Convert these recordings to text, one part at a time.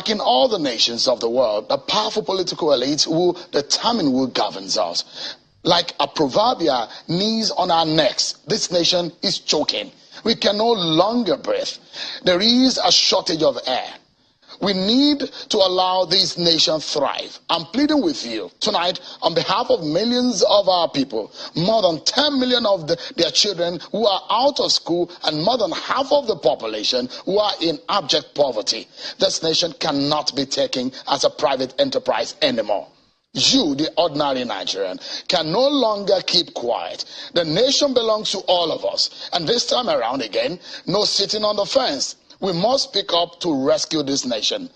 Like in all the nations of the world, the powerful political elites will determine who governs us. Like a proverbial knees on our necks, this nation is choking. We can no longer breathe. There is a shortage of air. We need to allow this nation thrive. I'm pleading with you tonight on behalf of millions of our people, more than 10 million of their children who are out of school, and more than half of the population who are in abject poverty. This nation cannot be taken as a private enterprise anymore. You, the ordinary Nigerian, can no longer keep quiet. The nation belongs to all of us. And this time around again, no sitting on the fence. We must speak up to rescue this nation.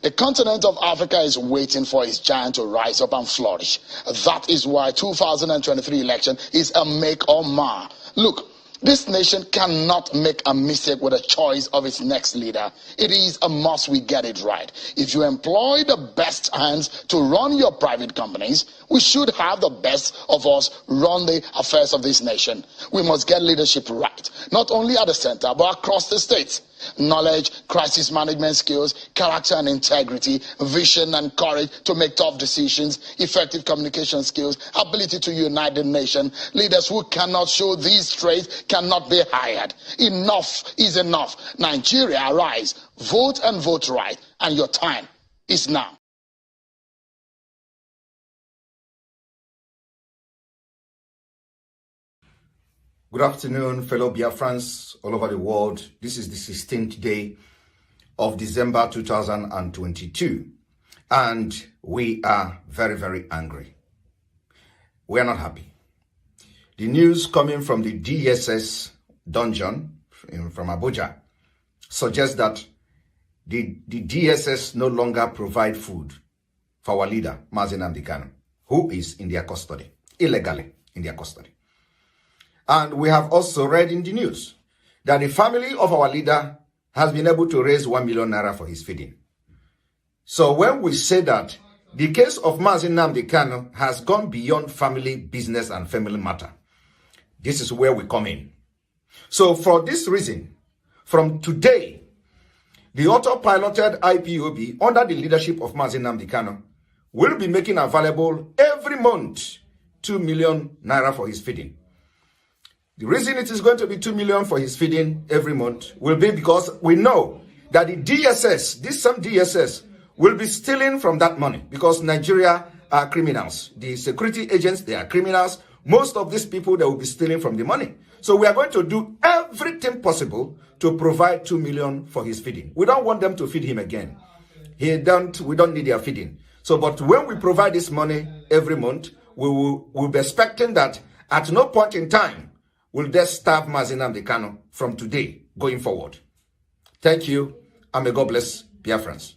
The continent of Africa is waiting for its giant to rise up and flourish. That is why 2023 election is a make or mar. Look, this nation cannot make a mistake with the choice of its next leader. It is a must we get it right. If you employ the best hands to run your private companies, we should have the best of us run the affairs of this nation. We must get leadership right, not only at the center, but across the states. Knowledge, crisis management skills, character and integrity, vision and courage to make tough decisions, effective communication skills, ability to unite the nation. Leaders who cannot show these traits cannot be hired. Enough is enough. Nigeria, rise. Vote and vote right. And your time is now. Good afternoon, fellow Biafrans all over the world. This is the 16th day of December 2022, and we are very, very angry. We are not happy. The news coming from the DSS dungeon from Abuja suggests that the DSS no longer provide food for our leader, Mazi Nnamdi Kanu, who is in their custody, illegally in their custody. And we have also read in the news that the family of our leader has been able to raise 1 million naira for his feeding. So when we say that the case of Mazi Nnamdi Kanu has gone beyond family business and family matter, this is where we come in. So for this reason, from today, the auto-piloted IPOB under the leadership of Mazi Nnamdi Kanu will be making available every month 2 million naira for his feeding. The reason it is going to be 2 million for his feeding every month will be because we know that the DSS, this some DSS, will be stealing from that money because Nigeria are criminals. The security agents, they are criminals. Most of these people, they will be stealing from the money. So we are going to do everything possible to provide 2 million for his feeding. We don't want them to feed him again. We don't need their feeding. So, but when we provide this money every month, we'll be expecting that at no point in time will they starve Mazi Nnamdi Kanu from today going forward. Thank you, and may God bless Biafrans.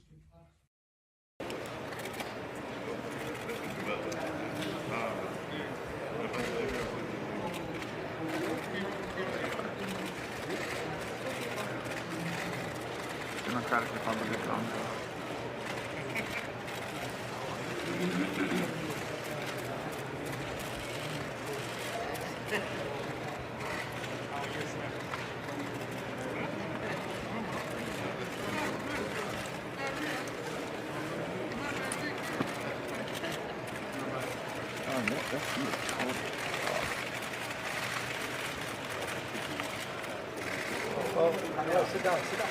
Sit down, sit down.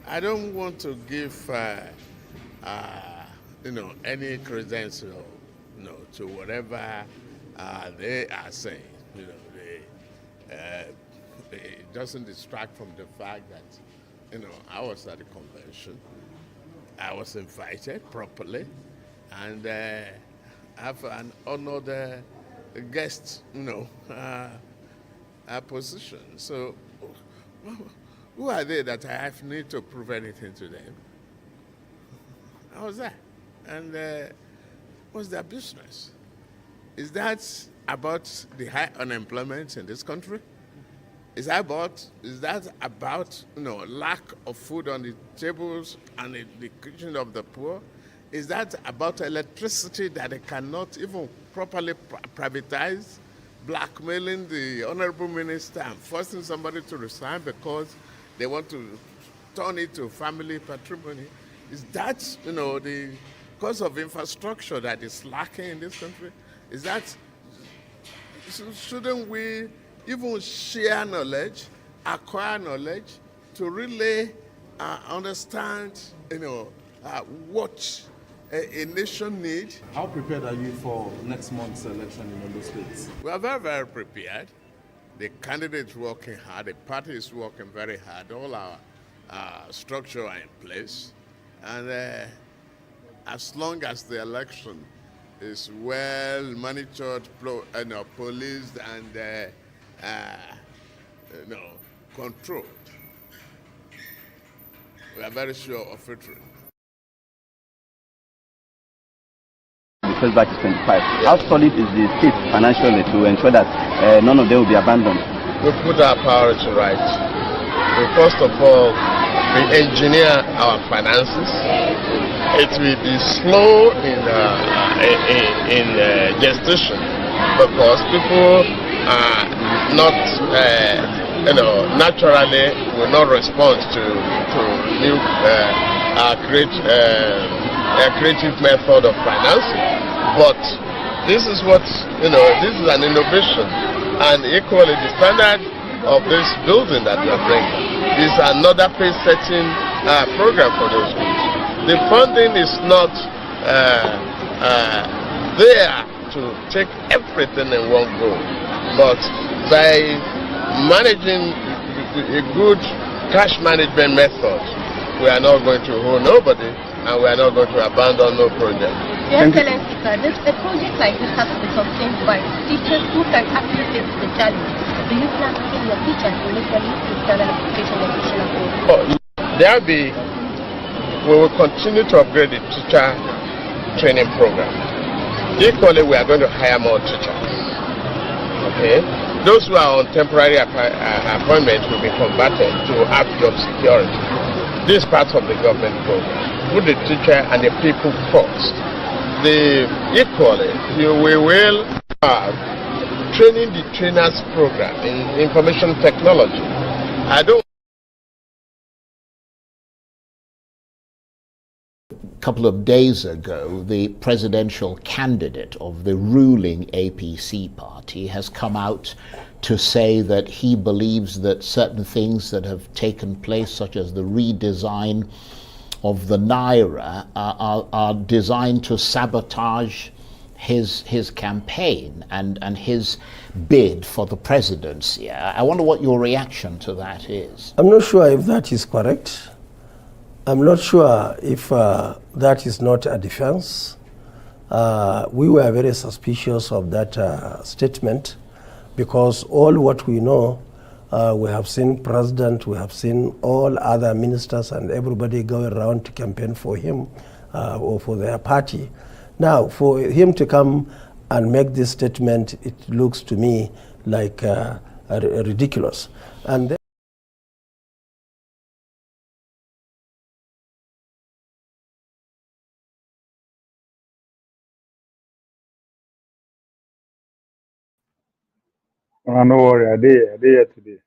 I don't want to give, any credential, to whatever they are saying. It doesn't distract from the fact that, I was at the convention. I was invited properly, and have an honored guest, position. So, who are they that I need to prove anything to them? How was that? And what's their business? Is that about the high unemployment in this country? Is that about lack of food on the tables and in the kitchen of the poor? Is that about electricity that they cannot even properly privatize, blackmailing the honorable minister and forcing somebody to resign because they want to turn it to family patrimony? Is that the cause of infrastructure that is lacking in this country? Is that shouldn't we even share knowledge, acquire knowledge to really understand, what a nation needs? How prepared are you for next month's election in Ondo State? We are very, very prepared. The candidate is working hard. The party is working very hard. All our structure are in place. And as long as the election is well monitored, policed, and controlled, we are very sure of victory. First batch is 25. How solid is the state financially to ensure that none of them will be abandoned? We put our priority right. We first of all, we engineer our finances. It will be slow in gestation because people are not, naturally will not respond to new creative method of financing. But this is what this is an innovation, and equally the standard of this building that we are bringing is another pace-setting program for those schools. The funding is not there to take everything in one go, but by managing a good cash management method, we are not going to hold nobody, and we are not going to abandon no project. Your Excellency, sir, a project like this has to be sustained by teachers who can actually face the challenge. Do you plan to train your teachers initially to standard education educational program? We will continue to upgrade the teacher training program. Equally, we are going to hire more teachers. Okay? Those who are on temporary appointment will be converted to have job security. This part of the government program. Put the teacher and the people first. Equally, we will have training the trainers program in information technology. A couple of days ago, the presidential candidate of the ruling APC party has come out to say that he believes that certain things that have taken place, such as the redesign of the Naira, are designed to sabotage his campaign and his bid for the presidency. I wonder what your reaction to that is. I'm not sure if that is correct. I'm not sure if that is not a defense. We were very suspicious of that statement because all what we know, we have seen president, we have seen all other ministers and everybody go around to campaign for him or for their party. Now, for him to come and make this statement, it looks to me like ridiculous. And then No worry, I did here today.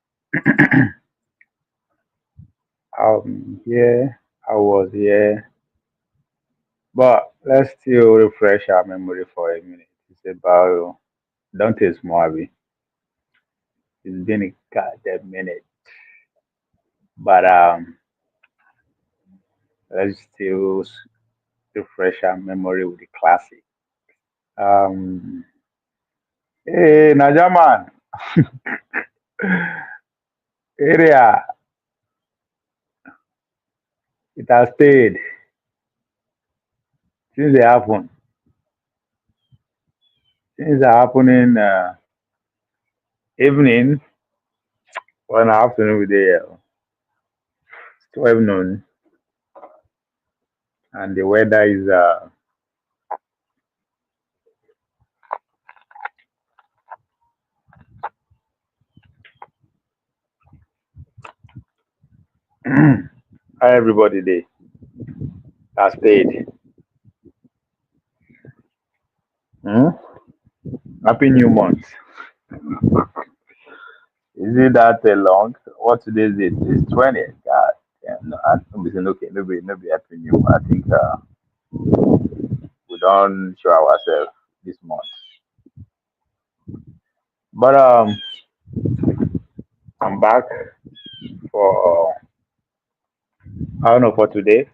I'm here, I was here, but let's still refresh our memory for a minute. It's about Dante's Moabi. It's been a goddamn minute, but let's still refresh our memory with the classic. Hey, Najaman, area, it has stayed since it happened. Since it happened in evening, one afternoon with the 12 noon, and the weather is How everybody day has stayed. Hmm? Happy New Month. Is it that long? What today's date? It's 20th. God damn, no, I'm saying, okay, nobody Happy New Month. I think we don't show ourselves this month. But I'm back for I don't know for today.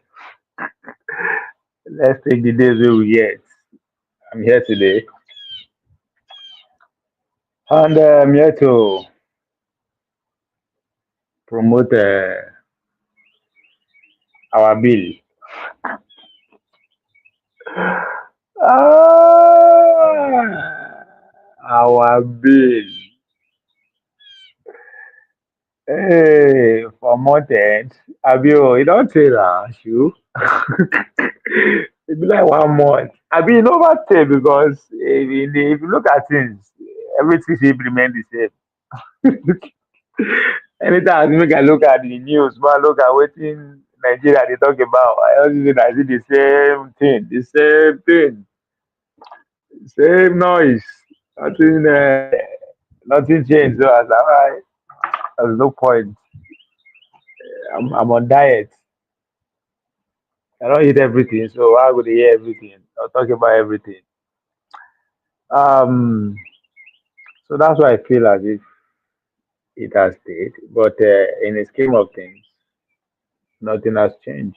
Let's take the days we get. I'm here today, and I'm here to promote our bill. Ah, our bill. Hey, for month, Abio, you don't tell her, you. It be like 1 month. I mean, over tell because if you look at things, everything should remain the same. Anytime I make I look at the news, man, look at what in Nigeria they talk about. I always see the same thing, same noise. Nothing, nothing changed. So I was like, all right, there's no point. I'm on diet. I don't eat everything, so I would hear everything. I'll talk about everything. Um, so that's why I feel as if it has stayed. But in the scheme of things, nothing has changed.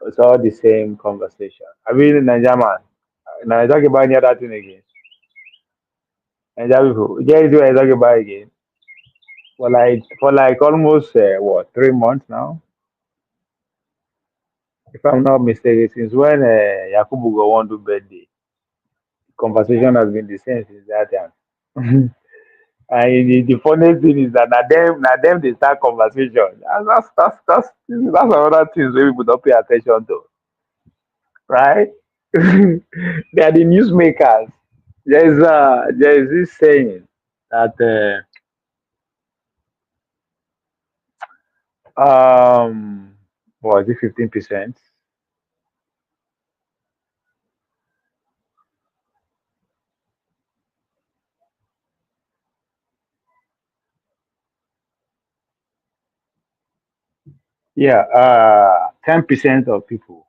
It's all the same conversation. I mean, Nigeria man. Now I talk about any other thing again. Nigeria people, guess what I talk about again? For like almost what 3 months now, if I'm not mistaken, since when Yakubu go want to birthday, conversation has been the same since that time. And the funny thing is that now them they start conversation. And that's another thing wey people don't pay attention to, right? They are the newsmakers. There is this saying that what is it 15%? Yeah, 10% of people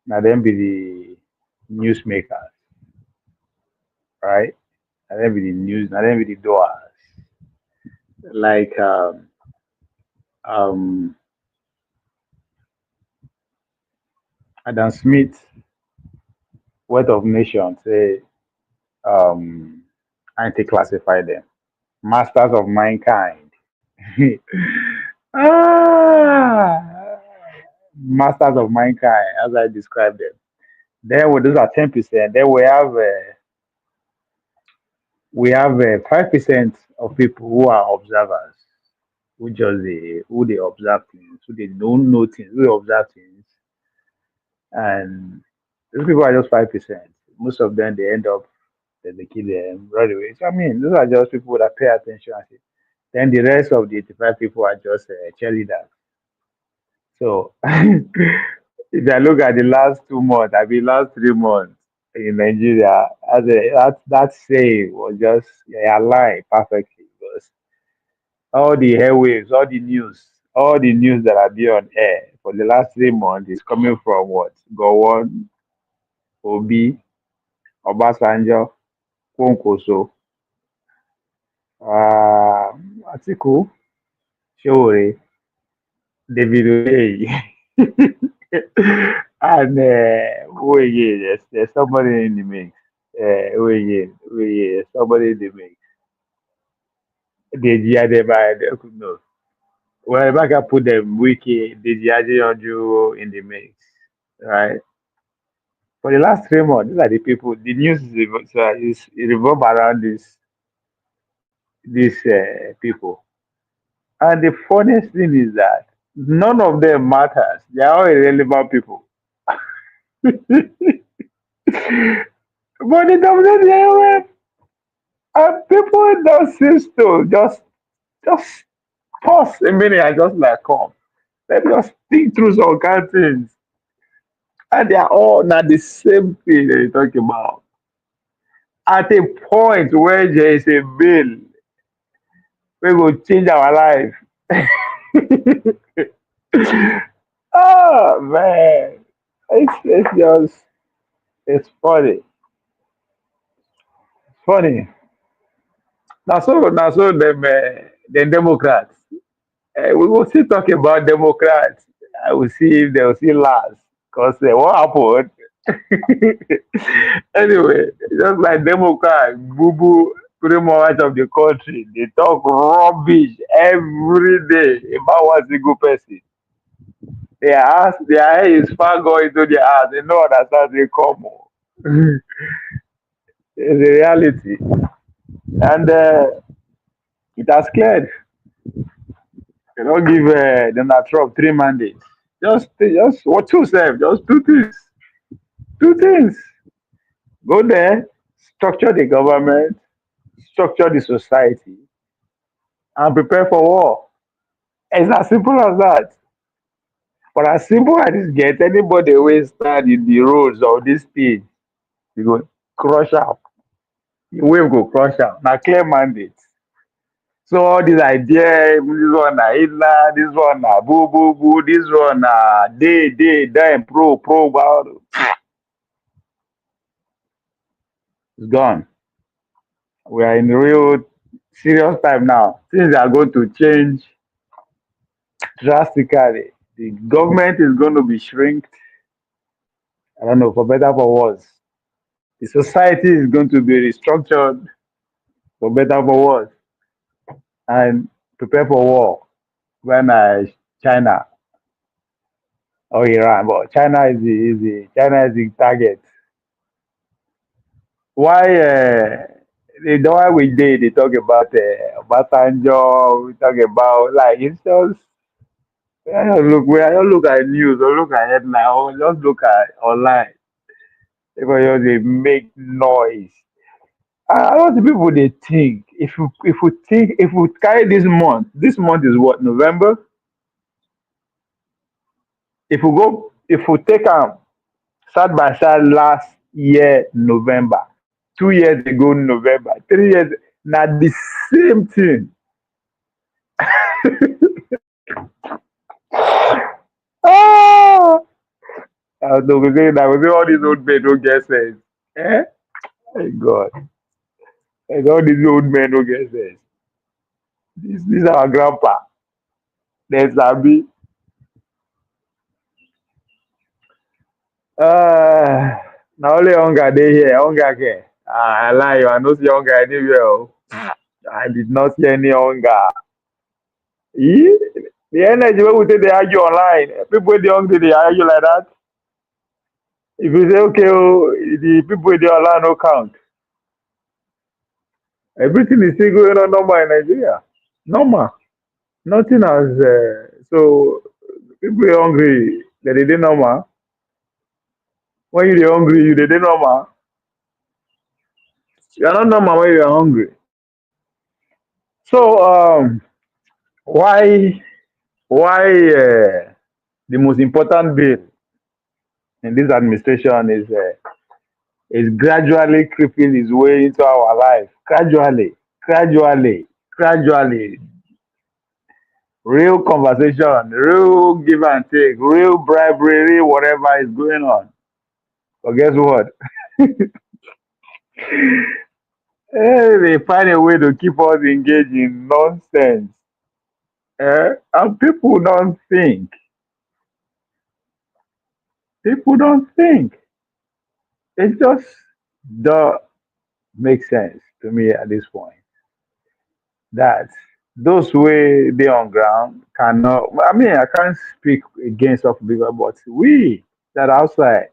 now them be the newsmakers, right? Now them be the news, now them be the doers. Like um Adam Smith, Word of Nation say anti-classify them. Masters of mankind. ah, masters of mankind, as I described them. Then we those are 10%. Then we have 5% of people who are observers, who they observe things, who they don't know things, who they observe things, and those people are just 5%. Most of them they end up they kill them right away. So I mean, those are just people that pay attention. Then the rest of the 85 people are just cheerleaders. So if I look at the last 2 months, I mean last 3 months in Nigeria, that say was just aligned perfectly because all the news that are be on air for the last 3 months is coming from what? Gowon, Obi, Obasanjo, Kwankoso, Atiku, Shore, David Oyeyi. And who again? There's somebody in the mix. Who again? There's somebody in the mix. Deji Adeba, no. Well, if I can put them wiki, Deji Adeyanju in the mix, right? For the last 3 months, these are the people. The news is it revolve around these people. And the funniest thing is that none of them matters. They are all irrelevant people. But the WNBA and people don't seem to just Pause a minute and just like come. Let me just think through some kind of things. And they are all not the same thing that you talk about. At a point where there is a bill, we will change our life. Oh man. It's just it's funny. Funny. Now so them Democrats. We will still talk about Democrats. I will see if they will still last. Because what happened? Anyway, just like Democrats, boo boo, pretty much of the country, they talk rubbish every day about one single person. Their hair is far going to their house. They know understand they come. It's a reality. And it has cleared. They don't give Donald Trump 3 mandates. Just what two self, just two things. Two things. Go there, structure the government, structure the society, and prepare for war. It's as simple as that. But as simple as this get, anybody will stand in the roads of this thing, you go crush out. The wave go crush out. Now clear mandate. So all this idea, this one na Hitler, this one na boo boo boo, this one na day, then pro, about it's gone. We are in real serious time now. Things are going to change drastically. The government is going to be shrinked. I don't know, for better for worse. The society is going to be restructured for better for worse. And prepare for war when China or Iran, but China is the target. Why why they talk about Obasanjo, we talk about like it's just I don't look at news or look at headline or just look at online because they make noise. A lot of people they think if we carry this month is what November. If we take side by side last year November, 2 years ago November, 3 years now the same thing. Ah, no, we say all these old men don't get sense. Eh? My God, and all these old men don't get sense. This our grandpa. There's Abi. Now only hunger they here. Hunger here. I lie you. I no see hunger anywhere. Oh. I did not see any hunger. Eh? The energy wey we take dey argue online, people wey dey hungry dey argue like that. If you say okay, oh, the people wey dey online no count. Everything is still going on normal in Nigeria. Normal. Nothing has. So people wey hungry, they dey normal. When you dey hungry, you dey normal. You are not normal when you are hungry. So why the most important bill in this administration is gradually creeping its way into our life. Gradually. Real conversation, real give and take, real bribery, real whatever is going on. But guess what? They find a way to keep us engaged in nonsense. And people don't think. People don't think. It just don't make sense to me at this point. That those way they on ground cannot. I mean, I can't speak against of people, but we that outside,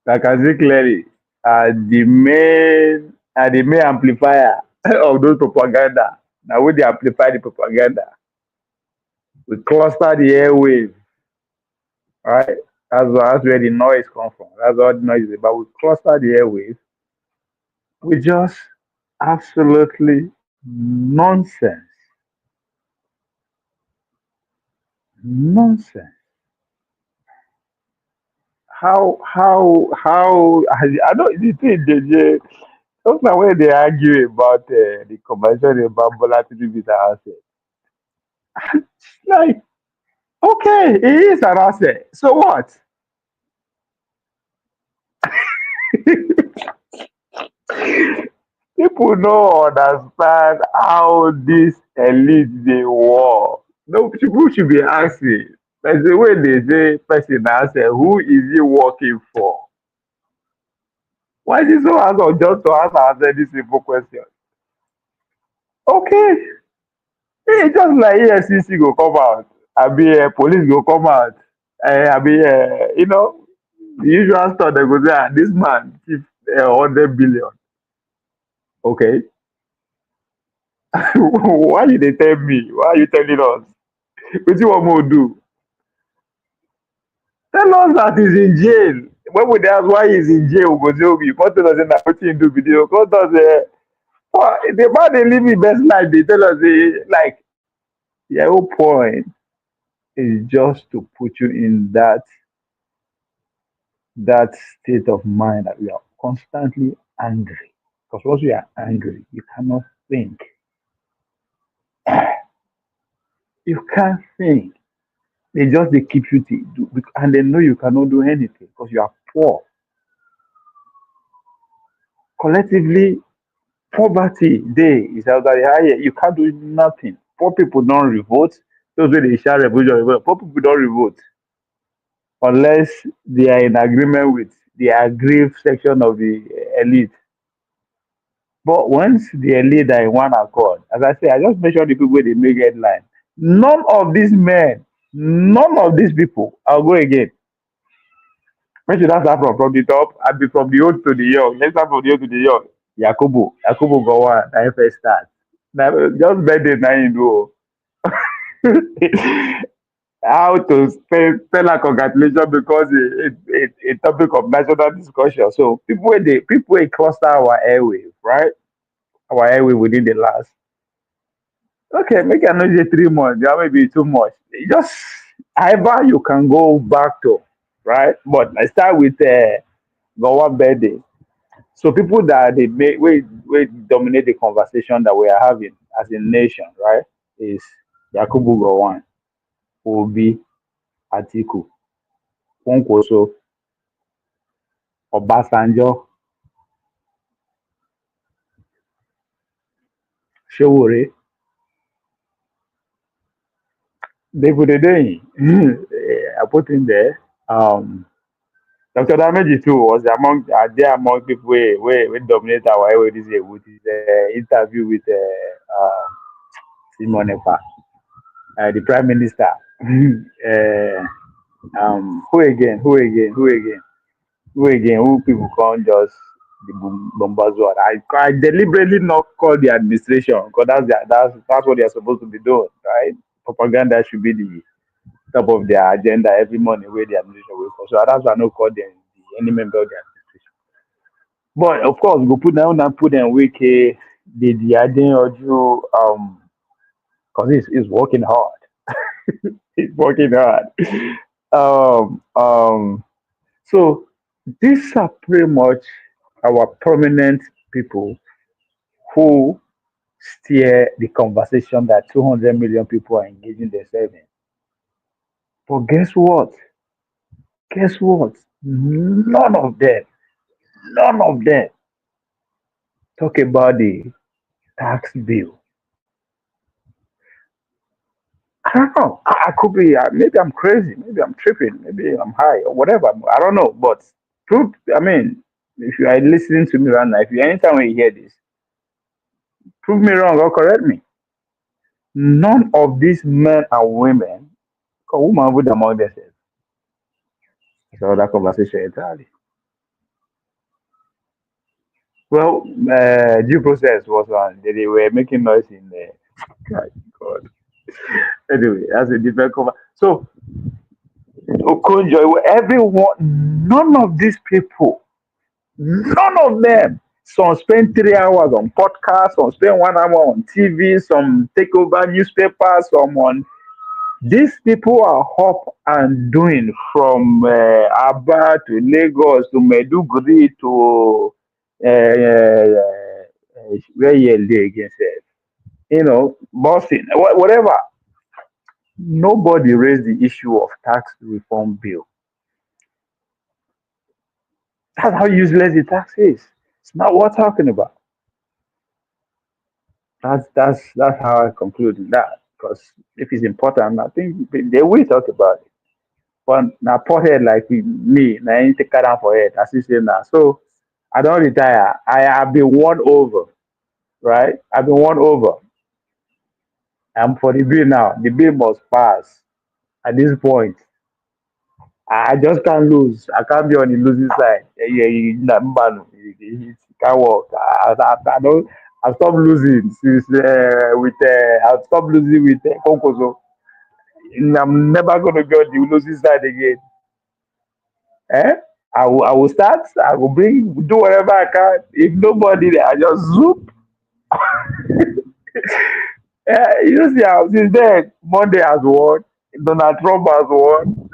like I say clearly, are the main amplifier of those propaganda. Now we they amplify the propaganda. We cluster the airwaves, right? That's where the noise comes from. That's all the noise is about. We cluster the airwaves. We just absolutely nonsense. Nonsense. I don't, the thing, they, sometimes when they argue about the conversation about Bola Tinubu asset, like, okay, he is an asset. So what? People don't understand how this elite they work. No, people should be asking. There's the way they say person asset, who is he working for? Why is it so hard just to answer this simple question? Okay, it's just like EFCC go come out, I be police go come out, I be the usual stuff they go say, "Ah, this man thief 100 billion." Okay, why you dey tell me? Why are you telling us? What you want me to do? Tell us that he's in jail. When we dey ask why he's in jail, we go say, "Okay, you come tell us say na wetin he do be this." Come tell us the man dey live his best life. They tell us like the whole point is just to put you in that state of mind that we are constantly angry. Because once we are angry, you cannot think. You can't think. They just they keep you and they know you cannot do anything because you are poor. Collectively, poverty day is out there higher. You can't do nothing. Poor people don't revolt. Those way they share revolution, revolt. Poor people don't revolt unless they are in agreement with the aggrieved section of the elite. But once the elite are in one accord, as I say, I just mentioned the people where they make headline. None of these men, none of these people, I'll go again. Where should I start from the top? I'll be from the old to the young. Let's start from the old to the young. Yakubu go on, I first start. Now, just better than you do. How to tell a congratulations because it's a topic of national discussion. So people will cluster our airwave, right? Our airwave within the last. Okay, make I not say 3 months. That may be too much. Just however you can go back to, right? But I start with Gowan birthday. So people that they make we dominate the conversation that we are having as a nation, right? Is Yakubu Gowan, Obi, Atiku, Kwankwaso, Obasanjo, Shewore, David Adeyemi. I put in there. Dr. Dameji too was among there among people we dominate our airway this year with his interview with Simon Ekpa, the Prime Minister. Who again? Who again? Who again? Who again? Who people can't just the bombers one. I deliberately not call the administration because that's what they are supposed to be doing, right? Propaganda should be the top of their agenda every morning where the administration will call. So that's why I not call them any member of the administration. But of course, go put down and put them wiki the idea of you because it's working hard. It's working hard. Um um so these are pretty much our prominent people who steer the conversation that 200 million people are engaging themselves in. But guess what? Guess what? None of them talk about the tax bill. I don't know. I could be, maybe I'm crazy. Maybe I'm tripping. Maybe I'm high or whatever. I don't know. But proof, I mean, if you are listening to me right now, if you anytime when you hear this, prove me wrong or correct me. None of these men and women, because women would among themselves. It's another conversation entirely. Well, due process was on. They were making noise in there. My God. Anyway, that's a different cover. So, Okonjo, everyone, none of these people, none of them. Some spend 3 hours on podcasts, some spend 1 hour on TV, some take over newspapers, some on These people are up and doing from Aba to Lagos to Meduguri to where you again said, Boston, whatever. Nobody raised the issue of tax reform bill. That's how useless the tax is. It's not worth talking about. That's how I conclude that. Because if it's important, I think they will talk about it. But now pothead like me, now ain't take that for it. As you say now. So I don't retire. I have been won over, right? I've been won over. I'm for the bill now. The bill must pass. At this point, I just can't lose. I can't be on the losing side. It can't work. I don't. I stop losing since with. I stop losing with Konkoso. I'm never gonna be on the losing side again. Eh? I will start. I will do whatever I can. If nobody there, I just zoop. You see how since then Monday has won, Donald Trump has won.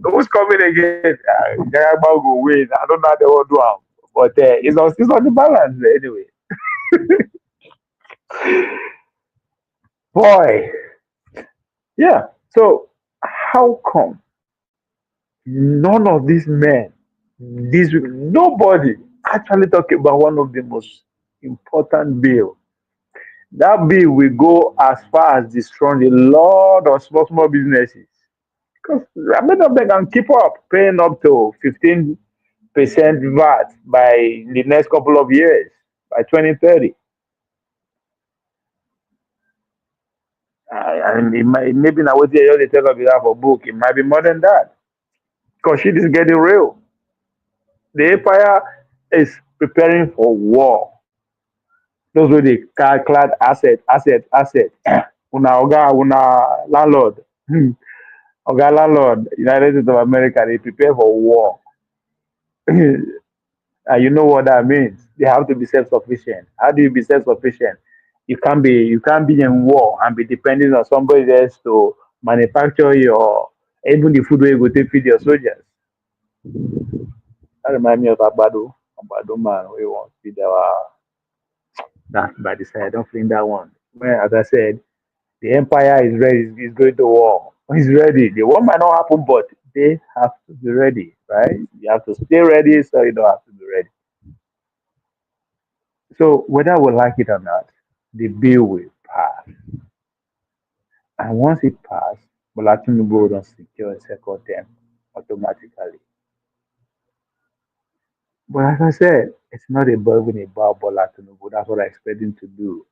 Who's coming again? Jagaba go win. I don't know how they will do it, but it's on the balance anyway. Boy, yeah. So how come none of these men, nobody actually talk about one of the most important bill? That bill will go as far as destroying a lot of small businesses. Because many of them can keep up paying up to 15% VAT by the next couple of years, by 2030. And it might, maybe now what they tell us have a book, it might be more than that. Because shit is getting real. The empire is preparing for war. Those were the clad asset. Una landlord. Oga landlord, United States of America, they prepare for war. And you know what that means. They have to be self-sufficient. How do you be self-sufficient? You can't be in war and be depending on somebody else to manufacture your even the food where you go to feed your soldiers. That reminds me of Agbado man. We want to feed our that by the side. Don't fling that one. Well, as I said, the empire is ready. Is going to war. He's ready. The war might not happen, but they have to be ready, right? You have to stay ready, so you don't have to be ready. So whether we like it or not, the bill will pass. And once it passes, Bola Tinubu will secure a second term automatically. But as I said, it's not even about Bola Tinubu. That's what I expect him to do.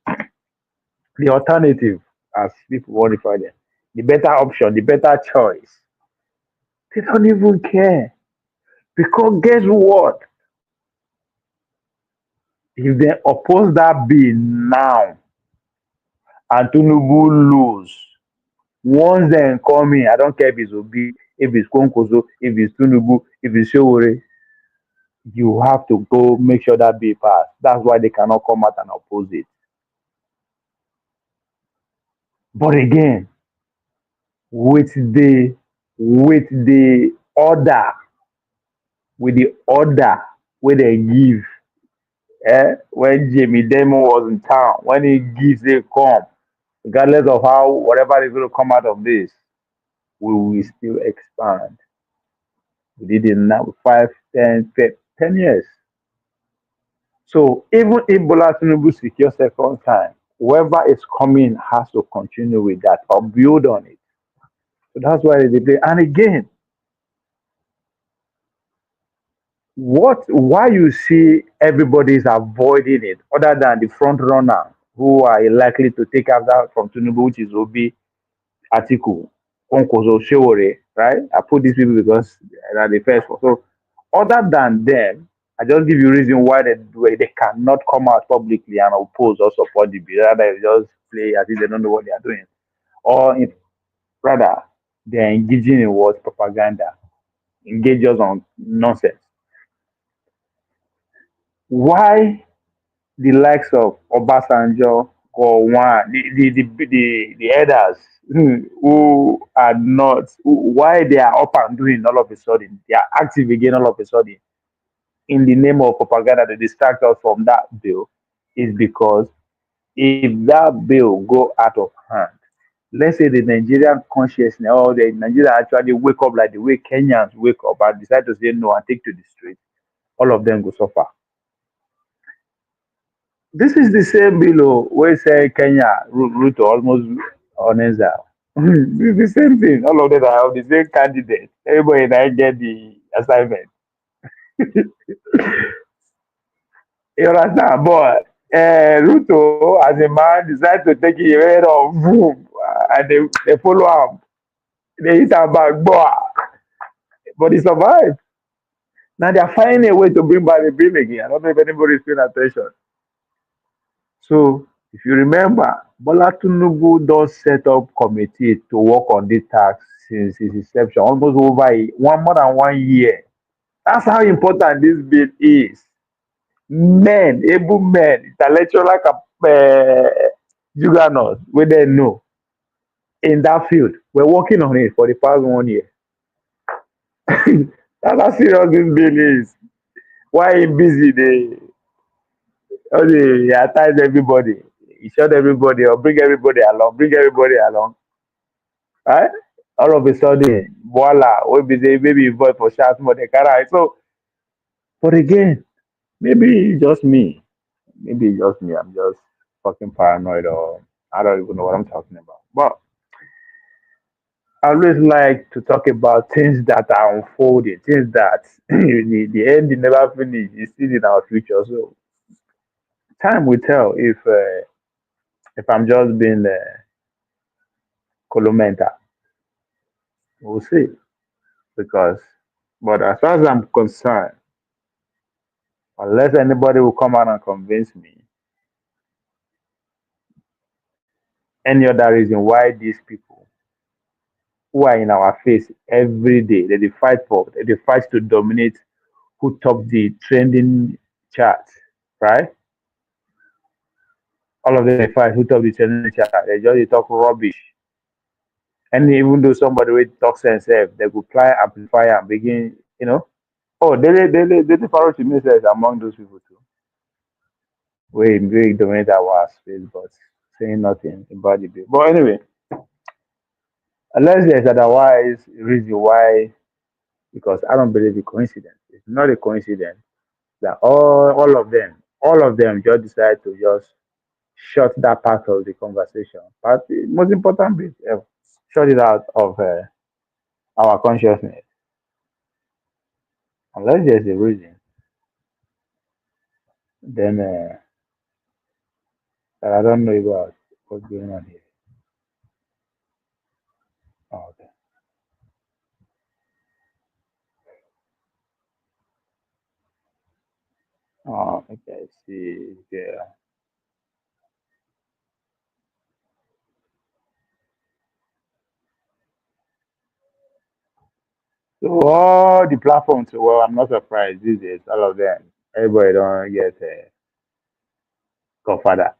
The alternative, as people want to find it, the better option, the better choice, they don't even care. Because guess what? If they oppose that bill now and Tinubu lose, once they come in, I don't care if it's Obi, if it's Konkoso, if it's Tinubu, if it's Showore, you have to go make sure that bill pass. That's why they cannot come out and oppose it. But again, with the order, with the order where they give, when Jamie Demo was in town, when he gives, they come, regardless of how whatever is going to come out of this, we will still expand. We did it now 5, 10 years. So even if Bola Tinubu secures second time, whoever is coming has to continue with that or build on it. So that's why they play. And again, why you see everybody is avoiding it, other than the front runner who are likely to take after from Tinubu, which is Obi, Atiku, Konkozo, Shewore, right? I put these people because they're the first one. So other than them, I just give you reason why they cannot come out publicly and oppose or support the bill. Rather, they just play as if they don't know what they are doing. Or rather, they're engaging in what propaganda, engage us on nonsense. Why the likes of Obasanjo, or one, the elders who are not, why they are up and doing all of a sudden, they are active again all of a sudden in the name of propaganda to distract us from that bill, is because if that bill go out of hand, let's say the Nigerian consciousness or the Nigeria actually wake up like the way Kenyans wake up and decide to say no and take to the street, all of them go suffer. This is the same below where say Kenya route almost on exile. It's the same thing. All of them are the same candidate. Everybody now get the assignment. You understand? But Ruto, as a man, decide to take it head of boom, and they follow him. They hit him back, boy. But he survived. Now they are finding a way to bring back the bill again. I don't know if anybody is paying attention. So if you remember, Bola Tinubu does set up committee to work on this tax since its inception, almost over more than 1 year. That's how important this bill is. Men, able men, intellectual like juggernauts, where they know in that field, we're working on it for the past 1 year. That's how serious this bill is. Why he busy? They attach everybody. He shut everybody or bring everybody along, right? All of a sudden, voila, we be there, maybe vote for shots more than carry. So, but again, maybe it's just me. Maybe it's just me. I'm just fucking paranoid, or I don't even know what I'm talking about. But I always like to talk about things that are unfolding, things that the end is never finished. It's still in our future. So time will tell if I'm just being columenta. We'll see. Because, but as far as I'm concerned, unless anybody will come out and convince me any other reason why these people who are in our face every day, they fight for, they fight to dominate who top the trending chart, right? All of them they fight who top the trending chart. They just they talk rubbish. And even though somebody will talk sense, they could apply amplifier and begin, Oh, they follow to me says among those people too. We dominate our space, but saying nothing about the bill. But anyway, unless there's otherwise reason why, because I don't believe it's coincidence. It's not a coincidence that all of them just decide to just shut that part of the conversation. But the most important bit, shut it out of our consciousness. Unless there's a reason, then I don't know about what's going on here. Oh, okay. Oh, okay. See, yeah. So all the platforms, well, I'm not surprised these days. All of them, everybody don't get a godfather.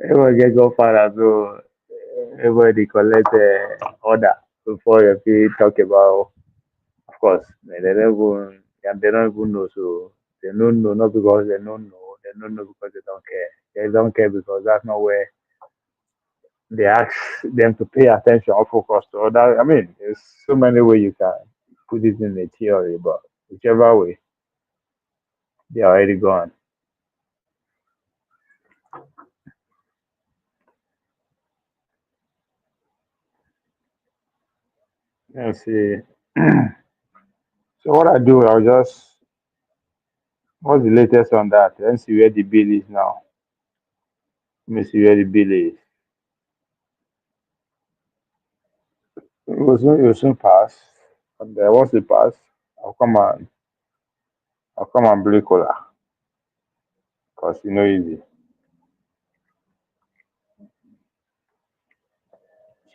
Everybody get godfather, so everybody collect order before you can talk about. Of course, they don't even, they don't even know. So they don't know not because they don't know. They don't know because they don't care. They don't care because that's not where they ask them to pay attention or focus to. Other, I mean, there's so many ways you can put it in a theory, but whichever way, they're already gone. Let's see. So what I do, I'll just what's the latest on that? Let's see where the bill is now. Let me see where the bill is. It will soon pass. And once it pass, I'll come and I'll come and break cola. Because easy.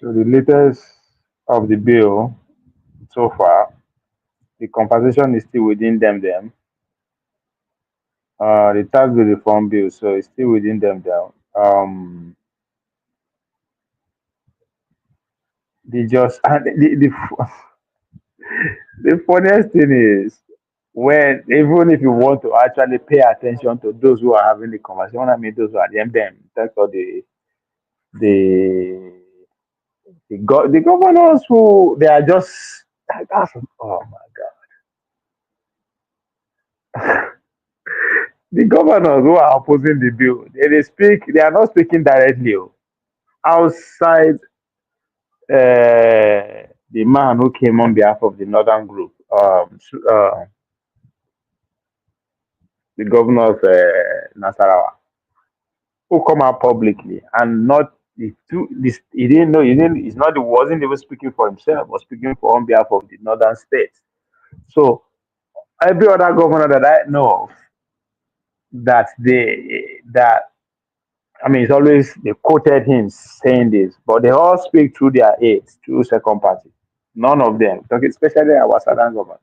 So the latest of the bill so far, the compensation is still within them. The tax reform bill, so it's still within them down. They just and the funniest thing is when even if you want to actually pay attention to those who are having the conversation, when I mean those who are them, that's all the the governors who they are just that's oh my god. The governors who are opposing the bill, they speak, they are not speaking directly. Oh. Outside the man who came on behalf of the Northern Group, the governor of Nasarawa, who come out publicly and not the two, this, he didn't know, he didn't, he's not, he wasn't even speaking for himself, but speaking for on behalf of the Northern states. So every other governor that I know of that I mean, it's always they quoted him saying this, but they all speak through their aides, through second party. None of them, especially our southern government,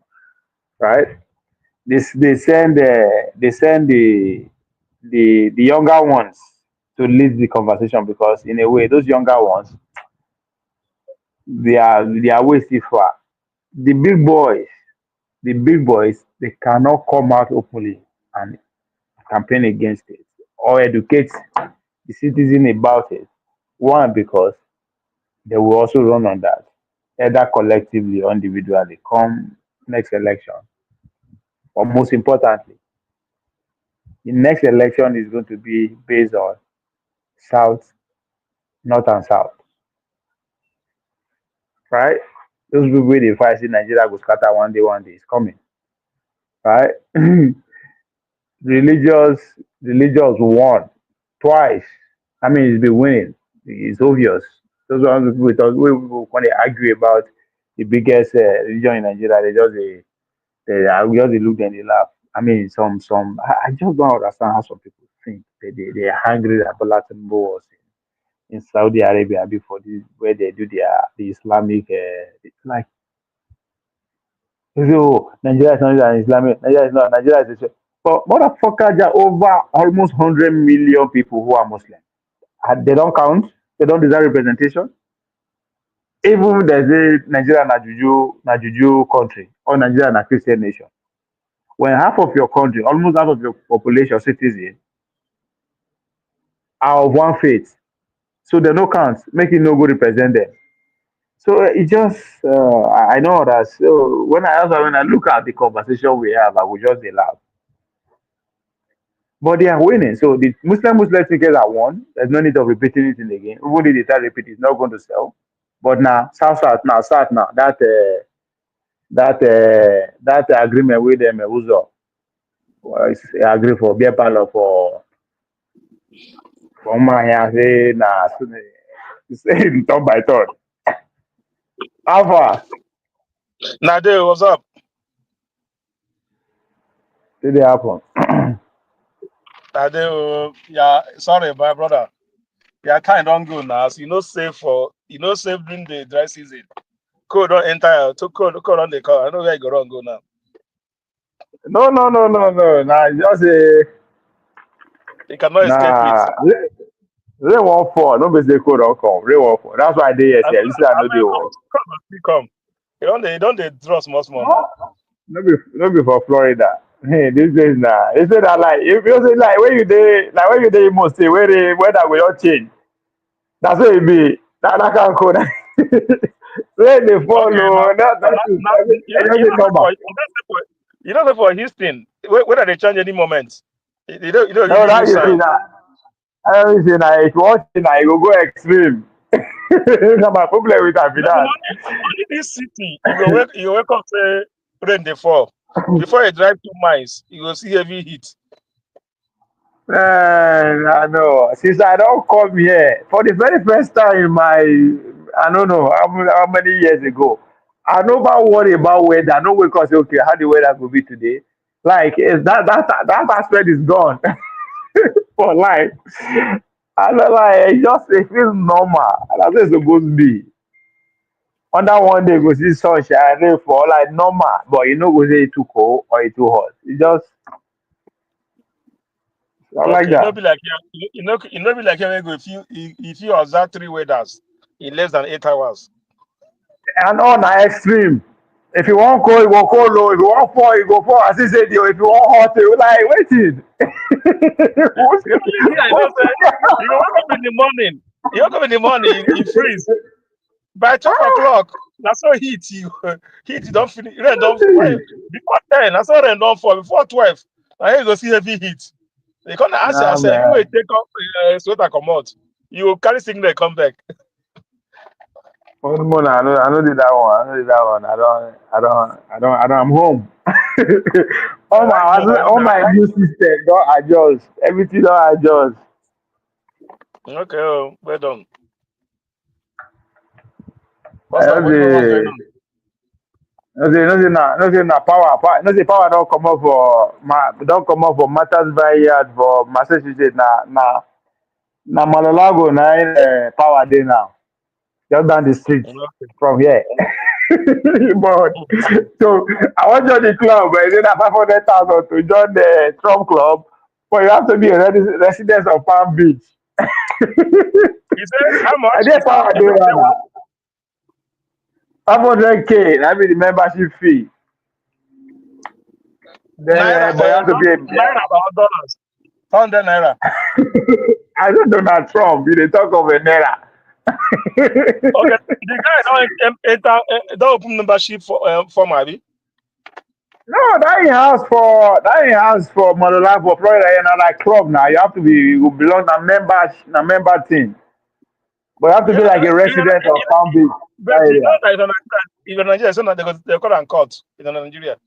right? This they send the younger ones to lead the conversation because in a way those younger ones they are way too far. The big boys, the big boys, they cannot come out openly and campaign against it or educate the citizen about it. One, because they will also run on that, either collectively or individually, come next election. But most importantly, the next election is going to be based on South, North, and South, right? Those people wey dey fight say Nigeria go scatter one day is coming, right? religious, religious won twice. I mean, it's been winning. It's obvious. Those ones people when they argue about the biggest religion in Nigeria, they just dey look and they laugh. I mean, I just don't understand how some people think. They are angry that Bola Tinubu was in Saudi Arabia before this, where they do the Islamic, like, they say, oh, Nigeria is not an Islamic, Nigeria is not, Nigeria is, but motherfucker, there are over almost 100 million people who are Muslim. And they don't count, they don't deserve representation. Even they say Nigeria na juju country, or Nigeria na Christian nation. When half of your country, almost half of your population, citizen, are of one faith, so they no count, make it no go represent them. So it just, I know that. So when I look at the conversation we have, I will just dey laugh. But they are winning. So the Muslim thinkers are won. There's no need of repeating it in again. Even if they try to repeat, it's not going to sell. But now, South now, that agreement with them, who's up? Agree for beer parlor for my say na say turn by turn. How far Nade, what's up? did it happen? Nade, yeah, sorry, my brother. Yeah, kind don't go now. So you know save during the dry season. Cold don't enter. To cold on the car. I know where you go wrong go now. No. Nah, just You cannot escape it. nah. Rain won't fall. No be say cold don't come. Rain won't fall. That's why they I here. You see, I know they mean, work. come, come. You don't they draw small now. No be for Florida. Hey, this days now. They say that like if you say like when you dey Imo State, where the weather will not change. That's what it be. That can cold. Rain they fall. Okay, Oh, that is now everything normal. you don't know for Houston. Whether they change any moment. You don't No, give you that you see sign. now. Everything now. If you want it now, you go extreme. That's my problem with that. Be No, that. only this city, you wake up say rain they fall. Before you drive 2 miles, you will see heavy heat. Man, I know. Since I don't come here for the very first time in my, I don't know how many years ago, I never worry about weather. I no wake up say, okay, how the weather will be today. Like that aspect is gone for life. I know, like it feels normal. That's what it's supposed to be. Under one day, go see sunshine, rain fall like normal, but you know, go say it too cold or it too hot. It just I like Okay, that. no be like you know be like here we go if you observe 3 weathers in less than 8 hours. And on na extreme. If you want cold, you go cold low. If you want fall, you go fall. As he said, if you want hot, you like waiting. You only here, I know say you go wake up in the morning. You wake up in the morning, you freeze. By 12 o'clock, that's how heat you heat you don't finish. Rain don't before 10, that's how rain don't fall. Before 12, now you go see heavy heat. You can't ask Nah, yourself, you man. will take off sweater come out. You will carry signal come back. One more, I know did that one. I know did that one. I'm home. All my immune system don't adjust. Everything don't adjust. Okay, well done. I What's up? know What's going the on? no say na power. No say power don't come up for matters by yard for Massachusetts na Malalago na power day now. Just down the street Okay. from here. But so I want to join the club, but it's at 500,000 to join the Trump club. But you have to be a resident of Palm Beach. You said how I much? did power You day said what? now. 500K. That be the membership fee. Then, Naira, but you have to not be a. naira or dollars. 100 naira. I don't know Donald Trump. You dey talk of a naira. Okay, the guy don't open membership for Mabi. No, that ain't house for Monola for Florida. You know, like club now. You have to be you belong na member thing. But you have to be Yeah, like a resident of Palm Beach. but That you know area. that in Nigeria, so now they call and court in Nigeria.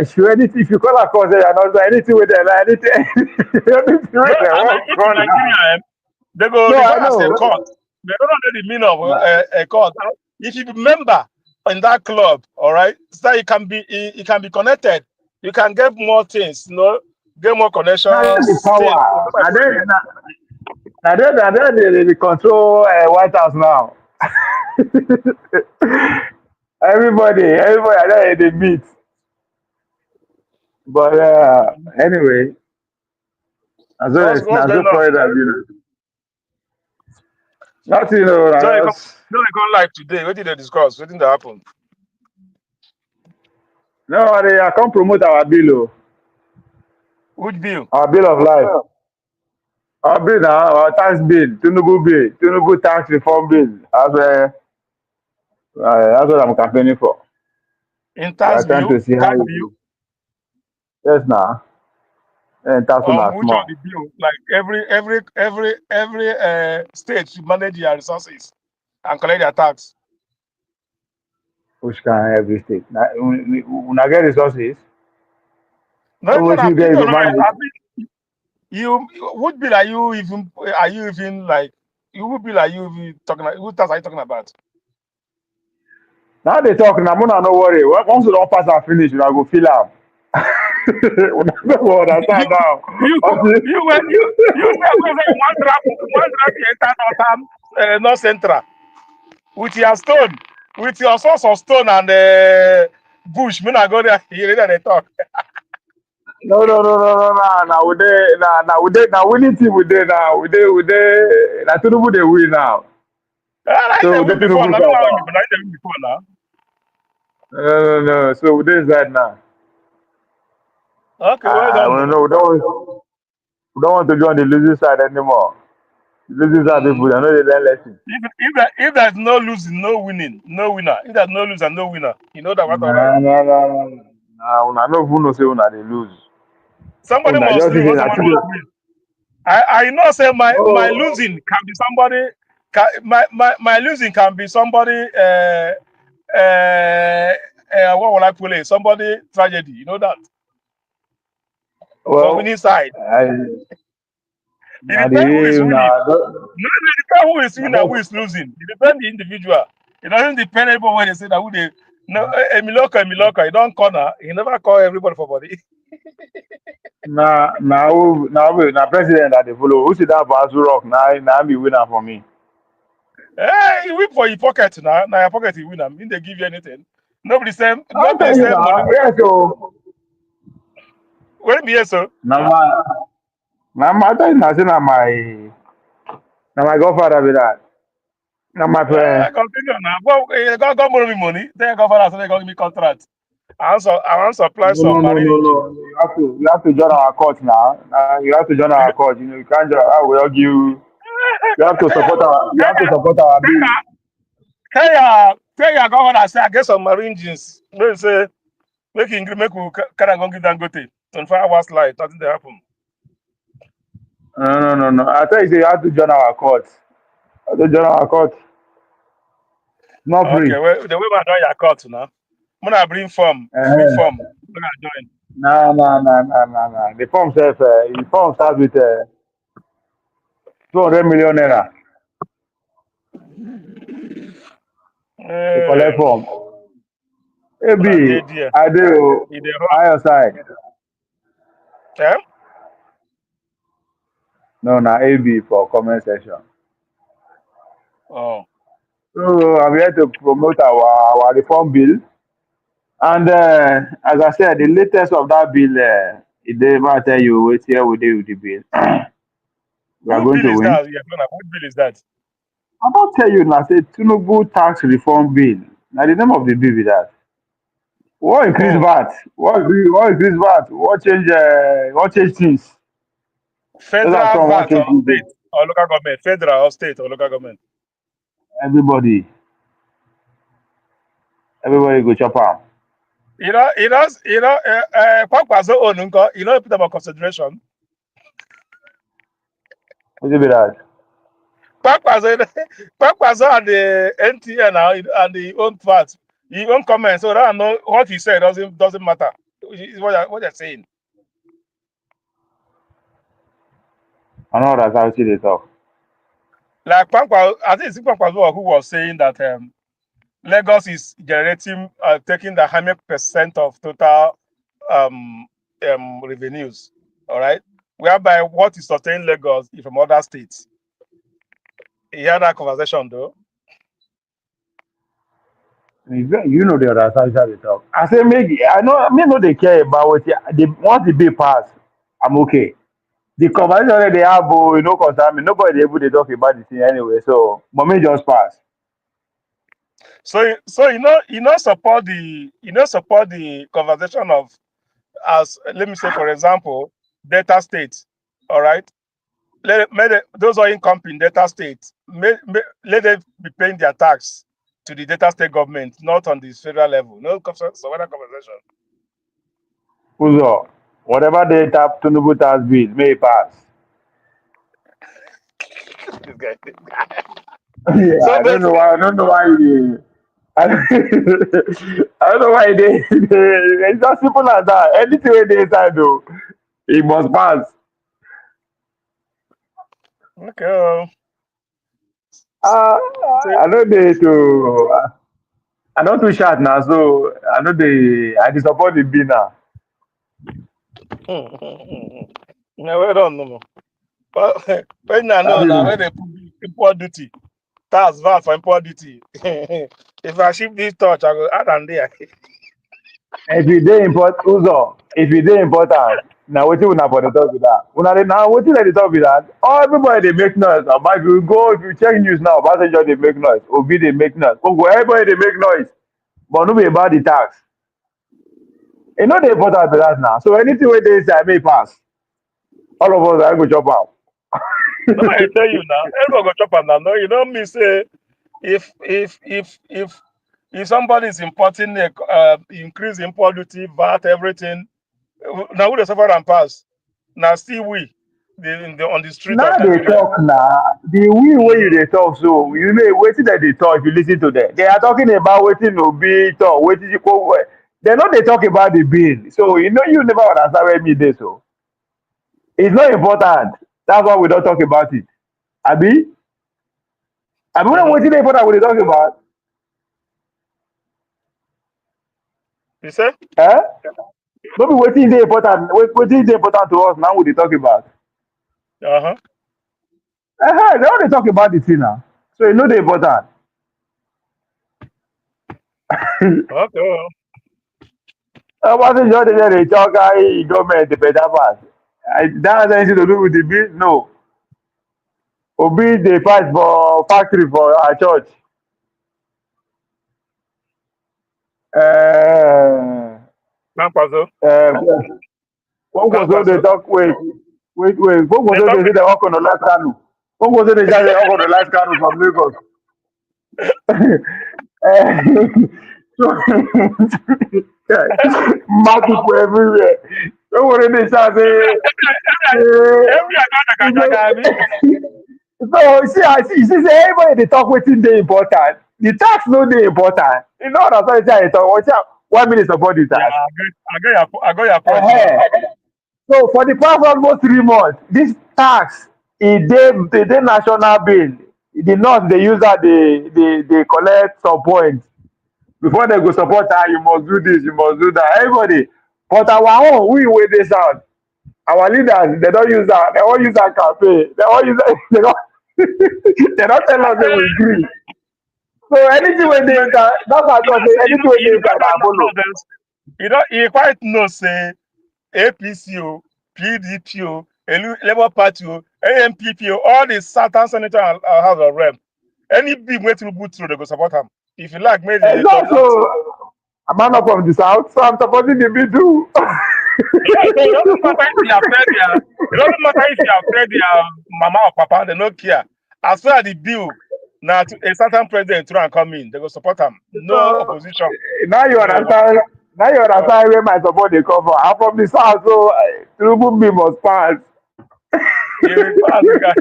Sure, anything if you call a cause and also anything with them, anything, anything No, with them, and won't if in call now. Nigeria, they go No, refer I as a know. court. They don't know the meaning of Nah. a court. If you be member in that club, all right, so it can be connected. You can get more things, get more Now that's the connections, things. power. Now they control White House now. Everybody, I know they meet. But anyway, as So well as what's now so going on? Florida, nothing, So I you come, just no, you come live today. What did they discuss? What did that happen? no, I can't promote Which bill? our bill of life. Our bill now, our tax bill, Tinubu tax reform bill. That's what I'm campaigning for. In We are tax trying bill? to see how Tax bill? it yes now. And tax on are Which of small. the bill? Like every state should manage their resources and collect their tax. Which can every state. Now, when I get resources, No, even which you get no, to manage. I think you would be like you even are you even like you would be like you even talking like what tax are you talking about? Now they talk now, Mona no worry. Once you don't pass and finish, you go fill out. No you understand now. you you say one draft you enter North Central with your stone, with your source of stone and bush. Me not go there. You ready they talk. No. Now now winning team we there now. We there. Now Tinubu they win now. I So we never there win before. Tinubu Now, side I win now. before. I never win before now. No. So we there inside now. Okay, well done. We we don't want to join the losing side anymore. The losing side people, they know they learn lesson. If there's no losing, no winning, no winner. If there's no loser, no winner. You know that what alright. Nah. Una no even know say una dey lose. Somebody Una must just lose say or na somebody must Tinubu. win. I know say my Oh, losing can be somebody my losing can be somebody what will I put it? Somebody tragedy, you know that. But well, winning side. I It na depends who is the winning. na No, it depends who is na winning and who is losing. It depends the individual. It doesn't depend everyone when they say that who they no Emiloka, you don't corner, he never call everybody for body. na president that dey follow. Who sit down for Aso Rock na be winner for me. Hey, you win for your pocket now. Now your pocket you win them. If they give you anything. Nobody say I not the tell you same money. now, yes o. Wait me here, so. Na Now my thing na say na my godfather be that. Na my friend. Continue now. Go borrow me money. Then go for us. They go give me contract. I want supply No, some no, no, marine no, engine. no. You have to join our court now. You have to join our court. You can't join. I will argue. You have to support our. You have to support our bill. Tell your governor say I get some marine engines. They say make him make we carry go give Dangote. 24 hours light, nothing dey happen. No, no, no, no. I tell you, you have to join our court. You have to join our court. It's not free. Okay, well, the way I join your court now. When I bring Uh-huh. form, when I join. No, no, no, no, no, no. The form starts with 200 million naira. You collect Hey, form. when I AB, did there, I do. in the I your side. hall. Eh? No, na AB for comment section. Oh, So I'm here to promote our reform bill. And as I said, the latest of that bill, it never tell you wait here we do with the bill. We are who going bill to is win. that? Yeah, what bill is that? I don't tell you now, say Tinubu tax reform bill. Now the name of the bill is that. What increase Oh, VAT? What increase VAT? What change things? Those are federal some what VAT or change things. state or local government, federal or state or local government. Everybody, everybody go chop am. Kwakwazo own nko, put about consideration. What be that? Kwakwazo, Kwakwazo and the NTN now and the own part, he own comment. So that I know what he said doesn't matter. Is what they're saying. I know that's how they talk. Like Kwakwazo, I think it's Kwakwazo who was saying that Lagos is generating, taking the 100% of total um, revenues. All right, whereby what is sustaining Lagos is from other states. You had that conversation though. You know the other side how they talk. I say make I know me know they care about what the once the bill pass, I'm okay. The conversation that they have, concern me. Nobody able to talk about the thing anyway. So, but me just pass. So support the conversation of, as let me say for example, Delta State. All right, those are income in Delta State. Let them be paying their tax to the Delta State government, not on the federal level. No, so what conversation. Uzo, whatever they tap Tinubu tax bill, may it pass. This guy. Yeah, So I don't know basically, why. I don't know why. I don't, I don't know why it's as simple as that. Anything where they inside though, it must pass. okay. Uh, So, I know they to. I don't too short now, so I know I support the bill now. no, we don't know. But when I know now, when they put import duty, tax VAT for import duty. If I ship this touch, I go add and there. If you dey import Uzo, if you dey important, na wetin una for the talk be that. Una dey now wetin dem dey talk be that. Oh, everybody dey make noise. But if you check news now, Obasanjo dey make noise, Obi dey make noise, Ogo everybody dey make noise. But no be about the tax. E no dey important be that now. So anything wey dey inside may pass. All of us are go chop No, I am. tell you now, everyone go chop am now. No, you know me say if somebody is importing increase import duty, VAT, everything, now who the suffer and pass? Now still we on the street Now of they Nigeria. talk now. The way wey you Mm-hmm. dey talk so, you know wetin dem dey talk if you lis ten to them. They are talking about wetin Obi talk, wetin they no dey talk about the bill. So you never understand where me dey so. It's not important. That's why we don't talk about it. Abi? Abi we Mm-hmm. wetin dey important we dey talk about? You say? Eh? No be wetin dey important, wetin dey important to us now we dey talk about. Uh-huh. They no dey talk about the thing now. So e no dey important. Okay. Well. Obasanjo dey there dey talk how government dey better pass. That has anything to do with the bill? No. Obi they fight for factory for our church. Uh, Nampazo. One was so they Nampazo. talk wait. One was They so talk they say they work on the last canoe. One was so they say they work on the last canoe from Lagos. So mad people everywhere. Don't worry, they shall every say, account so see, say everybody they talk wetin dey important. The tax no dey important. You know what I'm saying? Talk. Watch out. 1 minute support the yeah, tax. I got your point now. Uh-huh. So for the past almost 3 months, this tax e dey national bill. The north dey use that they collect some points before they go support her. You must do this, you must do that. Everybody, but our own, we wey dey south, our leaders they don't use that. They won't use that campaign. They won't use that. They don't. They don't tell us they will agree. So anything when they inside, that's why I talk say anything when they inside, I follow. You quite know say APC, PDP, Labour Party, AMPP, all the Southern Senator and House of Rep. Any big way to boot through, they go support him. If you like, maybe they talk. So I'm not from the south, so I'm supporting the middle. Yeah, so it doesn't matter if you have said it doesn't matter if you have said their mama or papa, they don't care. As far as the bill, now a certain president try and come in, they go support him. No So opposition. now you understand. Now you understand where my support they come from. I'm from the south, so Tinubu me must pass. You will pass the guy.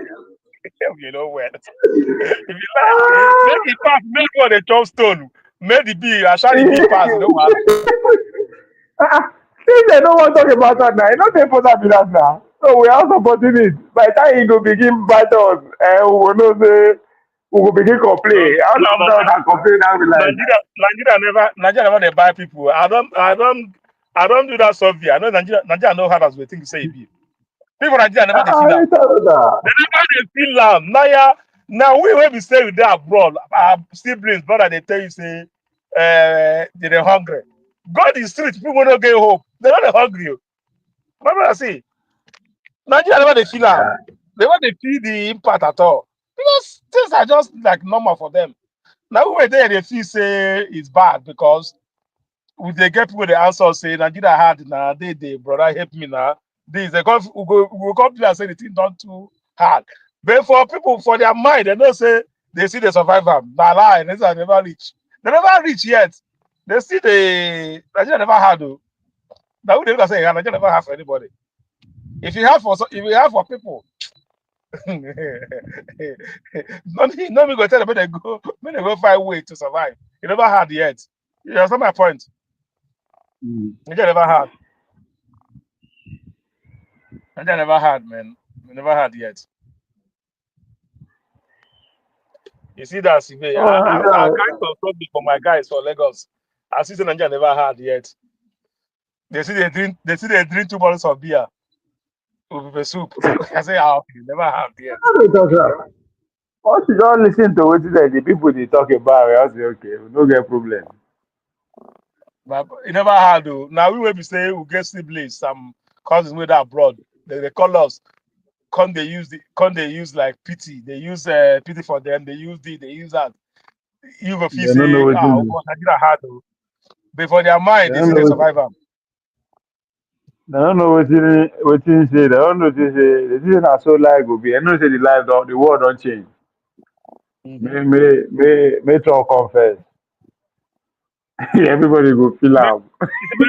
You know where. If you like, make it pass, make one the chop stone, make the bill, I shall the bill pass, you know what? If they don't want to talk about that now, you know they put that that now. So we are supporting it. By the time he go begin bite us, we will know say we will begin complain. How long does that complain now be like? Nigeria never they buy people. I don't do that survey. I know Nigeria know how as we think say it be. People Nigeria never they feel that. They never they feel that. Now we will be stay with them abroad. Our siblings, brother, they tell you say they're hungry. God is street, people don't get hope. They're not hungry. Remember I say Nigeria never they feel that. They want to feel the impact at all. Because things are just like normal for them. Now we were there, they feel say it's bad because if they get people the answer say Nigeria hard now, they brother help me now. This they come we go come to and say the thing not too hard. But for people for their mind, they don't say they see the survivor. Nah lie, they say never reach. They never reach yet. They see the Nigeria never had though. Now we don't say Nigeria never have for anybody. If you have for people, no me go tell them when they go find way to survive. You never had yet. You understand my point? Nigeria never had. Nigeria never had, man. We never had yet. You see that, Sive? I kind of told for my guys for Lagos. I see Nigeria never had yet. They see they drink 2 bottles of beer with the soup. I say, okay, never had yet. Once you don't listen to what the people they talk about, I say okay, we no get problem. But it never had though. Now we will be saying we get siblings, some cousins with abroad. They call us. They use like pity. They use pity for them. They use that. You go feel say Nigeria hard though. But for their mind, they see the survivor. They don't know what you say. They don't know what you say. The thing are so life will be. I know say the world don't change. May Trump confess. Everybody go feel out.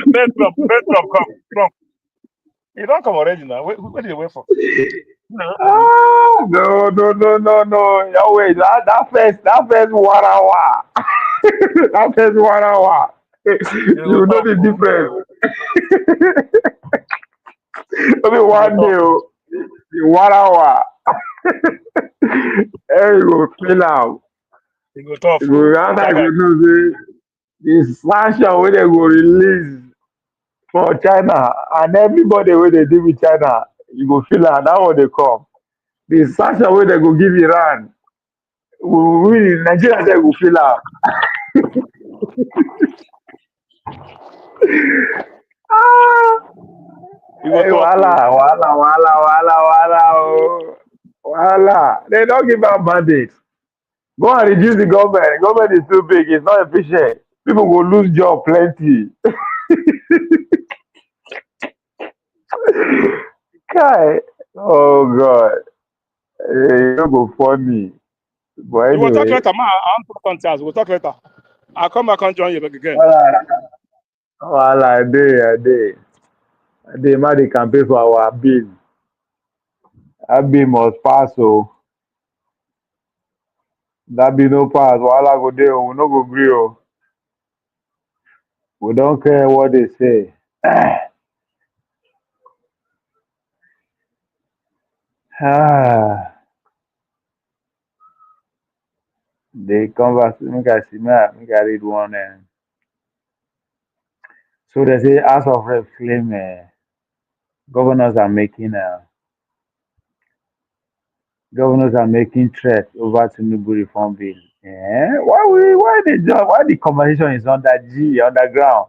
Let Trump come. Trump. He don't come already now. What did they wait for? No. Yeah, wait, that first 1 hour. That first 1 hour. You know the difference. Only one day, the 1 hour. There you go, feel out. He go tough. You go answer, you know, say, the sanction where they go release for China and everybody where they deal with China, you go feel out. That one they come. The sanction where they go give Iran, we Nigeria they go feel out. go Hey, talk. oh. Wahala. They don't give out mandates. Go and reduce the government. The government is too big. It's not efficient. People will lose job plenty. Kai. Oh God. You don't go funny. But You will talk anyway. later, man. I'm talk on We'll talk later. I'll come back and join you back again. Wahala. I dey. Man, they can pay for our bill. That bill must pass. So that bill no pass. Wahala go there. We no go gree. Oh. We don't care what they say. Ah, the converse. Make I see. Make I read one. So they say House of Reps claim governors are making threats over Tinubu reform bill. Why the conversation is underground?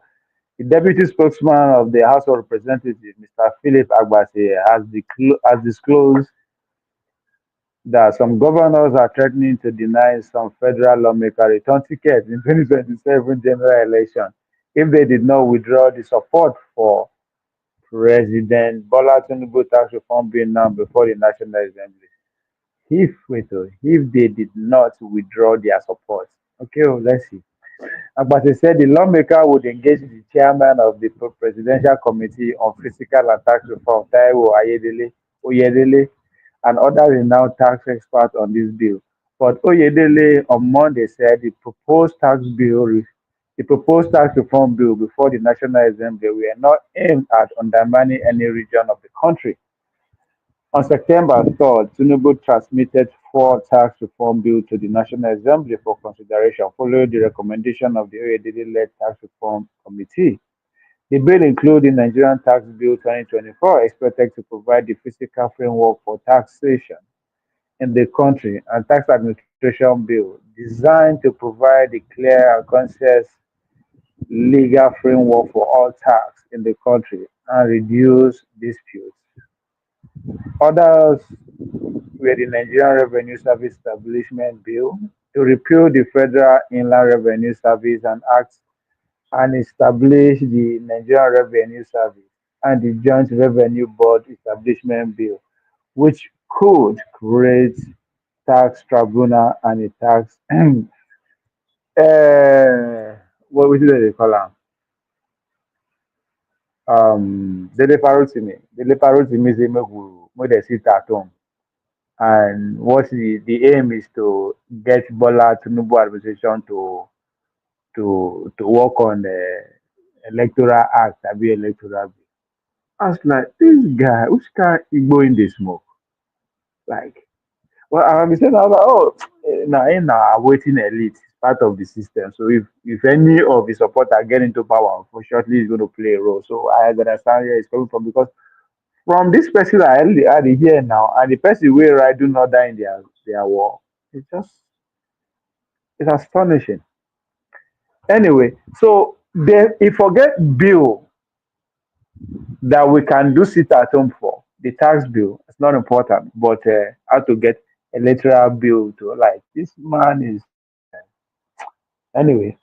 The deputy spokesman of the House of Representatives, Mr. Philip Agbase, has disclosed that some governors are threatening to deny some federal lawmakers return tickets in 2027 general election if they did not withdraw the support for President Bola Tinubu tax reform bill now before the National Assembly. If they did not withdraw their support. Okay, let's see. Agbate said the lawmaker would engage the chairman of the Presidential Committee on Fiscal and Tax Reform, Taiwo Oyedele, and other renowned tax experts on this bill. But Oyedele on Monday said the proposed tax reform bill before the National Assembly were not aimed at undermining any region of the country. On September 3rd, Tinubu transmitted four tax reform bills to the National Assembly for consideration, following the recommendation of the Oyedele-led Tax Reform Committee. The bill includes the Nigerian Tax Bill 2024, expected to provide the fiscal framework for taxation in the country, and Tax Administration Bill, designed to provide a clear and conscious legal framework for all tax in the country and reduce disputes. Others were the Nigerian Revenue Service Establishment Bill to repeal the Federal Inland Revenue Service and establish the Nigerian Revenue Service, and the Joint Revenue Board Establishment Bill, which could create tax tribunal and a tax what do they call am? Dele Parotimi say make dem sit at home. And what the aim is to get Bola Tinubu administration to work on the electoral act, abi electoral bill. I was like, this guy, which kind Igbo in the smoke? Like, well, I'm saying, I was like, oh, now waiting elite, part of the system. So if any of the supporters get into power, unfortunately, it's going to play a role. So I understand where it's coming from, because from this person I had here now, and the person where I do not die in their war, it's astonishing. Anyway, so he forget bill that we can do sit at home for. The tax bill, it's not important, but how to get electoral bill to, like, this man is anyway.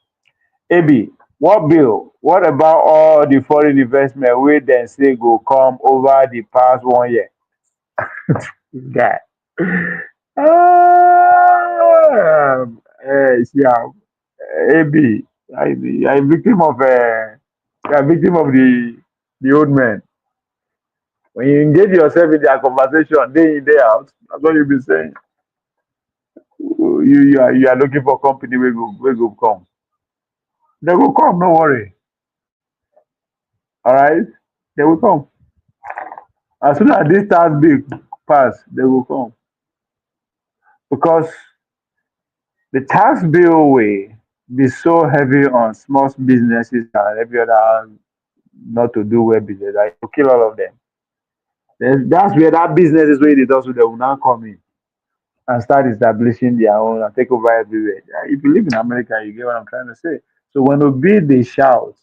AB, what bill? What about all the foreign investment we then say go come over the past 1 year? Guy. Yeah, AB, I'm victim of I'm victim of the old man. When you engage yourself in their conversation day in, day out, that's what you'll be saying. You are looking for company we go come. They will come, no worry. All right? They will come. As soon as this tax bill pass, they will come. Because the tax bill will be so heavy on small businesses and every other not to do well business. Like, to kill all of them. That's where that business is where they do, so they will now come in and start establishing their own and take over everywhere. If you live in America, you get what I'm trying to say. So when we build, they shout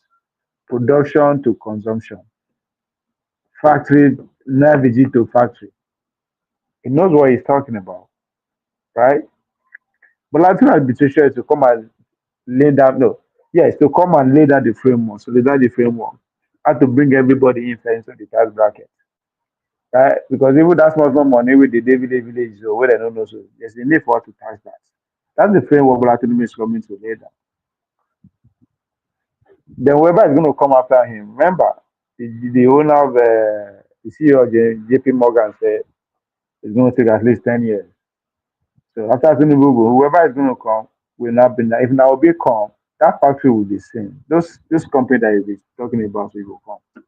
production to consumption. factory, Navigito factory. He knows what he's talking about, right? But Latin arbitration is to come and lay down, no, yes, to come and lay down the framework, so lay down the framework, how to bring everybody in into the tax bracket, right? Because even that small money with the David village, or where they don't know, so there's a need for us to tax that. That's the framework Latin is coming to lay down. Then whoever is going to come after him, remember, the owner of the CEO of JP Morgan said it's going to take at least 10 years. So after Tinubu, whoever is going to come will not be. If now be come, that factory will be same. Those company that you're talking about will come.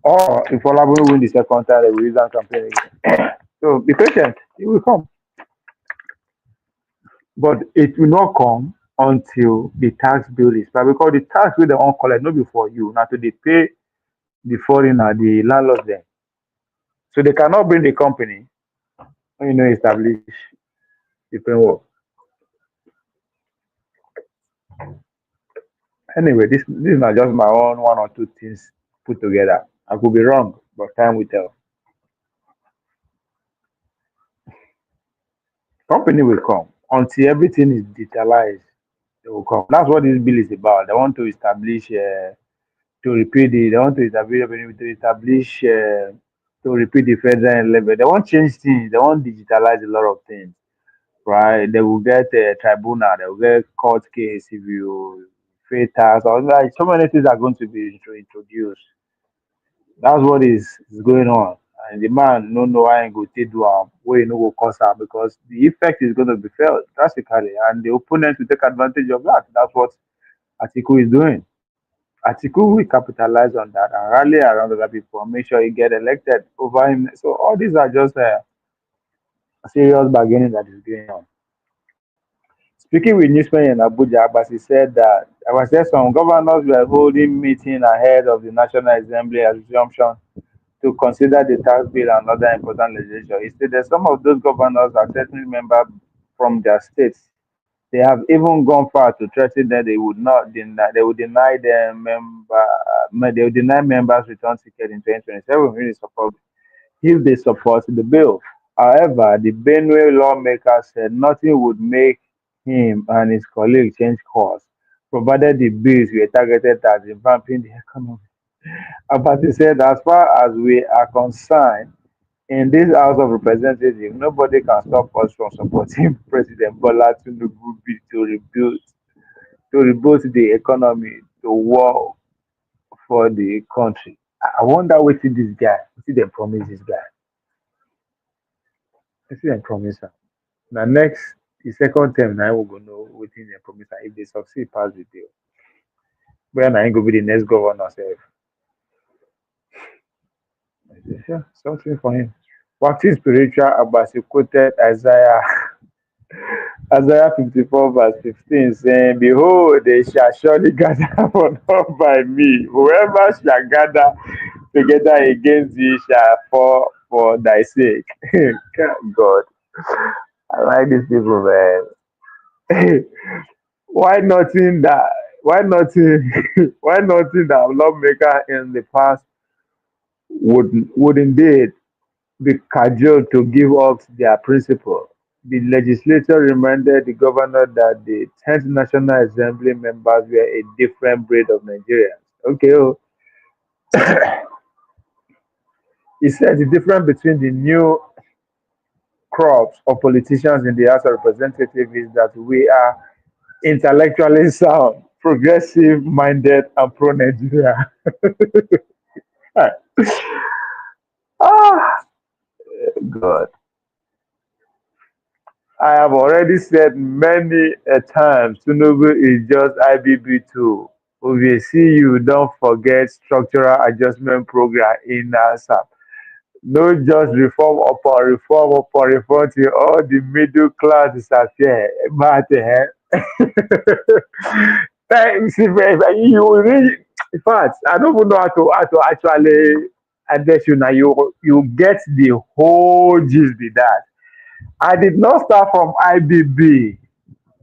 Or if Olabunmi win the second time, they will use that campaign again. So be patient, it will come. But it will not come until the tax bill is passed. Because the tax bill they won't collect, not before you. Now to they pay the foreigner, the landlord there. So they cannot bring the company when establish the framework. Anyway, this is not just my own one or two things put together. I could be wrong, but time will tell. Company will come until everything is digitalized. They will come. That's what this bill is about. They want to establish to repeat the. They want to establish to repeat the federal level. They want change things. They want digitalize a lot of things. Right? They will get a tribunal. They will get court case if you pay tax. Or like so many things are going to be introduced. That's what is going on. And the man no know how he go take do where he no go cause am because the effect is going to be felt drastically, and the opponent will take advantage of that. That's what Atiku is doing. Atiku will capitalize on that and rally around other people and make sure he get elected over him. So all these are just a serious bargaining that is going on. Speaking with newsmen in Abuja, Abasi said that some governors were holding meeting ahead of the National Assembly resumption to consider the tax bill and other important legislation. He said that some of those governors are certainly members from their states. They have even gone far to threaten that they would not deny they would deny them they would deny members return ticket in 2027 if they support the bill. However, the Benue lawmaker said nothing would make him and his colleagues change course, provided the bills were targeted at revamping the economy. Abati said, as far as we are concerned, in this House of Representatives, nobody can stop us from supporting President Bola Tinubu bill to rebuild the economy, to work for the country. I wonder what this guy, what they promise this guy. What they promise him. Now next, the second term, now we go know what they promise him. If they succeed, pass the bill. But I ain't gonna be the next governor. Self. Yeah, something for him. Waxing spiritual, Abasi quoted Isaiah 54 verse 15 saying, behold, they shall surely gather for not by me. Whoever shall gather together against thee shall fall for thy sake. God, I like these people, man. why nothing that why nothing why nothing that lawmaker in the past would indeed be cajoled to give up their principle. The legislature reminded the governor that the 10th National Assembly members were a different breed of Nigerians. Okay, he said the difference between the new crops of politicians in the House of Representatives is that we are intellectually sound, progressive minded, and pro Nigeria. ah, God. I have already said many a times, Tinubu is just IBB2. We see you don't forget structural adjustment program in NASA. No just reform upon reform till all the middle class disappear. But thanks, you really, in fact, I don't even know how to actually address you now. You get the whole gist be that. I did not start from IBB,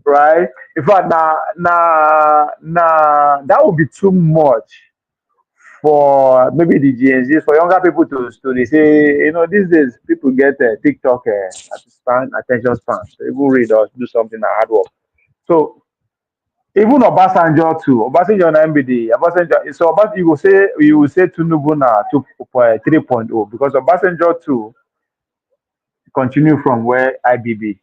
right? In fact, that would be too much for maybe the Gen Zs, for younger people to they say, these days people get TikTok attention span. So people read or do something at hard work. So even Obasanjo too, Obasanjo na MBD, Obasanjo. So you will say Tinubu na 3.0 because Obasanjo too continue from where IBB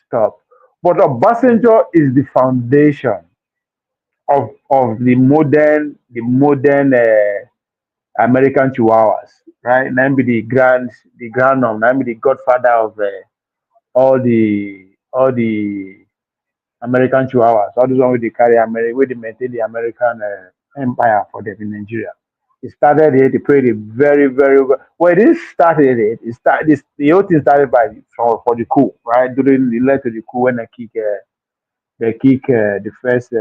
stop. But Obasanjo is the foundation of the modern American Chihuahuas, right? Now be the grandson, now be the godfather of all the American Chihuahuas, all those one where they carry America, where they maintain the American empire for them in Nigeria. It started it. He played it very, very well. Well, it didn't started it. The whole thing started by for the coup, right? During the led to the coup when they kick the first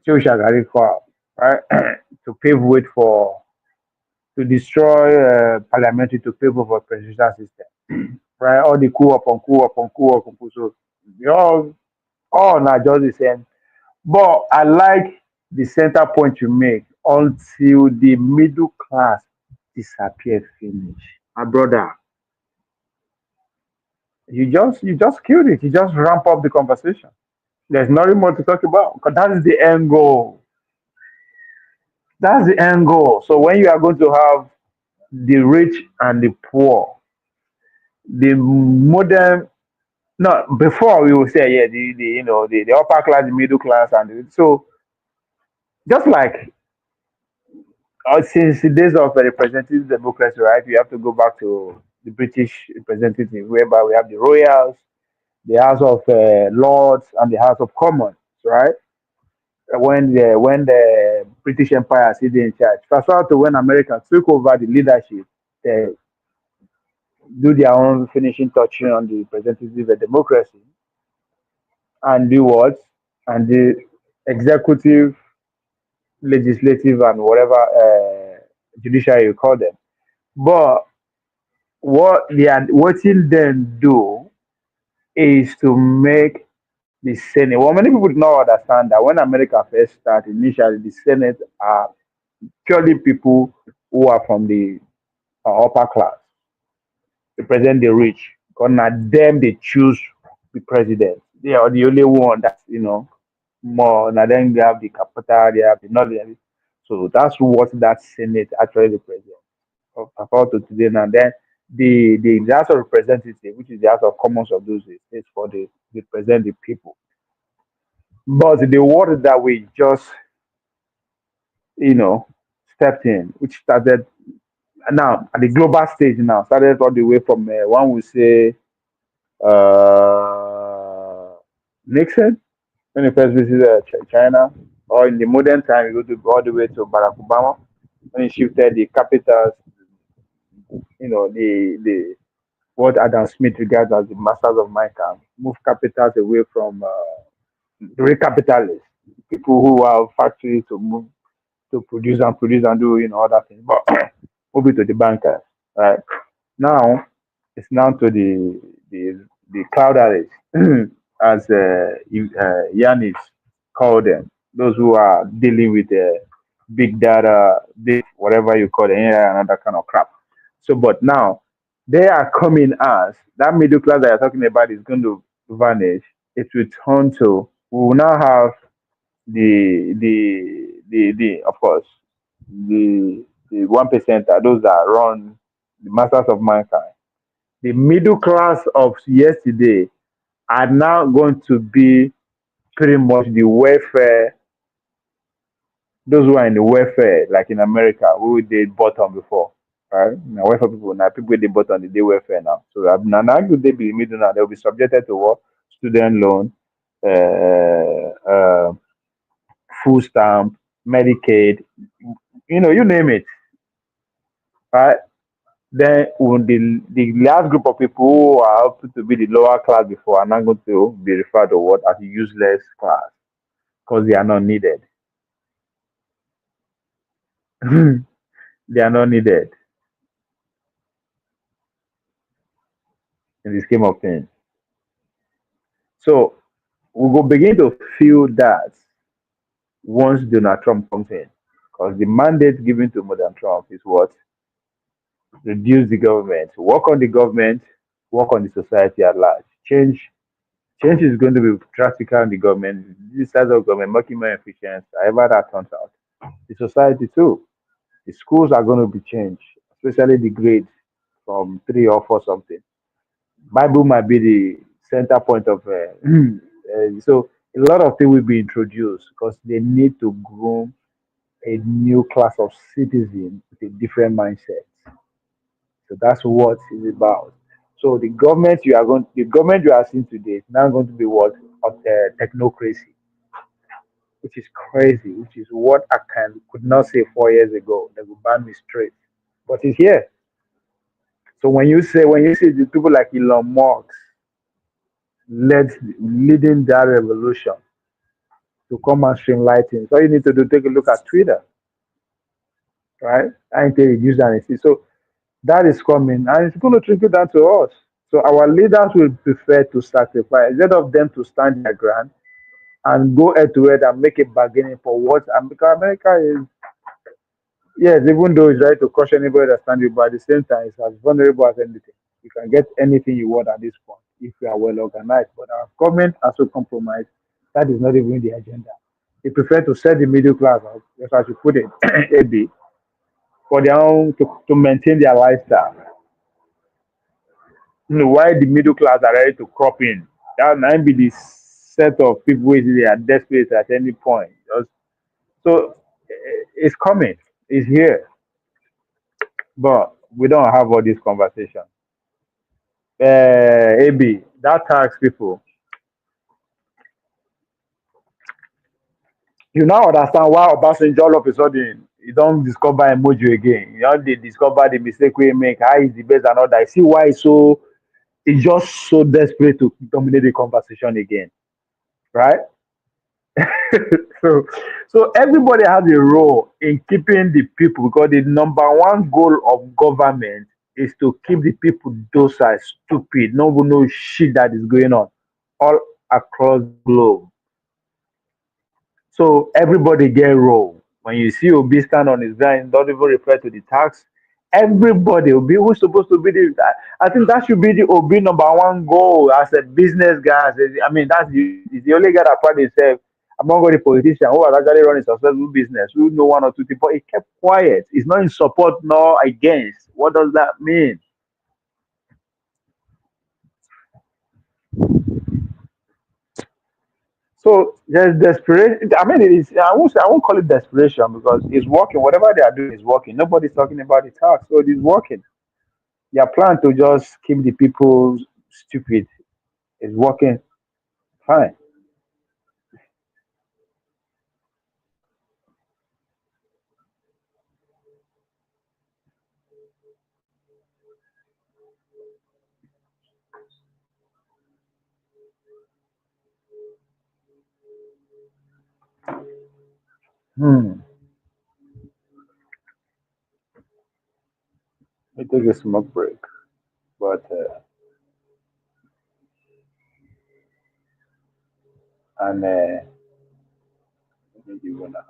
Shagari crowd, right? To pave way for to destroy parliamentary to pave way for presidential system, right? All the coup upon coup upon coup upon coup. So they all not just the same. But I like the center point you make until the middle class disappeared finish. My brother, you just killed it. You just ramp up the conversation. There's nothing more to talk about because that is the end goal. That's the end goal. So when you are going to have the rich and the poor, the modern no before we will say yeah the upper class, the middle class, and so just like since the days of representative democracy, right? We have to go back to the British representative, whereby we have the royals, the House of Lords, and the House of Commons, right? When the British Empire is still in charge. Fast forward to when Americans took over the leadership, they do their own finishing touching on the representative democracy and do what? And the executive, legislative, and whatever judiciary you call them. But what they are watching them do is to make the Senate. Well, many people do not understand that when America first started, initially the Senate are purely people who are from the upper class, represent the rich. Because now them they choose the president. They are the only one that more. Now then they have the capital, they have the knowledge. So that's what that Senate actually represents. About to today now. Then the House of Representative, which is the House of Commons of those days, is for the represent the people. But the word that we just you know stepped in, which started now at the global stage now, started all the way from one would say uh, Nixon when he first visited China, or in the modern time, you go to all the way to Barack Obama when he shifted the capitals, the what Adam Smith regards as the masters of mankind, move capitals away from the real capitalists, people who have factories to move to produce and do other things, but move it to the bankers, right? Now it's now to the cloudaries, as Yanis called them, those who are dealing with big data, big whatever you call it, AI and other kind of crap. So, but now they are coming as that middle class that you're talking about is going to vanish. It will turn to we will now have the of course the 1%, those that run the masters of mankind. The middle class of yesterday are now going to be pretty much the welfare, those who are in the welfare, like in America, who did bottom before. Right? Now welfare people now people they bottom the day welfare now. So now could they be the middle now? They'll be subjected to what? Student loan, uh, uh, food stamp, Medicaid, you name it. Right? Then when the last group of people who are up to be the lower class before are not going to be referred to what as a useless class because they are not needed. They are not needed in the scheme of things. So we will begin to feel that once Donald Trump comes in. Because the mandate given to Modern Trump is what? Reduce the government, work on the government, work on the society at large. Change is going to be drastic in the government, this size of government, making more efficient, however that turns out. The society too. The schools are going to be changed, especially the grades from 3 or 4 something. Bible might be the center point of so a lot of things will be introduced because they need to groom a new class of citizens with a different mindset. So that's what it's about. So the government you are seeing today is now going to be what of the technocracy, which is crazy, which is what I could not say 4 years ago. They would ban me straight, but it's here. So when you see the people like Elon Musk leading that revolution to come and streamline things, all you need to do take a look at Twitter, right? I ain't reduce and see. So that is coming, and it's going to trickle down to us. So our leaders will prefer to sacrifice instead of them to stand their ground and go head to head and make a bargaining for what America is. Yes, even though it's right to crush anybody that stands you, but at the same time, it's as vulnerable as anything. You can get anything you want at this point if you are well organized. But our government are so compromised that is not even the agenda. They prefer to set the middle class up, just as you put it, AB, for their own to maintain their lifestyle. Why the middle class are ready to crop in? That might be the set of people who they are desperate at any point. So it's coming, it's here, but we don't have all these conversations. AB, that tax people, you now understand why Obasanjo all of a sudden you don't discover emoji again. You know, they discover the mistake we make, how is the best and all that. I see why it's just so desperate to dominate the conversation again, right? so so everybody has a role in keeping the people because the number one goal of government is to keep the people docile, stupid, no one knows shit that is going on all across the globe. So everybody get role. When you see Obi stand on his ground, don't even refer to the tax. Everybody will be who's supposed to be the. I think that should be the Obi number one goal as a business guy. I mean, is the only guy that found himself among all the politicians who are actually running successful business, who know one or two things, but he kept quiet. He's not in support nor against. What does that mean? So there's desperation. I mean, it is. I won't call it desperation because it's working. Whatever they are doing is working. Nobody's talking about the tax, so it is working. Their plan to just keep the people stupid is working fine. Hmm. Let me take a smoke break, but and maybe wanna.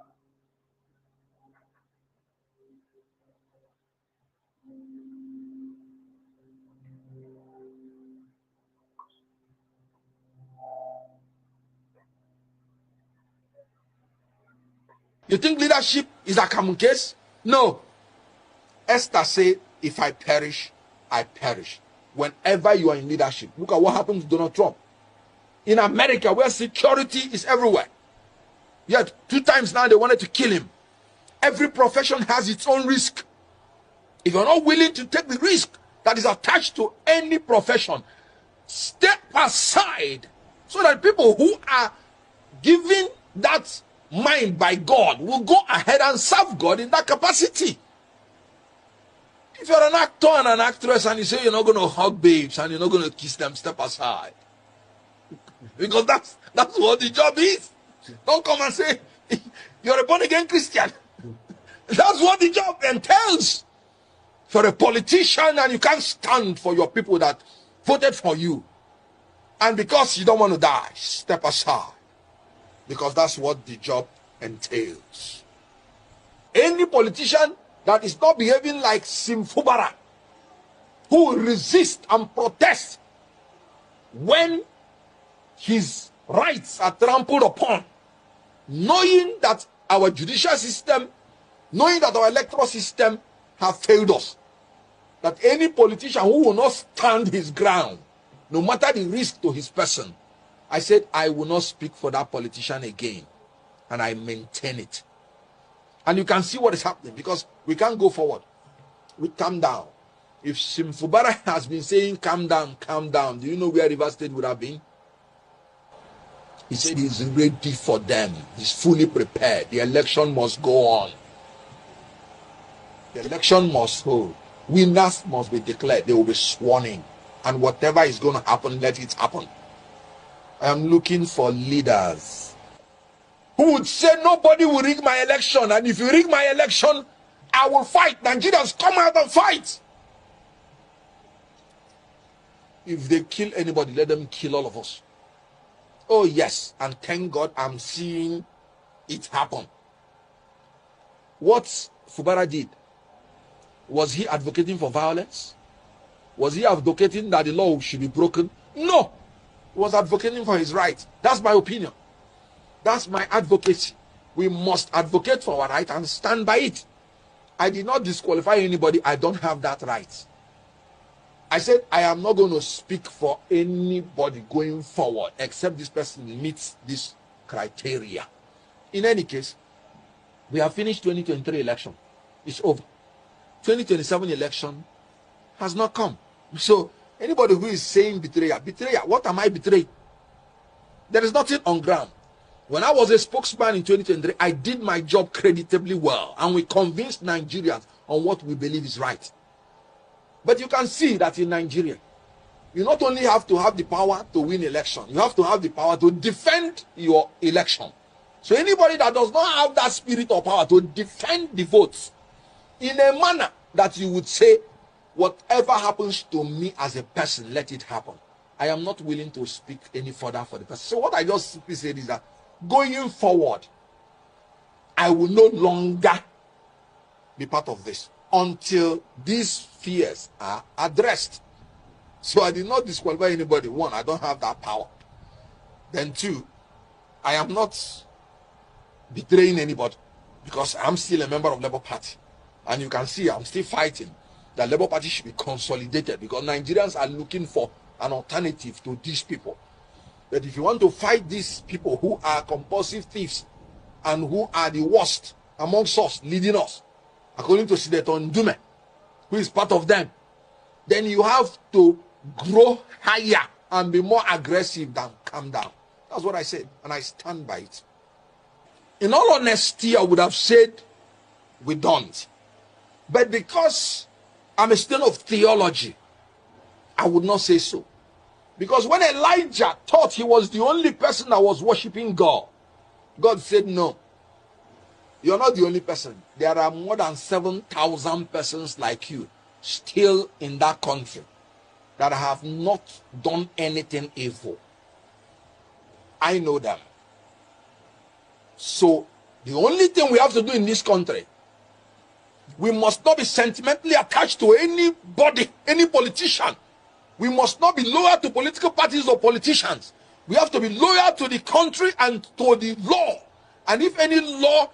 You think leadership is a common case? No. Esther said, if I perish, I perish. Whenever you are in leadership, look at what happened to Donald Trump. In America, where security is everywhere. Yet, 2 times now they wanted to kill him. Every profession has its own risk. If you're not willing to take the risk that is attached to any profession, step aside so that people who are given that mind by God will go ahead and serve God in that capacity. If you're an actor and an actress and you say you're not going to hug babes and you're not going to kiss them, step aside. Because that's what the job is. Don't come and say you're a born again Christian. That's what the job entails. If you're a politician and you can't stand for your people that voted for you, and because you don't want to die, step aside. Because that's what the job entails. Any politician that is not behaving like Simfubara, who will resist and protest when his rights are trampled upon, knowing that our judicial system, knowing that our electoral system have failed us, that any politician who will not stand his ground, no matter the risk to his person, I said I will not speak for that politician again, and I maintain it. And you can see what is happening, because we can't go forward. We calm down. If Simfubara has been saying calm down, do you know where Rivers State would have been? He said he's ready for them. He's fully prepared. The election must go on. The election must hold. Winners must be declared. They will be sworn in. And whatever is going to happen, let it happen. I am looking for leaders who would say nobody will rig my election. And if you rig my election, I will fight. Nigerians, come out and fight. If they kill anybody, let them kill all of us. Oh yes, and thank God I'm seeing it happen. What Fubara did, was he advocating for violence? Was he advocating that the law should be broken? No. He was advocating for his right. That's my opinion. That's my advocacy. We must advocate for our right and stand by it. I did not disqualify anybody. I don't have that right. I said I am not going to speak for anybody going forward except this person meets this criteria. In any case, we have finished 2023 election. It's over. 2027 election has not come. So anybody who is saying betrayal, what am I betraying? There is nothing on ground. When I was a spokesman in 2023, I did my job creditably well, and we convinced Nigerians on what we believe is right. But you can see that in Nigeria, you not only have to have the power to win election, you have to have the power to defend your election. So anybody that does not have that spirit or power to defend the votes in a manner that you would say, whatever happens to me as a person, let it happen. I am not willing to speak any further for the person. So what I just simply said is that going forward, I will no longer be part of this until these fears are addressed. So I did not disqualify anybody. One, I don't have that power. Then two, I am not betraying anybody because I'm still a member of Labour Party. And you can see I'm still fighting that Labour Party should be consolidated because Nigerians are looking for an alternative to these people. But if you want to fight these people who are compulsive thieves and who are the worst amongst us, leading us, according to Senator Ndume, who is part of them, then you have to grow higher and be more aggressive than calm down. That's what I said, and I stand by it. In all honesty, I would have said we don't. But because I'm a student of theology, I would not say so. Because when Elijah thought he was the only person that was worshiping God, God said, no, you're not the only person. There are more than 7,000 persons like you still in that country that have not done anything evil. I know them. So the only thing we have to do in this country, we must not be sentimentally attached to anybody, any politician. We must not be loyal to political parties or politicians. We have to be loyal to the country and to the law. And if any law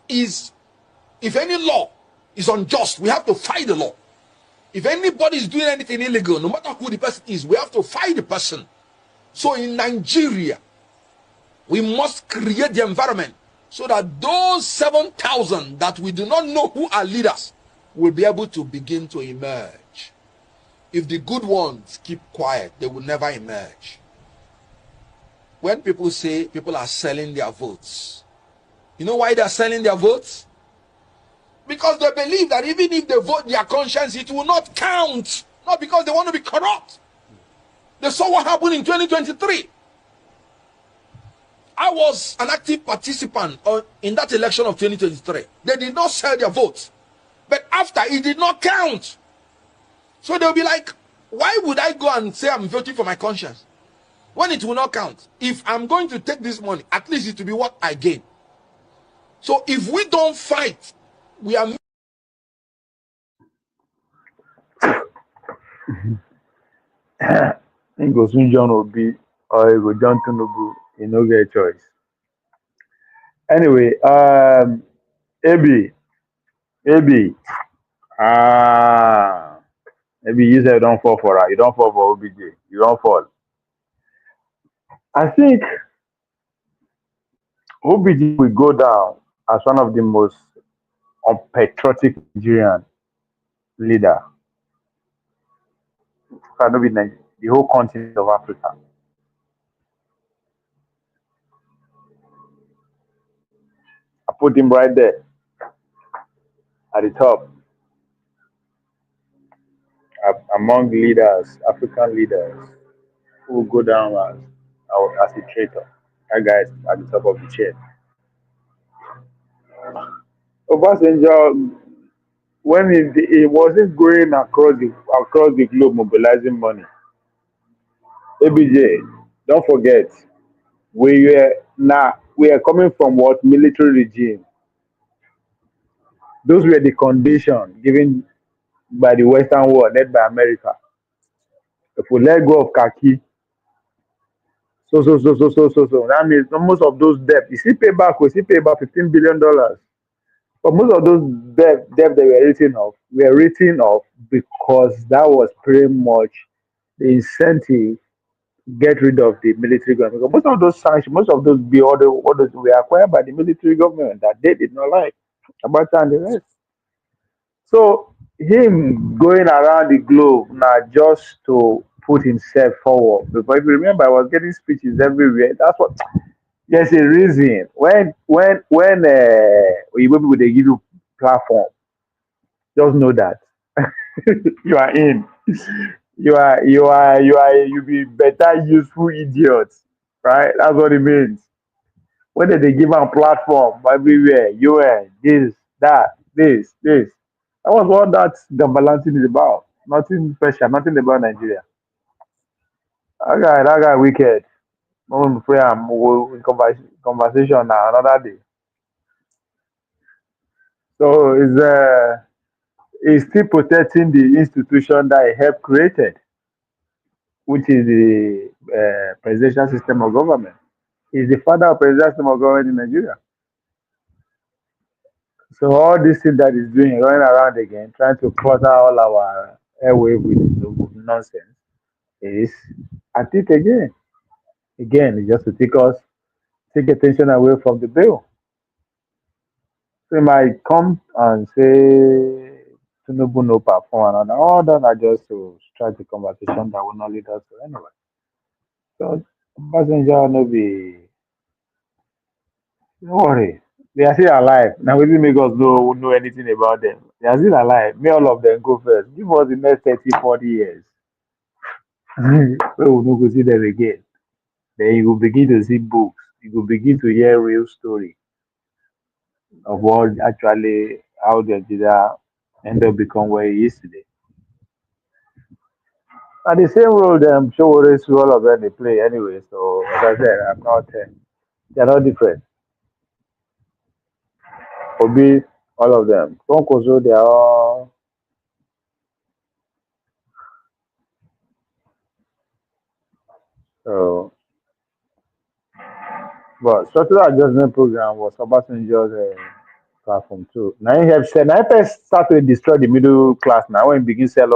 is unjust, we have to fight the law. If anybody is doing anything illegal, no matter who the person is, we have to fight the person. So in Nigeria, we must create the environment so that those 7,000 that we do not know who are leaders will be able to begin to emerge. If the good ones keep quiet, they will never emerge. When people say people are selling their votes, you know why they are selling their votes? Because they believe that even if they vote their conscience, it will not count. Not because they want to be corrupt. They saw what happened in 2023. I was an active participant in that election of 2023. They did not sell their votes. But after, it did not count. So they'll be like, why would I go and say I'm voting for my conscience when it will not count? If I'm going to take this money, at least it will be what I gain. So if we don't fight We are He goes soon John Obi or he go John Tinubu. He no get choice. Anyway, AB, AB, ah, maybe you say you don't fall for her. You don't fall for OBJ. You don't fall. I think OBJ will go down as one of the most unpatriotic Nigerian leader. Cannot be the whole continent of Africa. I put him right there at the top among leaders, African leaders who go down as a traitor. That guy is at the top of the chair. Obasanjo, when he wasn't going across the globe mobilizing money. ABJ, don't forget, we are coming from what military regime. Those were the conditions given by the Western world, led by America. If we let go of khaki, so. That means most of those debt, you see payback, we see pay about $15 billion. But most of those debt they were written off because that was pretty much the incentive to get rid of the military government. Because most of those sanctions, most of those orders were acquired by the military government that they did not like, about and the rest. So him going around the globe now just to put himself forward. Because if you remember, I was getting speeches everywhere. That's what. There's a reason when people they give you platform, just know that you are in. You be better useful idiot, right? That's what it means. When they give a platform everywhere, UN, this, that, this. That was what the balancing is about. Nothing special, nothing about Nigeria. That guy wicked. I'm pray I'm in conversation now another day. So is still protecting the institution that he helped created, which is the presidential system of government. He's the father of presidential system of government in Nigeria. So all this thing that he's doing, running around again, trying to clutter all our airway with nonsense, is at it again. Again, it's just to take attention away from the bill. So he might come and say Tinubu no perform and all that are just to strike the conversation that will not lead us to anywhere. So passenger no be don't worry. They are still alive. Now we didn't make us know anything about them. They are still alive. May all of them go first. Give us the next 30, 40 years. We will not go see them again. Then you will begin to see books. You will begin to hear real story of what actually how the Nigeria ended up become where it is today. And the same role them show all of them they play anyway. So as I said, I'm not they're not different. Obi, all of them. Konkoso, they are all so but structural adjustment program was Obasanjo's platform too. Now he have said now first start to destroy the middle class now when he begin sell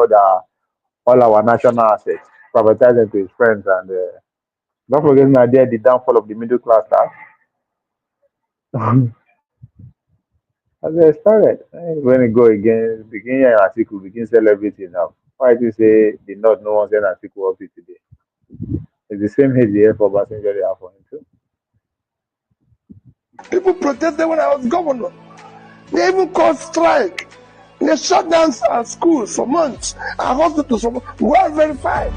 all our national assets, privatize them to his friends and don't forget now there the downfall of the middle class as I started. When it go again, begin here article, begin sell everything now. Why do you say the North no one sell article of it today? It's the same hate the for Obasanjo they have for him too. People protested when I was governor. They even caused strike. They shut down our schools for months, our hospitals for months. Well verified.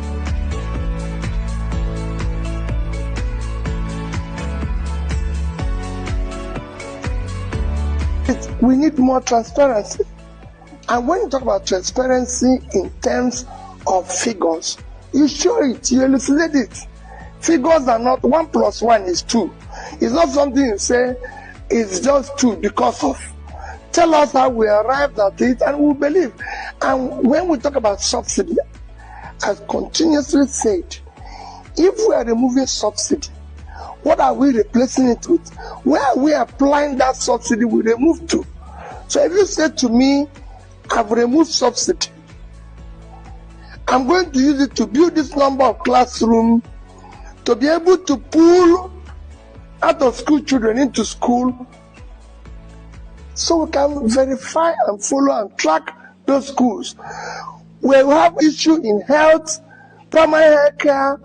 We need more transparency. And when you talk about transparency in terms of figures, you show it, you elucidate it. Figures are not 1 + 1 is 2. It's not something you say it's just 2 because of. Tell us how we arrived at it and we'll believe. And when we talk about subsidy, I've continuously said, if we are removing subsidy, what are we replacing it with? Where are we applying that subsidy we removed to? So if you say to me, I've removed subsidy, I'm going to use it to build this number of classrooms, to be able to pull out of school children into school, so we can verify and follow and track those schools. We have issue in health, primary health care,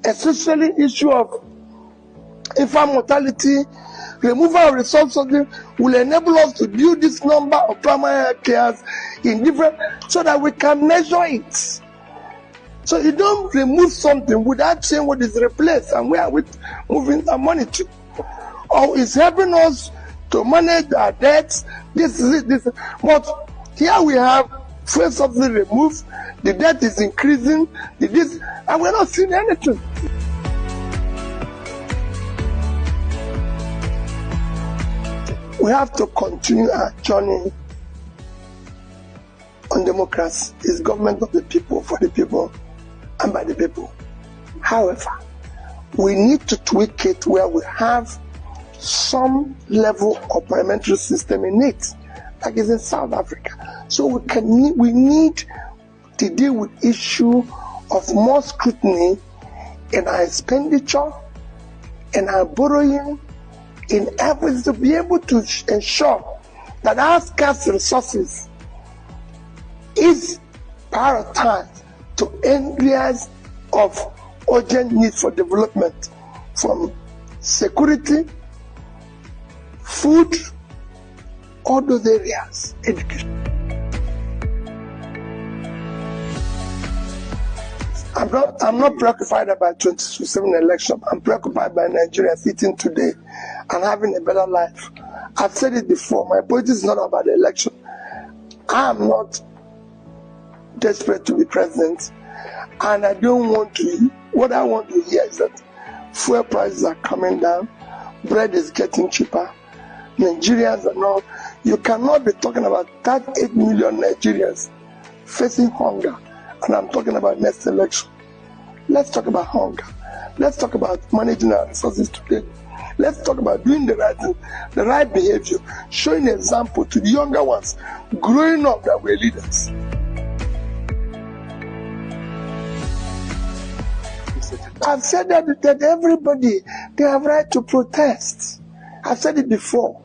especially issue of infant mortality. Removal of resource subsidy will enable us to build this number of primary health cares in different, so that we can measure it. So you don't remove something without saying what is replaced and where are we moving our money to. Or it's helping us to manage our debts. This is it. But here we have fuel subsidy removed, the debt is increasing, and we're not seeing anything. We have to continue our journey on democracy. It's government of the people, for the people, and by the people. However, we need to tweak it where we have some level of parliamentary system in it, like it's in South Africa. So we need to deal with issue of more scrutiny in our expenditure, in our borrowing, in efforts to be able to ensure that our scarce resources is prioritized to areas of urgent need for development, from security, food, all those areas, education. I'm not preoccupied about 2027 election. I'm preoccupied by Nigerians eating today and having a better life. I've said it before, my politics is not about the election. I am not desperate to be president, and I don't want to. What I want to hear is that fuel prices are coming down, bread is getting cheaper, Nigerians are not. You cannot be talking about 38 million Nigerians facing hunger, and I'm talking about next election. Let's talk about hunger. Let's talk about managing our resources today. Let's talk about doing the right thing, the right behavior, showing example to the younger ones, growing up that we're leaders. I've said that everybody, they have right to protest. I've said it before.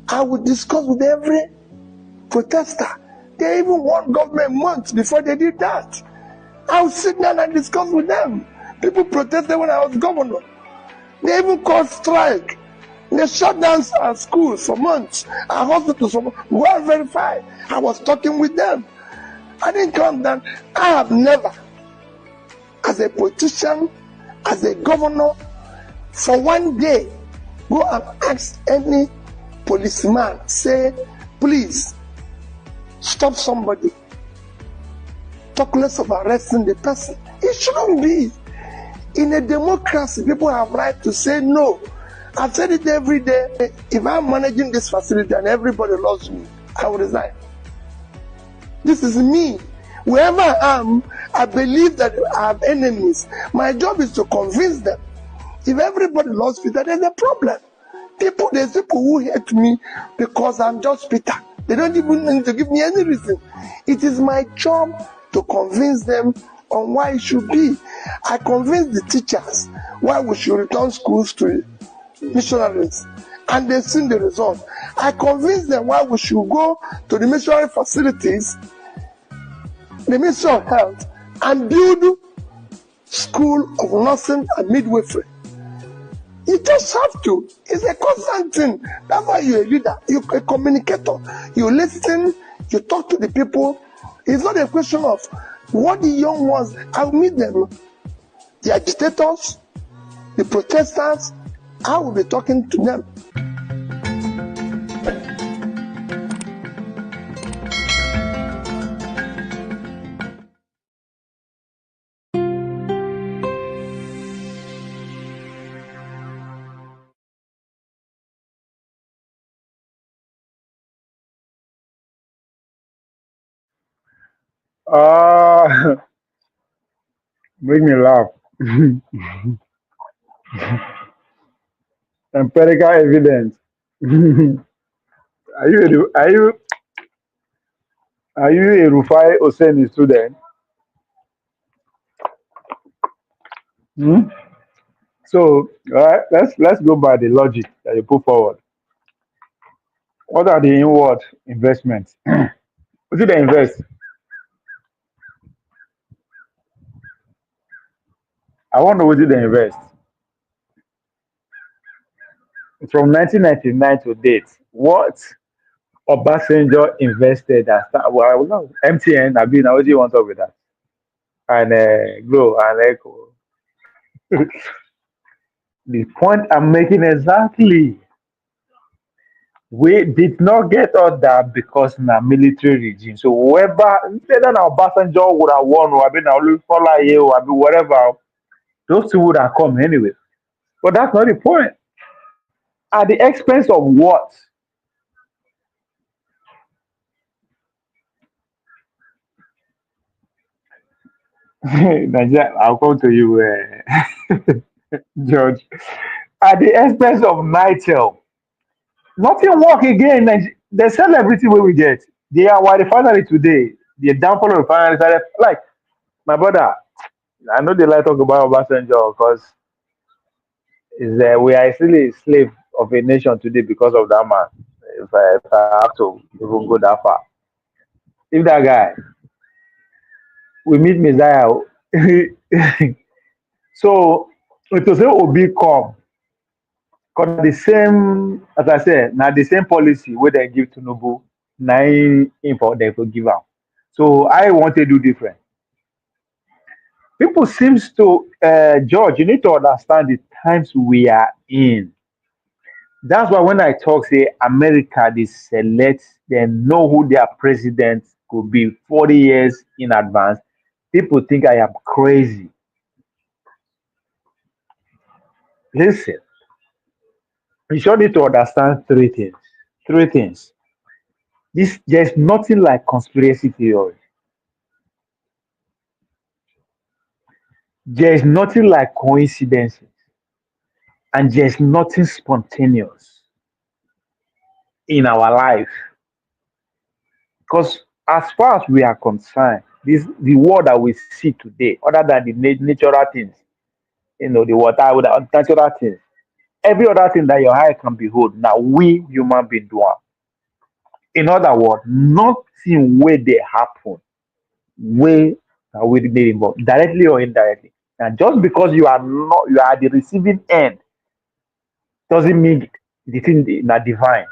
I would discuss with every protester. They even want government months before they did that. I would sit down and discuss with them. People protested when I was governor. They even called strike. They shut down our schools for months, our hospitals for months. Well verified. I was talking with them. I didn't come down. I have never, as a politician, as a governor, for one day, go and ask any policeman, say, please, stop somebody. Talk less of arresting the person. It shouldn't be. In a democracy, people have right to say no. I've said it every day. If I'm managing this facility and everybody loves me, I will resign. This is me. Wherever I am, I believe that I have enemies. My job is to convince them. If everybody loves Peter, there's a problem. There's people who hate me because I'm just Peter. They don't even need to give me any reason. It is my job to convince them on why it should be. I convince the teachers why we should return schools to missionaries, and they've seen the result. I convince them why we should go to the missionary facilities, the Ministry of Health, and build school of nursing and midwifery. You just have to. It's a constant thing. That's why you're a leader. You're a communicator. You listen, you talk to the people. It's not a question of what the young ones, I'll meet them. The agitators, the protesters, I will be talking to them. Uh, make me laugh. Empirical evidence. Are you a Rufai Oseni student? Hmm? So let's go by the logic that you put forward. What are the inward investments? What did they invest? I want to know what did they invest from 1999 to date. What Obasanjo invested at well, no, MTN. I mean, what do you want to talk with that? And Glow and Echo. The point I'm making exactly. We did not get all that because na military regime. So whoever instead of Obasanjo would have won or been Olufalaye or whatever, those two would have come anyway. But that's not the point. At the expense of what? Nigeria, I'll come to you, George. At the expense of Nitel, nothing work again. They sell everything we get. They are why the refinery today. The downfall of refinery started like my brother. I know they like talk about Obasanjo because we are still a slave of a nation today because of that man. If I have to even go that far, if that guy we meet Messiah, so it was say Obi come, cause the same as I said, now the same policy where they give to Tinubu, now import they could give out. So I want to do different. People seems to George, you need to understand the times we are in. That's why when I talk, say America, they select, they know who their president could be 40 years in advance. People think I am crazy. Listen, you sure need to understand three things. Three things. This there's nothing like conspiracy theory. There's nothing like coincidences, and there's nothing spontaneous in our life. Because as far as we are concerned, this the world that we see today, other than the natural things, the water, with the natural things, every other thing that your eye can behold, now we human being do am. In other words, nothing where they happen, where we dey involved, directly or indirectly. And just because you are at the receiving end, doesn't mean the thing na divine.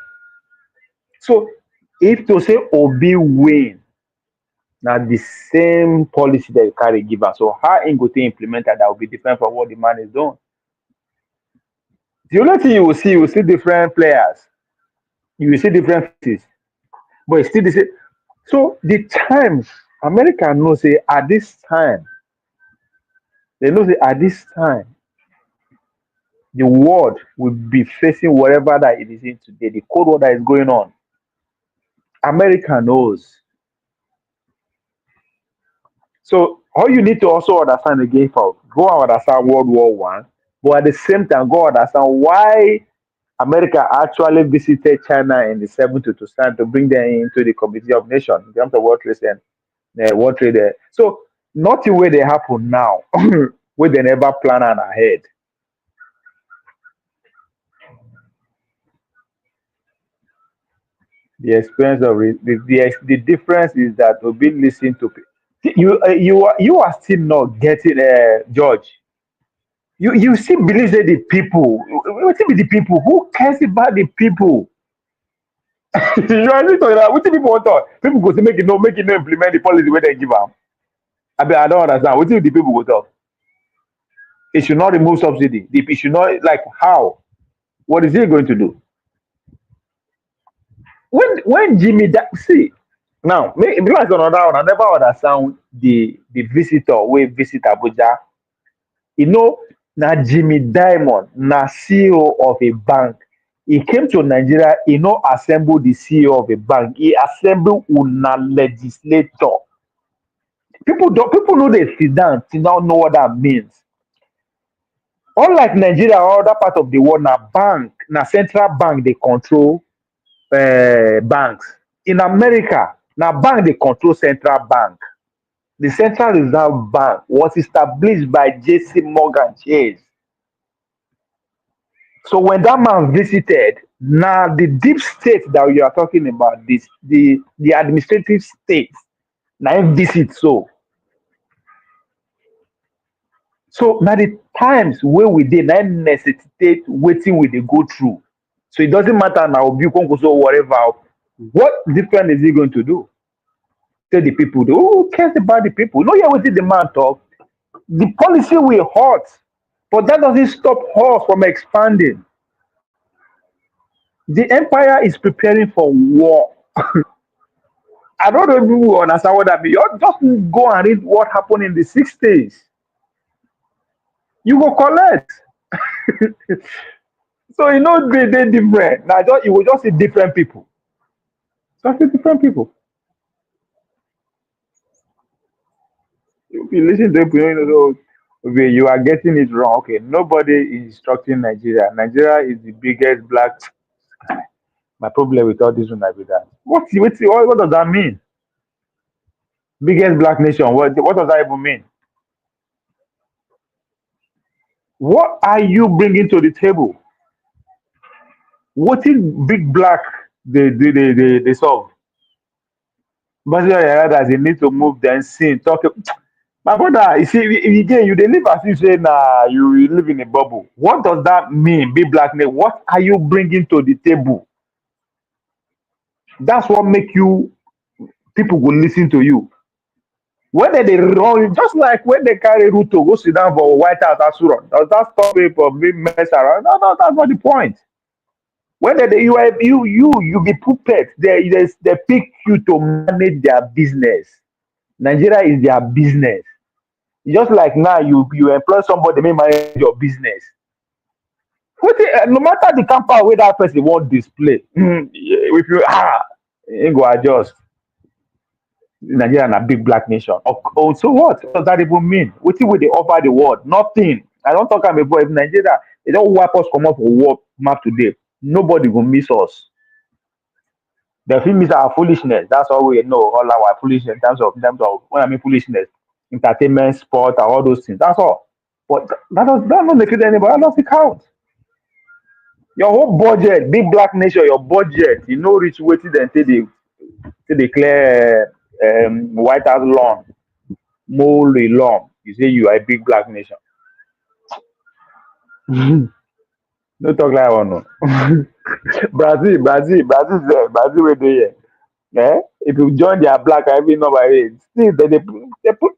So if to say Obi win, now the same policy that you carry give am. So how im go take implement that will be different from what the man is doing. The only thing you will see different players, you will see different faces, but it's still the same. So the times America know say at this time, they know say at this time the world will be facing whatever that it is in today, the cold war that is going on. America knows. So all you need to also understand again for go and understand World War One, but at the same time go understand why America actually visited China in the 70s to stand to bring them into the Committee of Nations in terms of World Trade and World Trade. So nothing where they happen now, where they never plan on ahead. The experience of it, the difference is that we've been listening to you are still not getting George. You still believe that the people, what be the people? Who cares about the people? You are talking about what people want to people go to make it no implement the policy where they give them. I don't understand. What do the people go talk? It should not remove subsidy. It should not like how? What is he going to do? When Jimmy see now, because another one, I never understand the visitor we visit Abuja. Now Jimmy Diamond, now CEO of a bank. He came to Nigeria, assemble the CEO of a bank. He assembled una legislator. People know they sit down know what that means. Unlike Nigeria or other part of the world, na central bank they control banks. In America, na bank they control central bank. The Central Reserve Bank was established by J.C. Morgan Chase. So when that man visited, now the deep state that you are talking about, the administrative state, now him visit so now the times where we did now necessitate waiting we they go through. So it doesn't matter now, you can go so whatever. What different is he going to do? Tell the people, who cares about the people? No, yeah, what did the man talk? The policy will hurt, but that doesn't stop us from expanding. The empire is preparing for war. I don't know if you understand what that means. You just go and read what happened in the 60s. You go collect. So you know they different. Now just you will just see different people. Just see different people. If you listen to people, you know, okay, you are getting it wrong. Okay, nobody is instructing Nigeria. Nigeria is the biggest black. My problem with all this one like that. What does that mean? Biggest black nation. What does that even mean? What are you bringing to the table? What is big black they solve? But that they need to move then sin talk. My brother, you see, again, you they live as you say, nah, you live in a bubble. What does that mean, big black nation? What are you bringing to the table? That's what make you people will listen to you. When they run, just like when they carry Ruto go sit down for White House Asura, does that stop people from being mess around? No, that's not the point. When you be puppet, they pick you to manage their business. Nigeria is their business. Just like now you employ somebody may manage your business. No matter the campaign where that person won't display, if you you go adjust. Nigeria and a big black nation. So what does that even mean? What will they offer the world? Nothing. I don't talk about if Nigeria they don't wipe us come up for war map today. Nobody will miss us. The film is our foolishness. That's all we know. All our foolishness in terms of when I mean foolishness, entertainment, sport, and all those things. That's all. But that don't make it anybody. That doesn't count. Your whole budget, big black nation, your budget, you know, reach waiting then till they clear White House lawn, mow the lawn. You say you are a big black nation. No talk like one. No. Brazil, where they here. Eh? If you join their black, I mean, nobody. See, they put.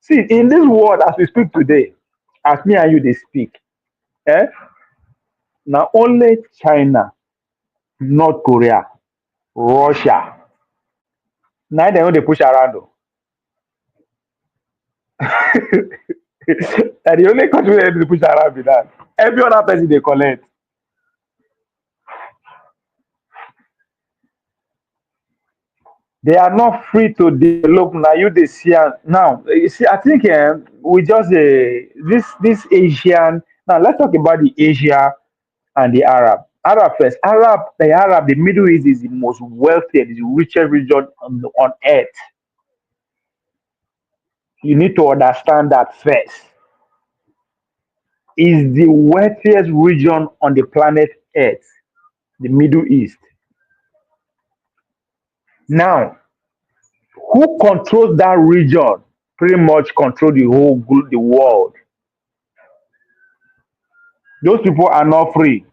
See, in this world, as we speak today, as me and you they speak, eh? Now only China, North Korea, Russia. Now they know they push around. Though. And the only country they push around with that. Every other person they collect. They are not free to develop now. You they see now. You see, I think we just this Asian. Now let's talk about the Asia and the Arab. Arab first. The Middle East is the most wealthy, the richest region on earth. You need to understand that first. Is the wealthiest region on the planet Earth, the Middle East. Now, who controls that region? Pretty much control the world. Those people are not free.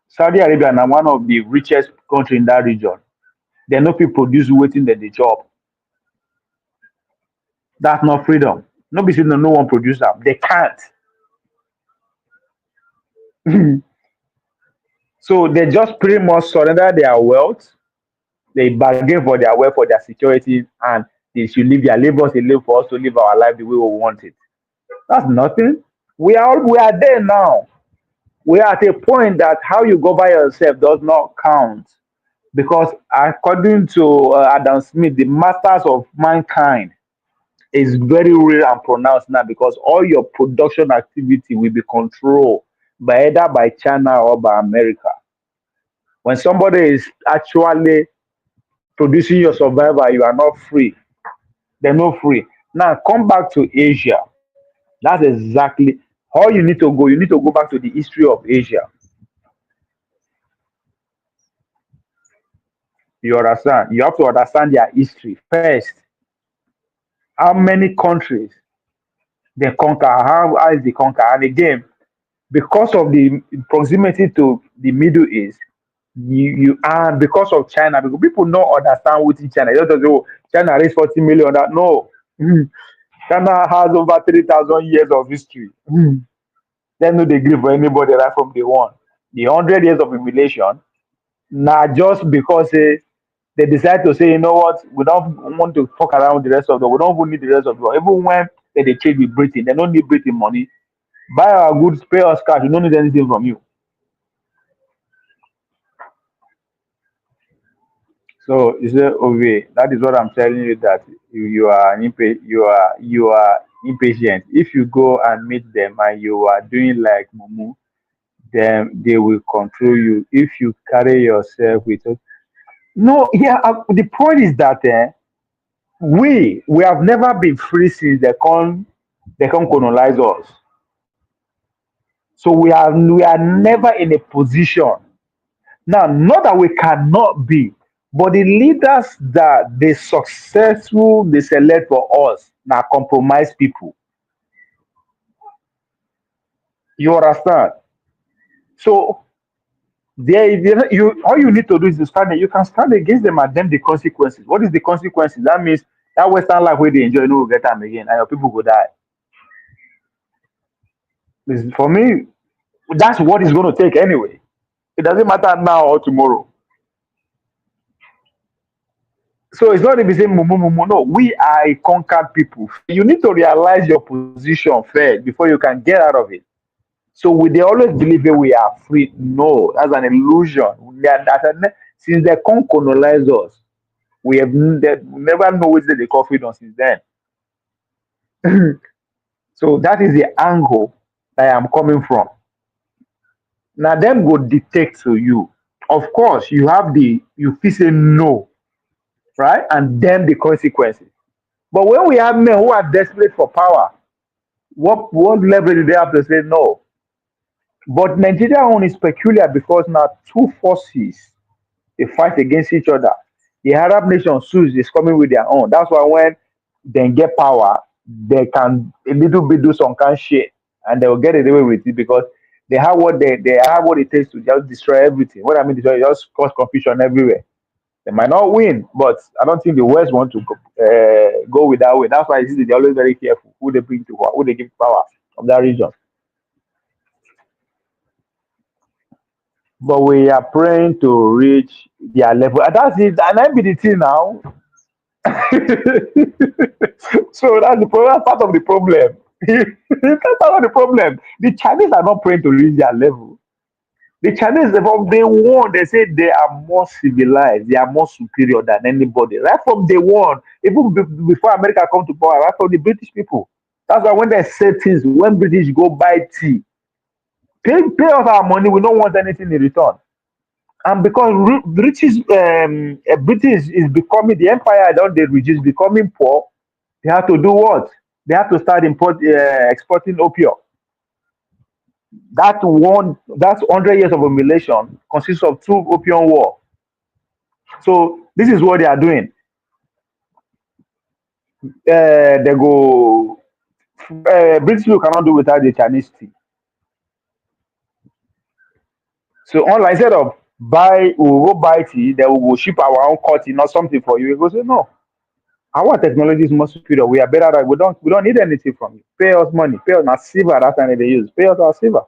Saudi Arabia is one of the richest countries in that region. They no fit produce wetin dem dey chop. That's not freedom. No be say no one produce am. They can't. So they just pretty much surrender their wealth. They bargain for their wealth, for their security, and they should live their labors. They live for us to live our life the way we want it. That's nothing. We are there now. We are at a point that how you go by yourself does not count. Because according to Adam Smith, the masters of mankind, is very real and pronounced now because all your production activity will be controlled by either by China or by America. When somebody is actually producing your survival, you are not free. They're not free. Now come back to Asia. That's exactly how you need to go. You need to go back to the history of Asia. You understand? You have to understand their history first. How many countries they conquer? How is they conquer? And again, because of the proximity to the Middle East, you and because of China, because people don't understand what in China. You don't know China raised 40 million. That no, China has over 3,000 years of history. They no they give for anybody right from day one. The 100 years of humiliation, now just because they decide to say, you know what, we don't want to fuck around with the rest of the world. We don't even need the rest of the world. Even when they trade with Britain, they don't need Britain money. Buy our goods, pay us cash. We don't need anything from you. So you say, okay, that is what I'm telling you that you are you are impatient. If you go and meet them and you are doing like Mumu, then they will control you. If you carry yourself with no, yeah. The point is that we have never been free since they can colonize us. So we are never in a position now. Not that we cannot be, but the leaders that they select for us now compromise people. You understand? So you all you need to do is to stand there. You can stand against them and then the consequences. What is the consequences? That means that Western life where they enjoy no will get time again and your people go die. For me, that's what it's going to take anyway. It doesn't matter now or tomorrow. So it's not the same mumu mumu. No, we are a conquered people. You need to realize your position first before you can get out of it. So they always believe that we are free. No, that's an illusion. Since they can't colonize us, we never know which they call freedom since then. So that is the angle that I am coming from. Now them go dictate to you. Of course, you feel say no, right? And then the consequences. But when we have men who are desperate for power, what level do they have to say no? But Nigeria own is peculiar because now two forces they fight against each other. The Arab nation sues is coming with their own. That's why when they get power, they can a little bit do some kind of shit and they will get away with it because they have what it takes to just destroy everything. What I mean destroy just cause confusion everywhere. They might not win, but I don't think the West want to go with that way. That's why they're always very careful who they bring to power, who they give power of that region. But we are praying to reach their level. And that's it. And I be the thing now. So that's the problem. That's part of the problem. That's part of the problem. The Chinese are not praying to reach their level. The Chinese, from day one, they say they are more civilized, they are more superior than anybody. Right from day one, even before America come to power, right from the British people. That's why when they say things, when British go buy tea, pay us our money, we don't want anything in return. And because British is becoming the empire, don't they reduce becoming poor, they have to do what? They have to start exporting opium. That's 100 years of humiliation consists of two opium war. So this is what they are doing. They go. British people cannot do without the Chinese tea. So unlike instead of we will go buy tea, they will go ship our own cotton or something for you. We go say no. Our technology is more superior. We are better. We don't need anything from you. Pay us money. Pay us our silver. That's what they use. Pay us our silver.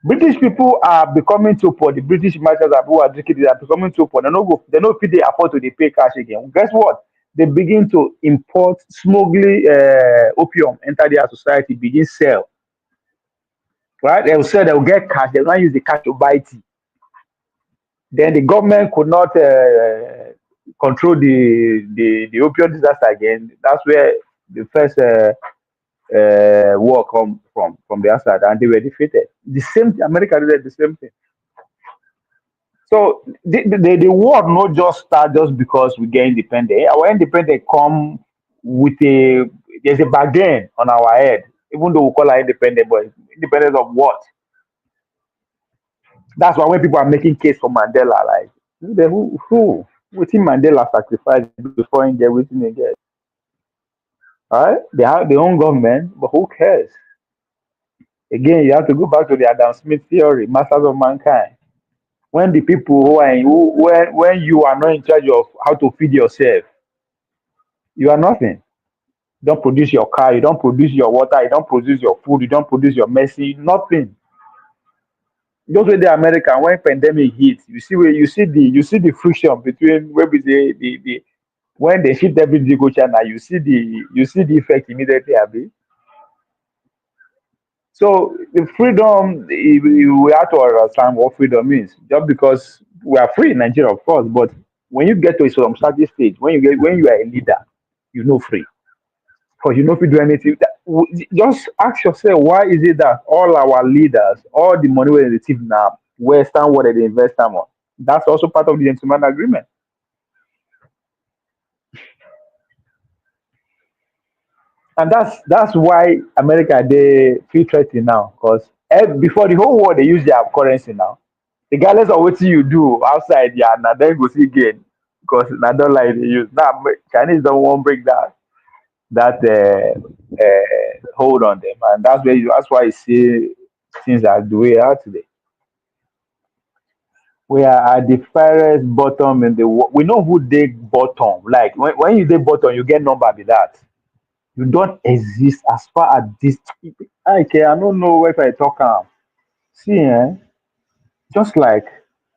British people are becoming too poor. The British merchants who are drinking they are becoming too poor. They don't fit they afford to they pay cash again. Guess what? They begin to import smuggling opium enter their society, begin sell. Right? They will sell, they will get cash, they will not use the cash to buy tea. Then the government could not control the opium disaster again. That's where war come from the outside, and they were defeated. The same America did the same thing. So the war not just start just because we get independent. Our independence come with there's a bargain on our head. Even though we call our independent, but independence of what? That's why when people are making case for Mandela, like who think Mandela sacrificed before he get everything he get? All right, they have their own government, but who cares? Again, you have to go back to the Adam Smith theory, masters of mankind. When the people when you are not in charge of how to feed yourself, you are nothing. You don't produce your car, you don't produce your water, you don't produce your food, you don't produce your mercy, nothing. Just with the American when pandemic hit, you see the friction between where we the when they shift everything go China, you see the effect immediately, Abi. So the freedom, we have to understand what freedom is. Just because we are free in Nigeria, of course, but when you get to some certain stage, when you are a leader, you know free. Because you know if you do anything. Just ask yourself, why is it that all our leaders, all the money we receive now, Western what they invest them on? That's also part of the gentleman agreement. And that's why America they feel threatened now. Because before the whole world they use their currency now. Regardless of what you do outside, yeah, now then go see again. Because now don't like they use. Now Chinese don't want to break that hold on them. And that's why you see things are the way they are today. We are at the farthest bottom in the world. We know who they bottom. Like when you dey bottom, you get number be that. You don't exist as far as this. Okay, I don't know if I talk see, just like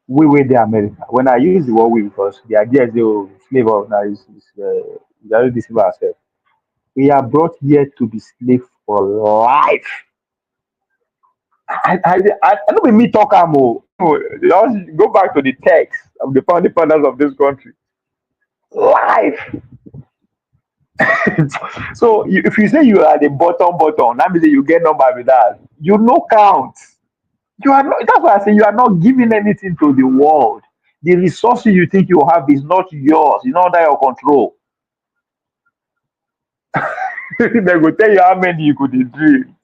we were the America. When I use the word we, because the idea is the slave of now is already deceive ourselves. We are brought here to be slave for life. I don't mean me talk more. Just go back to the text of the founding fathers of this country. Life. So if you say you are the bottom, that means that you get number with that. You no count. You are not. That's why I say you are not giving anything to the world. The resources you think you have is not yours. It's not under your control. They go tell you how many you could dream,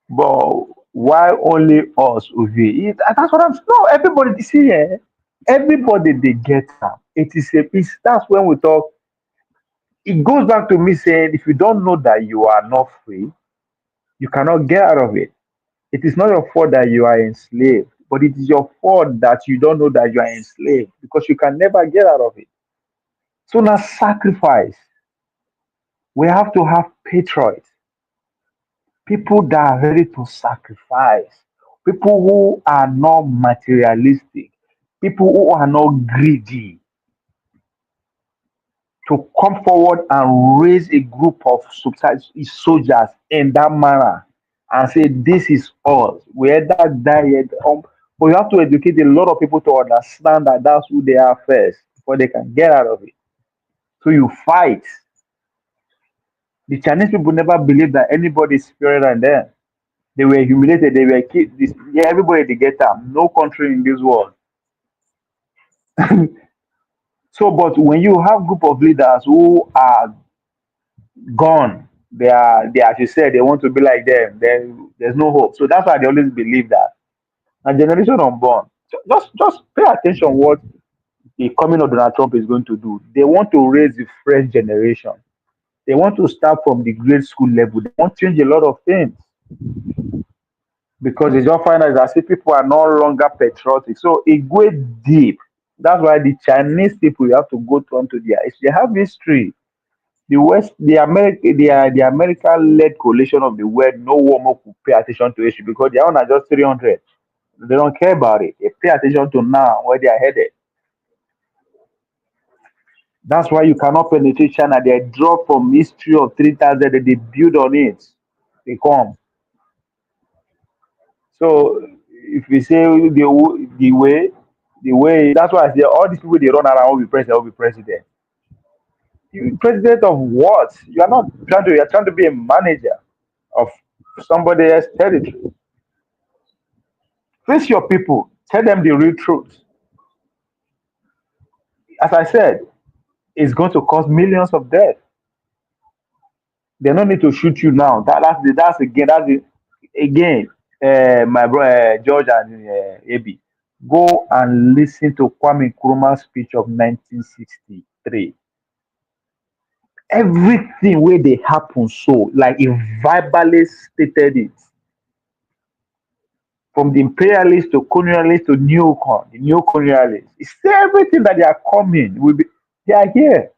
but why only us over it? That's what I'm. No, everybody see here. Everybody they get am. It is a piece. That's when we talk. It goes back to me saying, if you don't know that you are not free, you cannot get out of it. It is not your fault that you are enslaved, but it is your fault that you don't know that you are enslaved because you can never get out of it. So now sacrifice. We have to have patriots, people that are ready to sacrifice, people who are not materialistic, people who are not greedy, to come forward and raise a group of soldiers in that manner and say, this is us. We either die yet. But you have to educate a lot of people to understand that that's who they are first before they can get out of it. So you fight. The Chinese people never believed that anybody is superior than them. They were humiliated. They were killed. Yeah, everybody they get them. No country in this world. So, but when you have group of leaders who are gone. They as you said, they want to be like them. Then there's no hope. So that's why they always believe that. And generation unborn, just pay attention what the coming of Donald Trump is going to do. They want to raise the fresh generation. They want to start from the grade school level. They want to change a lot of things because they just find out that if people are no longer patriotic. So it goes deep. That's why the Chinese people you have to go to onto their history. They have history. The West, the American-led coalition of the world, no one more could pay attention to history because they own are just 300. They don't care about it. They pay attention to now where they are headed. That's why you cannot penetrate China. They draw from history of 3,000 and they build on it. They come. So if we say the way, that's why I say all these people they run around will be president, will be president. President of what? You are not trying to. You are trying to be a manager of somebody else's territory. Face your people. Tell them the real truth. As I said, it's going to cause millions of deaths. They don't need to shoot you now. Again. My brother George and Abi, go and listen to Kwame Nkrumah's speech of 1963. Everything where they happen, so like he verbally stated it, from the imperialists to colonialists to neocon, the neo-colonialists. It's everything that they are coming will be. They are here.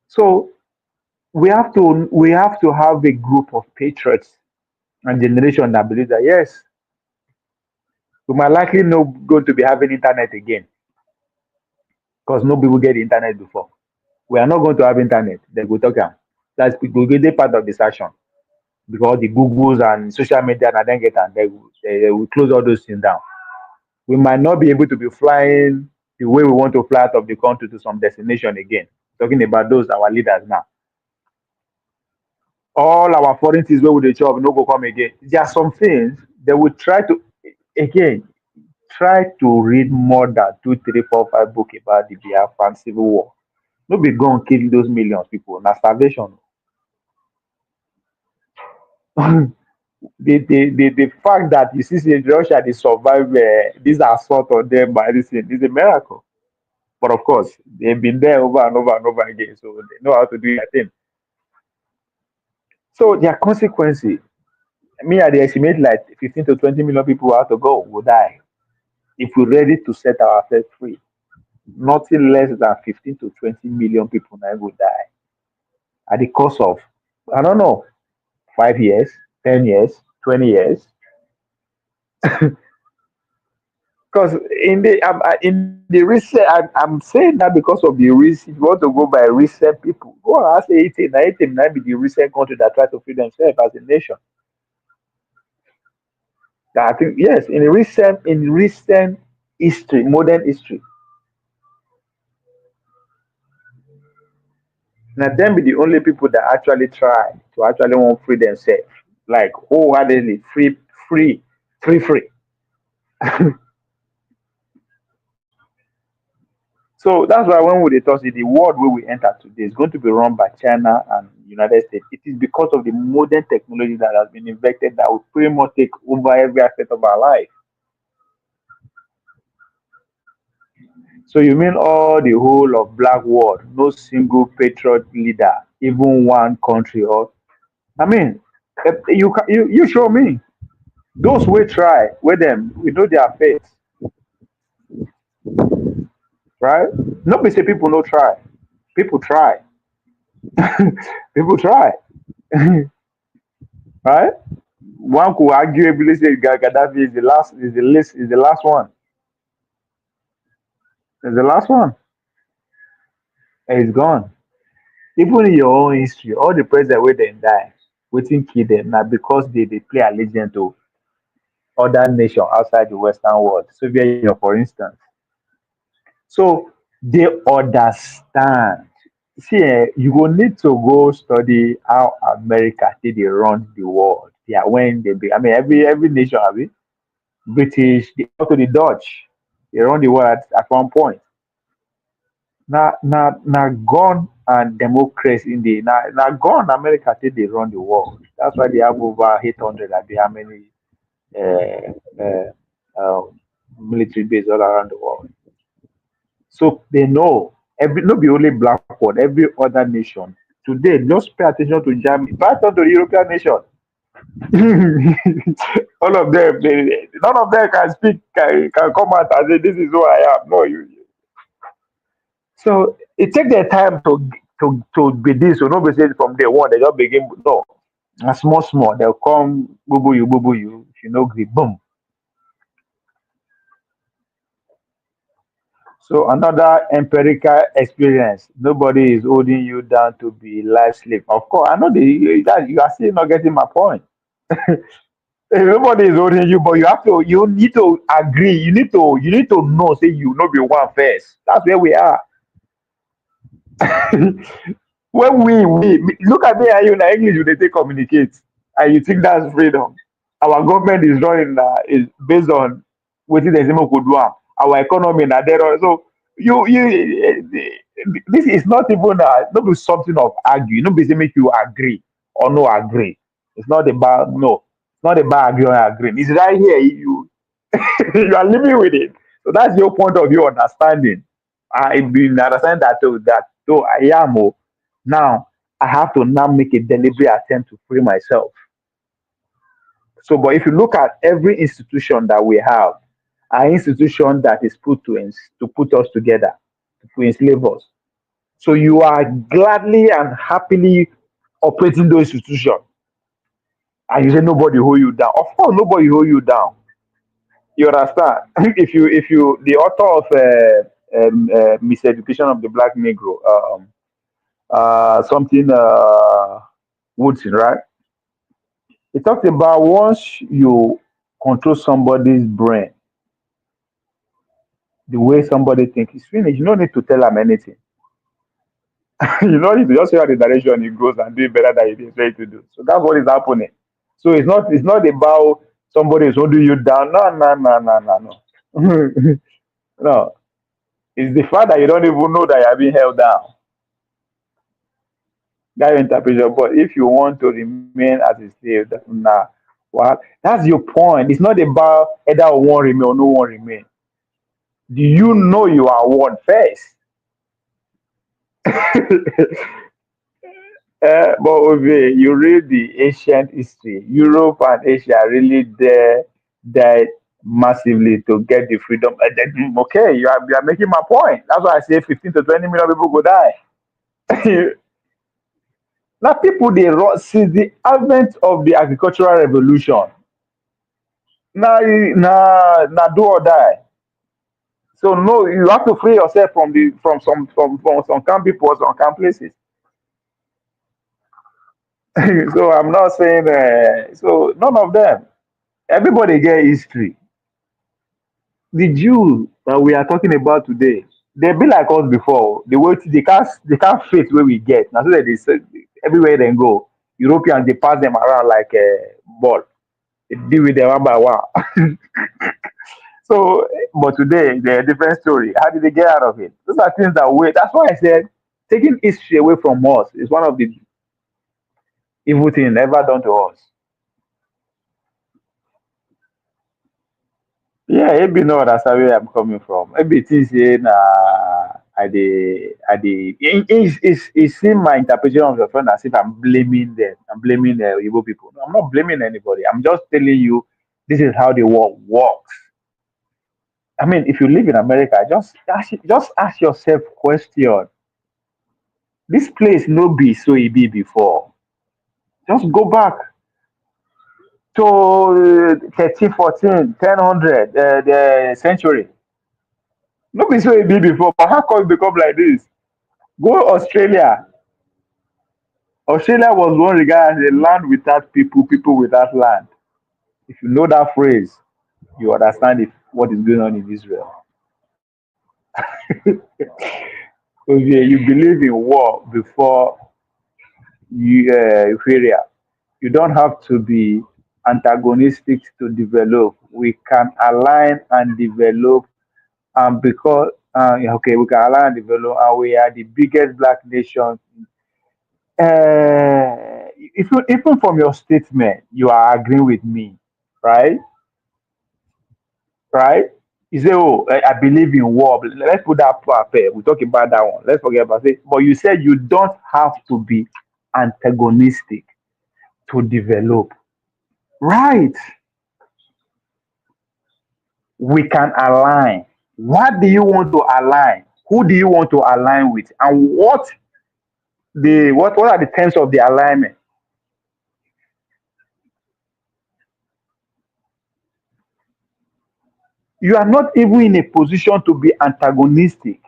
So we have to have a group of patriots and generation that believe that yes, we might likely not going to be having internet again because nobody will get the internet before. We are not going to have internet. They will talk. That's will be part of the session because the Googles and social media and then get and they will close all those things down. We might not be able to be flying the way we want to fly out of the country to some destination again. Talking about those our leaders now. All our foreign things where would the job no go come again. There are some things they will try to again try to read more than 2, 3, 4, 5 books about the Biafran civil war. No be go and kill those millions of people. Now starvation. The fact that you see in Russia they survive this assault on them by this thing is a miracle. But of course, they've been there over and over and over again, so they know how to do their thing. So there are consequences. Me, I dey estimate like 15 to 20 million people have to go, will die. If we're ready to set ourselves free, nothing less than 15 to 20 million people now will die at the cost of, I don't know, 5 years, 10 years, 20 years. Because in the recent, I'm saying that because of the recent, if you want to go by recent people, go and ask 18, 18 might be the recent country that try to free themselves as a nation. I think yes, in recent history, modern history, now them be the only people that actually try to actually want free themselves, like wholeheartedly free, free. So that's why when we talk, the world where we enter today is going to be run by China and United States. It is because of the modern technology that has been invented that will pretty much take over every aspect of our life. So you mean all the whole of black world, no single patriot leader, even one country or I mean, you show me those we try with them, we know their fate, right? Nobody say people no try, people try, people try, right? One could arguably say Gaddafi is the last, is the last one, is the last one, and he's gone. Even in your own history, all the presidents where they die, waiting kill them now because they play allegiance to other nations outside the Western world. Soviet Union, for instance. So they understand. See, you will need to go study how America did they run the world. Yeah, when they be, I mean, every nation, have it. British, they go to the Dutch, they run the world at one point. Now, gun and democracy in the now gun America did they run the world. That's why they have over 800 and they how many uh, uh, uh, military bases all around the world. So they know every not be only black world, every other nation. Today, just pay attention to Germany, pay attention to the European nation. All of them, none of them can speak, can come out and say, "This is who I am." No, so it takes their time to be this. So nobody says from day one they just begin. No, a small, they'll come, boo you. If you know, agree, boom. So another empirical experience. Nobody is holding you down to be life slave. Of course, I know that you are still not getting my point. Nobody is holding you, but you need to agree. You need to know, say you know be one first. That's where we are. When look at me and you na English, they take communicate, and you think that's freedom. Our government is running is based on what they say we could do. Our economy na there. So this is not even not be something of argue. No be say make you agree or no agree. It's not about no. It's not about agree or agreeing. It's right here. You you are living with it. So that's your point of view understanding. I been understand that though I am now I have to now make a deliberate attempt to free myself. So, but if you look at every institution that we have, an institution that is put to put us together, to enslave us. So you are gladly and happily operating those institutions, and you say nobody hold you down. Of course, nobody hold you down. You understand? If you the author of miseducation of the black Negro, something Woodson, right? He talked about once you control somebody's brain, the way somebody thinks is finished. You don't need to tell them anything. You don't need to just hear the direction he goes and do it better than he is ready to do. So that's what is happening. So it's not about somebody is holding you down. No, no, no, no, no, no. No. It's the fact that you don't even know that you are being held down. That your interpretation. But if you want to remain as a slave, that's not well, that's your point. It's not about either one remain or no one remain. Do you know you are one first? But okay, you read the ancient history. Europe and Asia really died massively to get the freedom. Okay, you are making my point. That's why I say 15 to 20 million people go die. Now people they run since the advent of the agricultural revolution. Now do or die. So no, you have to free yourself from some camp people, some camp places. So I'm not saying so none of them. Everybody get history. The Jew that we are talking about today, they be like us before. They can't face where we get. Now so that they say everywhere they go, Europeans they pass them around like a ball. They deal with them one by one. So, but today they're a different story. How did they get out of it? Those are things that wait. That's why I said taking history away from us is one of the evil things ever done to us. Yeah, maybe know that's where I'm coming from. Maybe it is saying it's in my interpretation of your friend as if I'm blaming them. I'm blaming the Igbo people. No, I'm not blaming anybody. I'm just telling you this is how the world works. I mean, if you live in America, just ask yourself question. This place no be so e be before. Just go back to 13, 14, 1000, the century. No be so e be before, but how come it become like this? Go Australia. Australia was one regarded as a land without people, people without land. If you know that phrase, you understand what is going on in Israel. Okay, you believe in war before failure. You don't have to be antagonistic to develop. We can align and develop, and because okay, we can align and develop, and we are the biggest black nation. If you, even from your statement, you are agreeing with me, right? Right? You say, "Oh, I believe in war." But let's put that part there. We talk about that one. Let's forget about it. But you said you don't have to be antagonistic to develop. Right? We can align. What do you want to align? Who do you want to align with? And what are the terms of the alignment? You are not even in a position to be antagonistic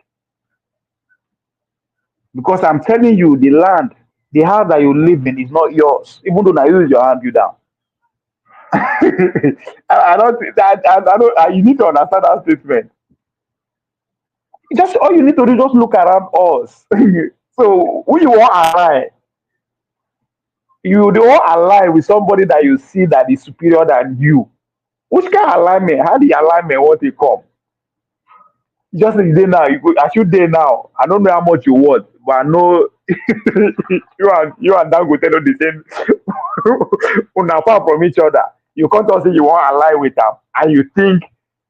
because I'm telling you, the house that you live in is not yours, even though I use your hand you down. I don't. I don't. You need to understand that statement. Just all you need to do is just look around us. So who you want align? You don't want align with somebody that you see that is superior than you. Which kind of alignment? How the alignment want to come? Just like day now, you go, as you day now. I don't know how much you want, but I know you and Dan go tell the same. Una far from each other. You can't just say you want to align with them, and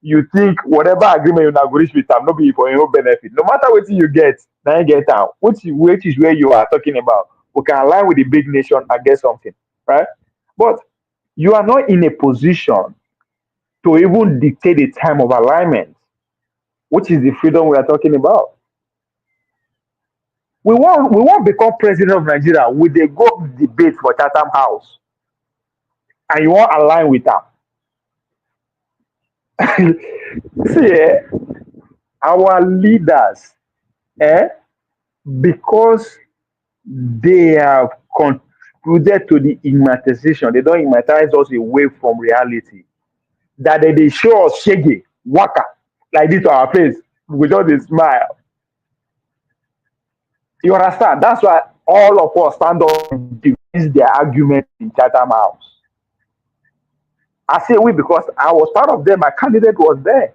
you think whatever agreement you go reach with them, no be for your own benefit. No matter what you get, now you get out. Which is where you are talking about. We can align with the big nation and get something, right? But you are not in a position to even dictate the time of alignment, which is the freedom we are talking about. We won't become president of Nigeria with a go debate for Chatham House, and you won't align with them. See, our leaders, eh, because they have contributed to the immortalization, they don't immortalize us away from reality. That they show us shaggy, waka, like this to our face. We just dey smile. You understand? That's why all of us stand up and defend their argument in Chatham House. I say we because I was part of them. My candidate was there.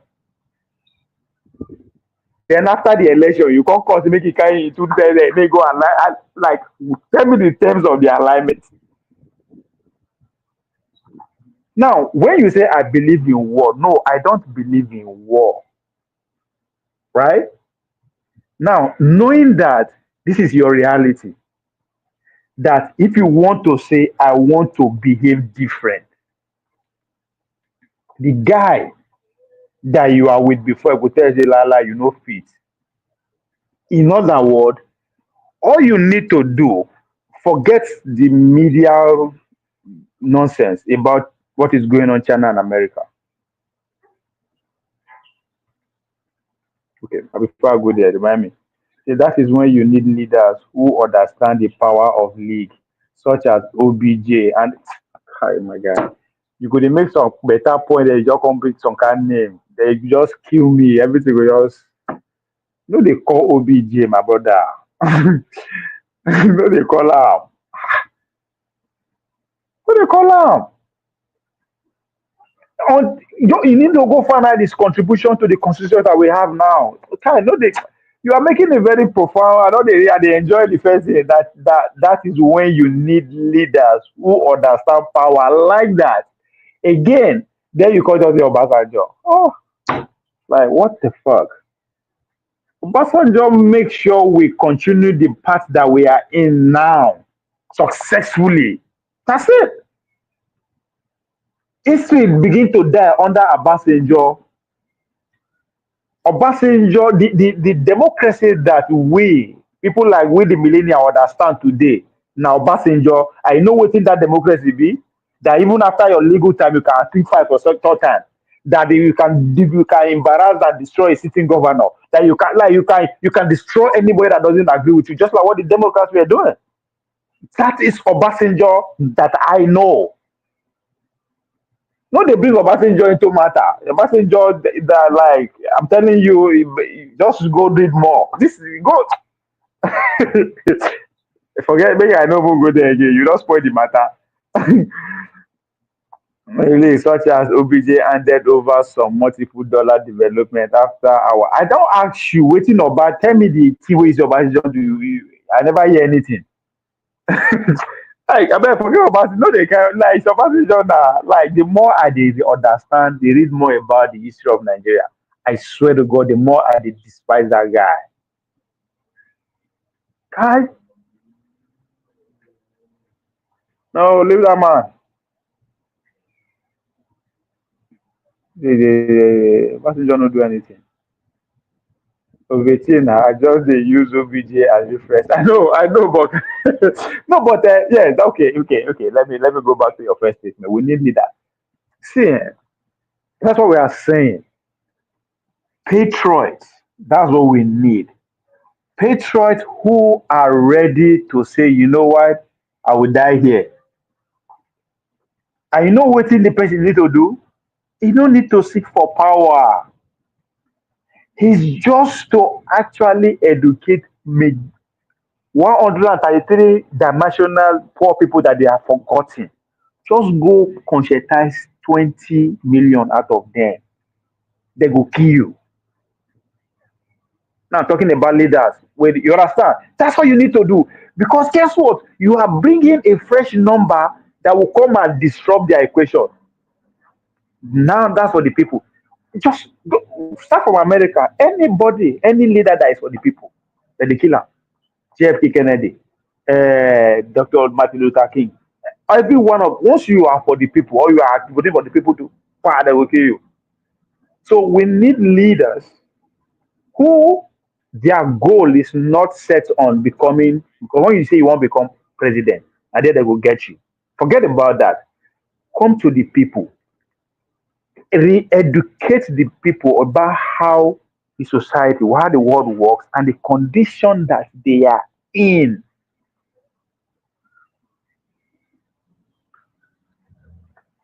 Then after the election, you can't cause make it carry to there. They go and like tell me the terms of the alignment. Now, when you say I believe in war, no, I don't believe in war. Right? Now, knowing that this is your reality, that if you want to say I want to behave different, the guy that you are with before will tell you, Lala, you know fit. In other words, all you need to do, forget the media nonsense about what is going on in China and America. Okay, before I go there, remind me. See, that is when you need leaders who understand the power of league, such as OBJ and oh my God. You could make some better point that you just come bring some kind of name. They just kill me. Everything will just no they call OBJ, my brother. No they call him. No they call him. You need to go find out his contribution to the constitution that we have now. Okay, no, you are making a very profound. I know they enjoy the first thing that is when you need leaders who understand power like that. Again, then you call just the Obasanjo. Oh, like what the fuck? Obasanjo make sure we continue the path that we are in now successfully. That's it. History begin to die under Obasanjo. Obasanjo, the democracy that we, people like we, the millennial, understand today. Now, Obasanjo, I know what that democracy be. That even after your legal time, you can still fight for some third time. That you can embarrass and destroy a sitting governor. That you can destroy anybody that doesn't agree with you, just like what the Democrats were doing. That is Obasanjo that I know. No, they bring Obasanjo into matter. Obasanjo, that like I'm telling you, just go read more. This go forget. Maybe I don't even go there again. You don't spoil the matter. Really, such as OBJ handed over some multiple dollar development after our. I don't ask you waiting about. Tell me the key ways Obasanjo do. I never hear anything. Like I mean, forget about it. No, they can like Obasanjo now. Like the more I they understand, they read more about the history of Nigeria. I swear to God, the more I despise that guy. Guy, no, leave that man. Obasanjo no do anything. Overtain, I just they use OBJ as reference. I know, but no, but yes, okay. Let me go back to your first statement. We need leader. See, that's what we are saying. Patriots. That's what we need. Patriots who are ready to say, you know what, I will die here. And you know what the person need to do? He don't need to seek for power. He's just to actually educate 133 dimensional poor people that they are forgotten. Just go conscientize 20 million out of them. They go kill you. Now I'm talking about leaders. Wait, you understand? That's what you need to do. Because guess what? You are bringing a fresh number that will come and disrupt their equation. Now that's for the people. Just start from America. Anybody, any leader that is for the people, then they kill him. JFK Kennedy, Dr. Martin Luther King. Every one of once you are for the people, or you are voting for the people to they will kill you. So we need leaders who their goal is not set on becoming, because when you say you want to become president, and then they will get you. Forget about that. Come to the people, re-educate the people about how the society, how the world works, and the condition that they are in.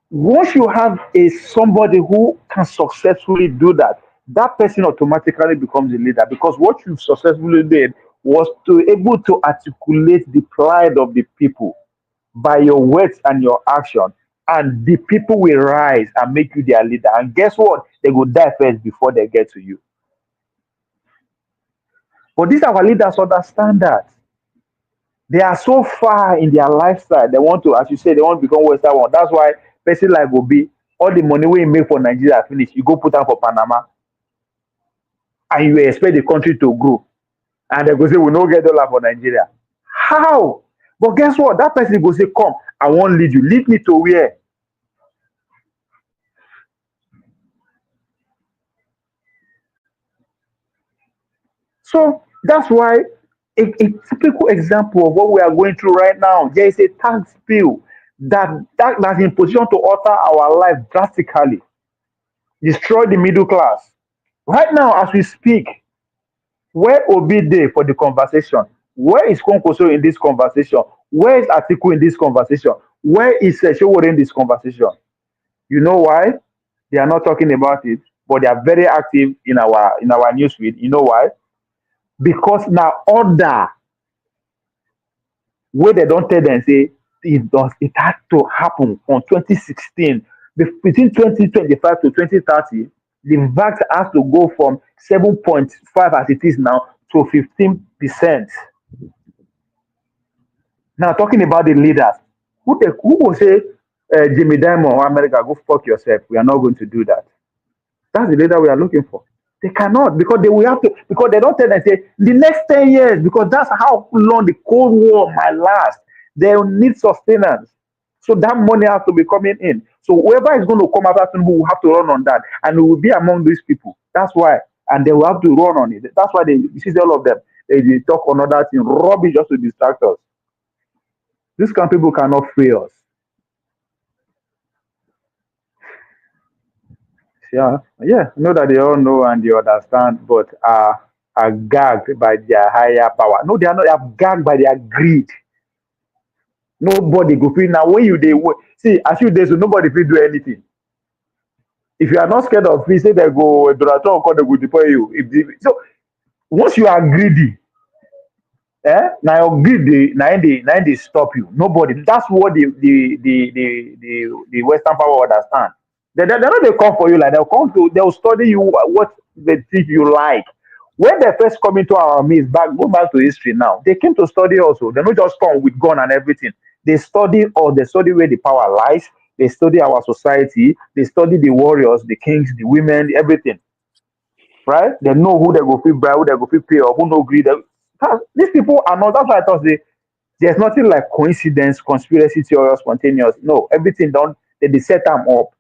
Once you have a somebody who can successfully do that, that person automatically becomes a leader, because what you successfully did was to able to articulate the pride of the people by your words and your action, and the people will rise and make you their leader. And guess what? They will die first before they get to you. But these our leaders understand that. They are so far in their lifestyle. They want to, as you say, they want to become Western one. That's why person like Obi, all the money we make for Nigeria finish, you go put out for Panama, and you expect the country to grow. And they go say, we don't get dollar for Nigeria. How? But guess what? That person go say, come, I won't lead you. Lead me to where? So that's why a typical example of what we are going through right now, there is a tax bill that's in position to alter our life drastically, destroy the middle class. Right now, as we speak, where Obi Day for the conversation? Where is Konkoso in this conversation? Where is Atiku in this conversation? Where is Showore in this conversation? You know why? They are not talking about it, but they are very active in our newsfeed. You know why? Because now order where they don't tell them say it had to happen from 2016. Between 2025 to 2030, the VAT has to go from 7.5 as it is now to 15%. Now talking about the leaders, who will say Jimmy Diamond or America, go fuck yourself? We are not going to do that. That's the leader we are looking for. They cannot, because they will have to, because they don't tell them, say, the next 10 years, because that's how long the Cold War might last. They will need sustenance. So that money has to be coming in. So whoever is going to come after Tinubu will have to run on that. And we will be among these people. That's why. And they will have to run on it. That's why you see all of them. They talk on other things, rubbish just to distract us. These kind of people cannot free us. Yeah, I know that they all know and they understand, but are gagged by their higher power. No, they are not. They are gagged by their greed. Nobody go feel now. When you they see, as you there, so nobody will do anything. If you are not scared of it, say they go Donald Trump call they go deploy you. So once you are greedy, now your greed they stop you. Nobody. That's what the Western power understand. They don't they come for you like they'll study you what they think you like. When they first come into our midst, go back to history now, they came to study also. They don't just come with gun and everything. They study they study where the power lies, they study our society, they study the warriors, the kings, the women, everything. Right? They know who they go feel bribe, who they go feel pay or who no greed. These people are not, that's why I thought there's nothing like coincidence, conspiracy theory, or spontaneous. No, everything done, they set them up.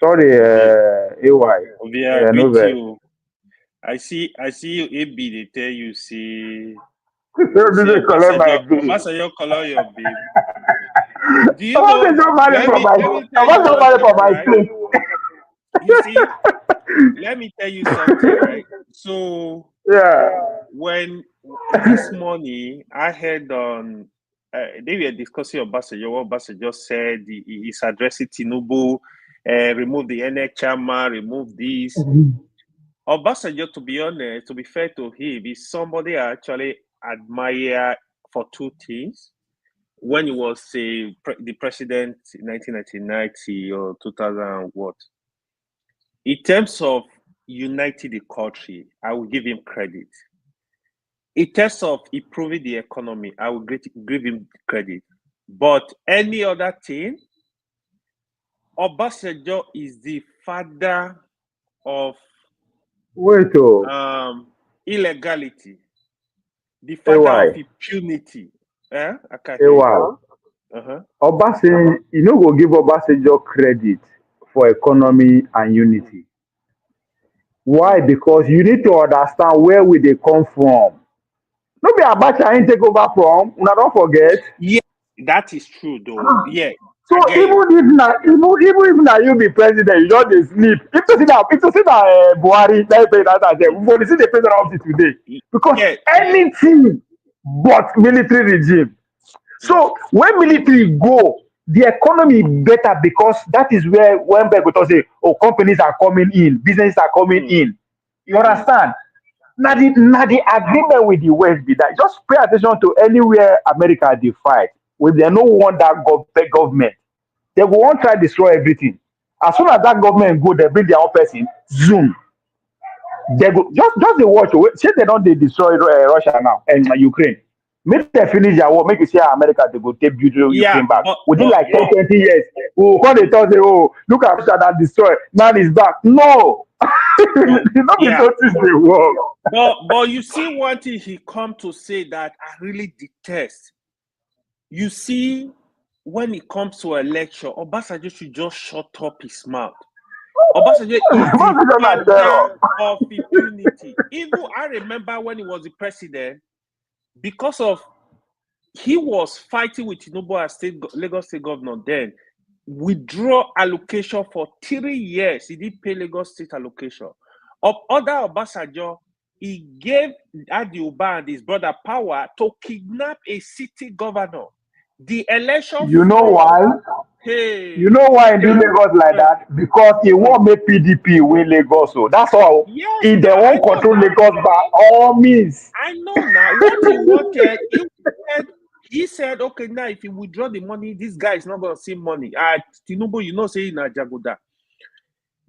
Sorry, AY. Ovia, No greet vex. you. I see you AB they tell you see They collect my bill. Ambassador color your babe. Do I you want know to just money for my let me I tell want you to one money for thing, my right? thing. You see, let me tell you something, right? So Yeah. when this morning I heard on they were discussing Obasanjo. What Obasanjo said, he's addressing Tinubu, remove the NH chairman, remove this. Obasanjo, to be honest, to be fair to him, is somebody I actually admire for two things. When he was the president in 1990 or 2000, what? In terms of uniting the country, I will give him credit. In terms of improving the economy, I will give him credit. But any other thing, Obasanjo is the father of illegality, the father of impunity. I can't hear you. Obasanjo, you know, go give Obasanjo credit for economy and unity. Why? Because you need to understand where we they come from. No be Abacha ain't take over from. Una don't forget. Yeah, that is true though. Yeah. So even if now you be president, you just dey sleep. If to see that Buhari, let's say that we will see the president of it today. Because anything but military regime. So when military go, the economy better because that is where when people say, oh, companies are coming in, businesses are coming in. You understand? Now the agreement with the West be that just pay attention to anywhere America they fight. When they no want that government, they will want try destroy everything. As soon as that government go, they bring their own person, zoom. They go just they watch. Say they don't they destroy Russia now and Ukraine. Make them finish their war. Make you see how America they go take Ukraine back. Within like 20 years, when they thought, oh, look at Russia that destroy, man is back. No, not notice the war. But you see one thing he come to say that I really detest. You see, when it comes to election, Obasanjo should just shut up his mouth. Obasanjo is the father of impunity. Even I remember when he was the president, because of he was fighting with Tinubu as Lagos State governor then, withdraw allocation for 3 years. He did pay Lagos State allocation. Of other Obasanjo, he gave Adi Uba and his brother power to kidnap a city governor. The election. You know why? Hey. You know why in Lagos like that? Because he won't make PDP win Lagos. So that's all. Yes, if they won't control Lagos by all means. I know now. What he wanted, he said, okay, now if you withdraw the money, this guy is not going to see money. Tinubu, you know, say in Jagoda.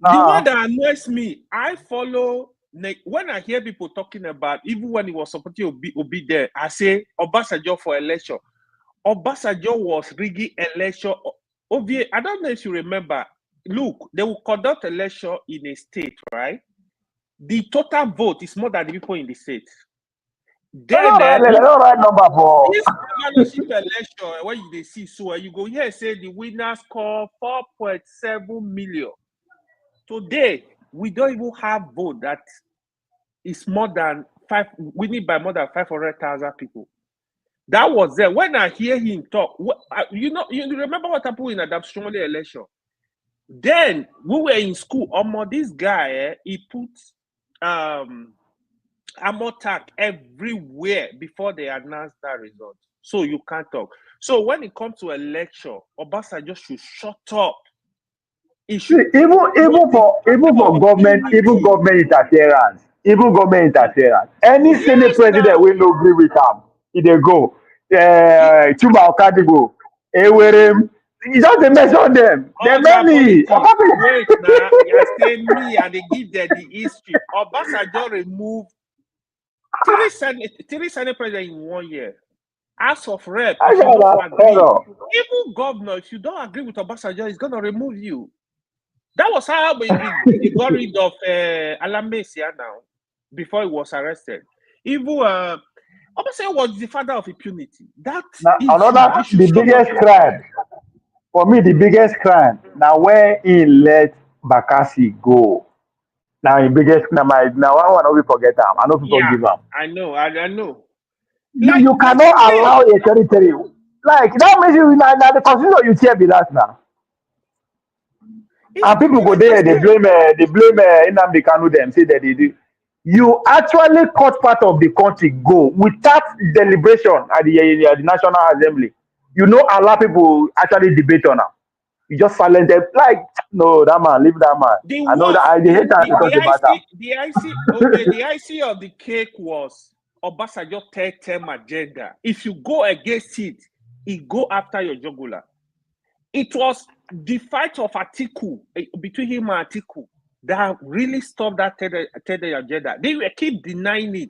The one that annoys me, I follow. When I hear people talking about, even when he was supporting Obi there, I say Obasanjo for election. Obasanjo was rigging election. I don't know if you remember. Look, they will conduct election in a state, right? The total vote is more than the people in the state. Then right number for this governorship election, when you see so you go here say the winner score 4.7 million. Today, we don't even have vote that is more than winning by more than 500,000 people. That was there. When I hear him talk, you remember what happened in the Adamstromoli election? Then we were in school. This guy, he put Amotak everywhere before they announced that result. So you can't talk. So when it comes to election, Obasanjo should shut up. Even for government, even government interference. Any Senate president will not agree with them. If they go, Chuba Okadibo, Ewerem, you just mention them. There are many. Wait now, you're saying me and they give them the history. Obasanjo removed 3 Senate presidents in 1 year. House of Rep, if you don't agree. Even governor, if you don't agree with Obasanjo, he's going to remove you. That was how we got rid of Alamesia now, before he was arrested. Even Obasanjo was the father of impunity. That is the biggest crime. For me, the biggest crime. Now where he let Bakassi go. Now in biggest crime. Now I want to forget him. I know people give him. I know. You cannot allow a territory. Like that means you now the constitution you tear be that now. And people go there, they blame Nnamdi Kanu them, say that they do. You actually cut part of the country go without deliberation at the National Assembly. You know, allow people actually debate on it. You just silence them. Like, no, that man, leave that man. The I know that worst, I hate that to talk about that. the IC of the cake was Obasanjo third-term agenda. If you go against it, it go after your jugular. It was the fight of Atiku between him and Atiku that really stopped that third agenda. They keep denying it.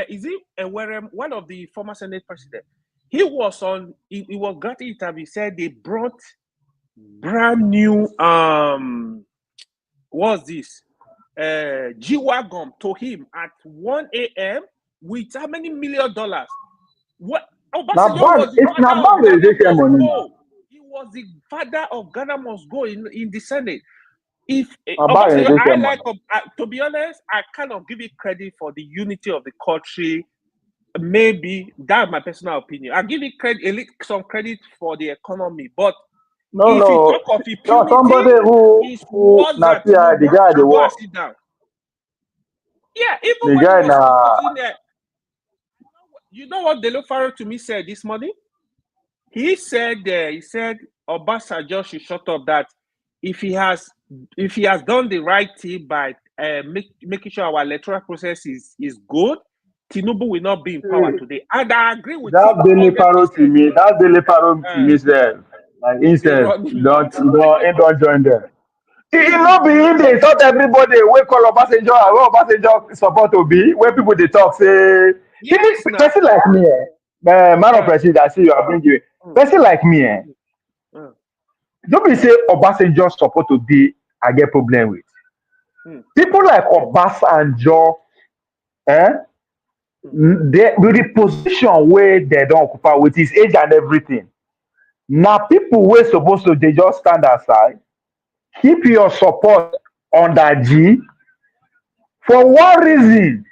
Is it one of the former Senate president? He was granted interview. Said they brought brand new what's this G-Wagon to him at 1 a.m. with how many $1 million? What Obasanjo was the father of Ghana must go. He was the father of Ghana must go in the Senate. If Obasanjo, I like to be honest, I cannot give it credit for the unity of the country. Maybe that's my personal opinion. I give it some credit for the economy, but if you talk of impunity, somebody it's worse than the guy they go and sit down. Yeah, even when he was putting there, you know what Delo Faro to me said this morning? He said Obasanjo should shut up, that if he has done the right thing by making sure our electoral process is good, Tinubu will not be in power today. And I agree with that him. Daily Faro to me, that Daily Faro to me said, like he said, don't join them. It not be in they thought everybody we call Obasanjo, where Obasanjo support to be, where people they talk say, yes, person like me, man of president, I see you are bringing person like me, don't be say Obasanjo support to be, I get problem with. People like Obasanjo, they with the position where they don't occupy with his age and everything. Now people were supposed to they just stand aside, keep your support on that G. For one reason,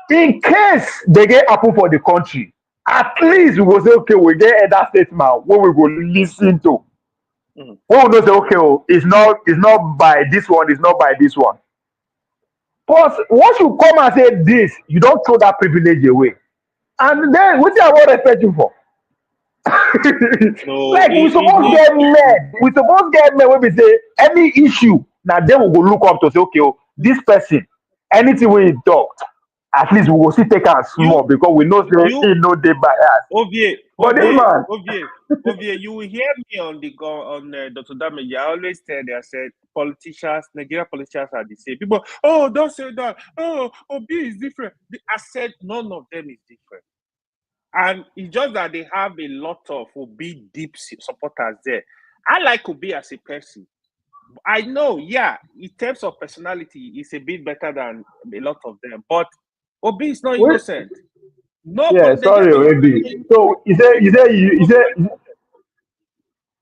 in case they get happen for the country, at least we will say, okay, we get other statement what we will listen to. What we will say, okay, oh, it's not by this one, it's not by this one. But once you come and say this, you don't throw that privilege away. And then what I want to respect you for? Like we supposed get men. We supposed get men when we say any issue. Now then we go look up to say, okay, oh, this person, anything we talk, at least we will see take us small because we know say he no dey bias. But this man, Ovie, you will hear me on Dr. Damage. I always tell you, I said Nigerian politicians are the same. People, oh, don't say that. Oh, Obi is different. I said none of them is different. And it's just that they have a lot of Obi deep supporters there. I like Obi as a person. I know, yeah, in terms of personality, he's a bit better than a lot of them. But Obi is not innocent. No, yeah, sorry, Obi. So you say,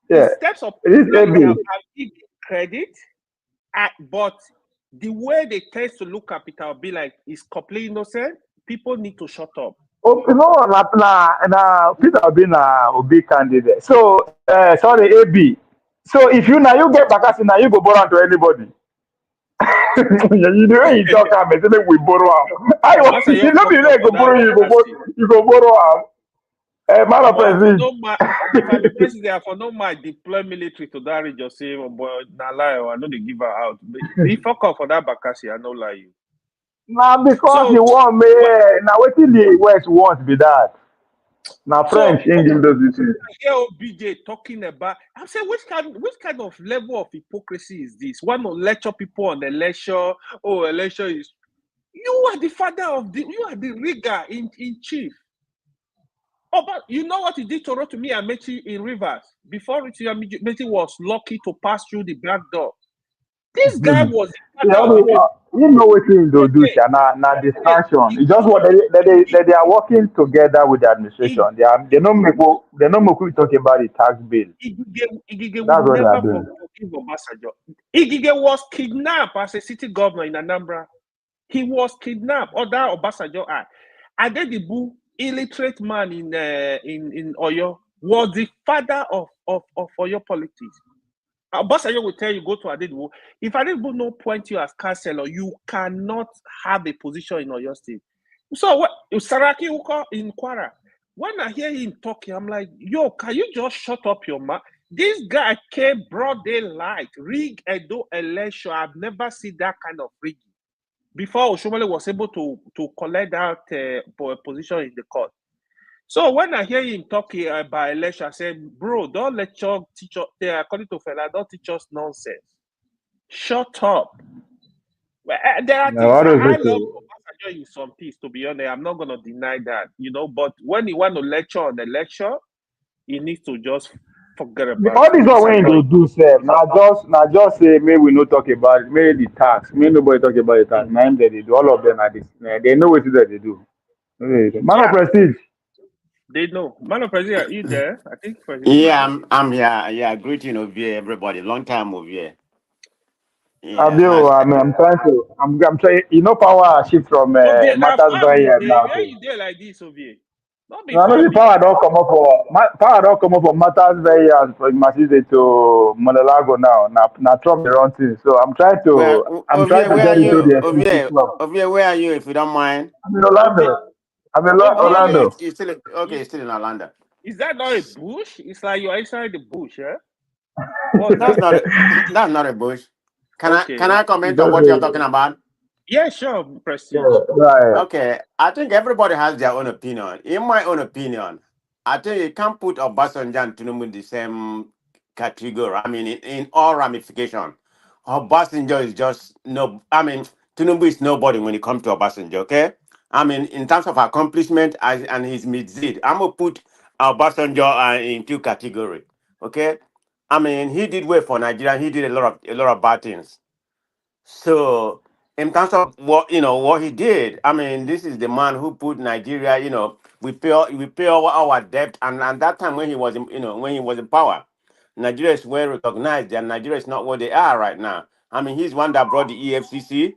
yeah. In steps of personality, I give credit, but the way they tend to look at Peter Obi like he's completely innocent, people need to shut up. Oh, no, na Peter Obi na Obi candidate. So, sorry, AB. So if you now you get vacancy now you go borrow to anybody. You know you talk about it, we borrow am. You know be there go borrow you go borrow am. Man of president. If I be president, for no mind deploy military to that region, say, oh boy, na lie, I know they give her out. But if fuck up for that vacancy, I no lie you. Now because you want me, now wetin the West want be that. Now French English does this. Here OBJ talking about. I'm saying which kind of level of hypocrisy is this? One will lecture people on election. Oh, election is. You are the father of you are the rigger in chief. Oh, but you know what he did to me and Mechi in Rivers before Mechi was lucky to pass through the back door. This guy was the father of the you know what thing they do, na distraction. It's just what they are working together with the administration. They don't make we talk about the tax bill. Igige will never forgive Obasanjo. Igige was kidnapped as a city governor in Anambra. He was kidnapped. Other Obasanjo Adedibu, illiterate man in Oyo, was the father of Oyo politics. Obasanjo will tell you, go to Adedibu. If Adedibu no point you as councillor, you cannot have a position in Oyo State. So what Saraki Uko in Kwara, when I hear him talking, I'm like, yo, can you just shut up your mouth? This guy came broad daylight, rig Edo election. I've never seen that kind of rigging before Oshomole was able to collect that position in the court. So when I hear him talking about election, I said, bro, don't lecture, teach us, according to Fela, don't teach us nonsense. Shut up. Well, there are things I love Obasanjo in some things, to be honest. I'm not going to deny that, but when he want to lecture on election, he needs to just forget about All it. this one when they do, sir. Now just say, may we not talk about it. May the tax. May nobody talk about the tax. Now they do. All of them are this. They know what it is that they do. Man of prestige. They know. Man of President, are you there? I think Yeah, I'm here. Yeah, greeting of you, everybody. Long time of you. Abio, I'm trying. Power shift from Ovie, now matters farm very you here there. now. Where So. you there like this, Ovie? Not be No, no, farm the power don't come up for matters very years for Masisi to Monolago now. Now Trump the wrong thing. So I'm trying to Where are get into you? the FCC club. Where are you, if you don't mind? I'm in Orlando. I'm in Ovie, Orlando. You're still okay, still in Orlando. is that not a bush? It's like you're inside the bush, yeah? What's That's that? not that's not a bush. Can Okay. I comment on what you're talking about? Yeah, sure, Prestige. Right. Okay, I think everybody has their own opinion. In my own opinion, I think you can't put Obasanjo and Tinubu in the same category. I mean, in all ramification, Obasanjo is just no. I mean, Tinubu is nobody when it comes to Obasanjo. Okay, I mean, in terms of accomplishment and his misdeed, I'm gonna put Obasanjo in two category. Okay, I mean, he did well for Nigeria. He did a lot of bad things. So in terms of what he did, I mean, this is the man who put Nigeria. We pay our debt, and that time when he was in power, Nigeria is well recognized, and Nigeria is not what they are right now. I mean, he's one that brought the EFCC.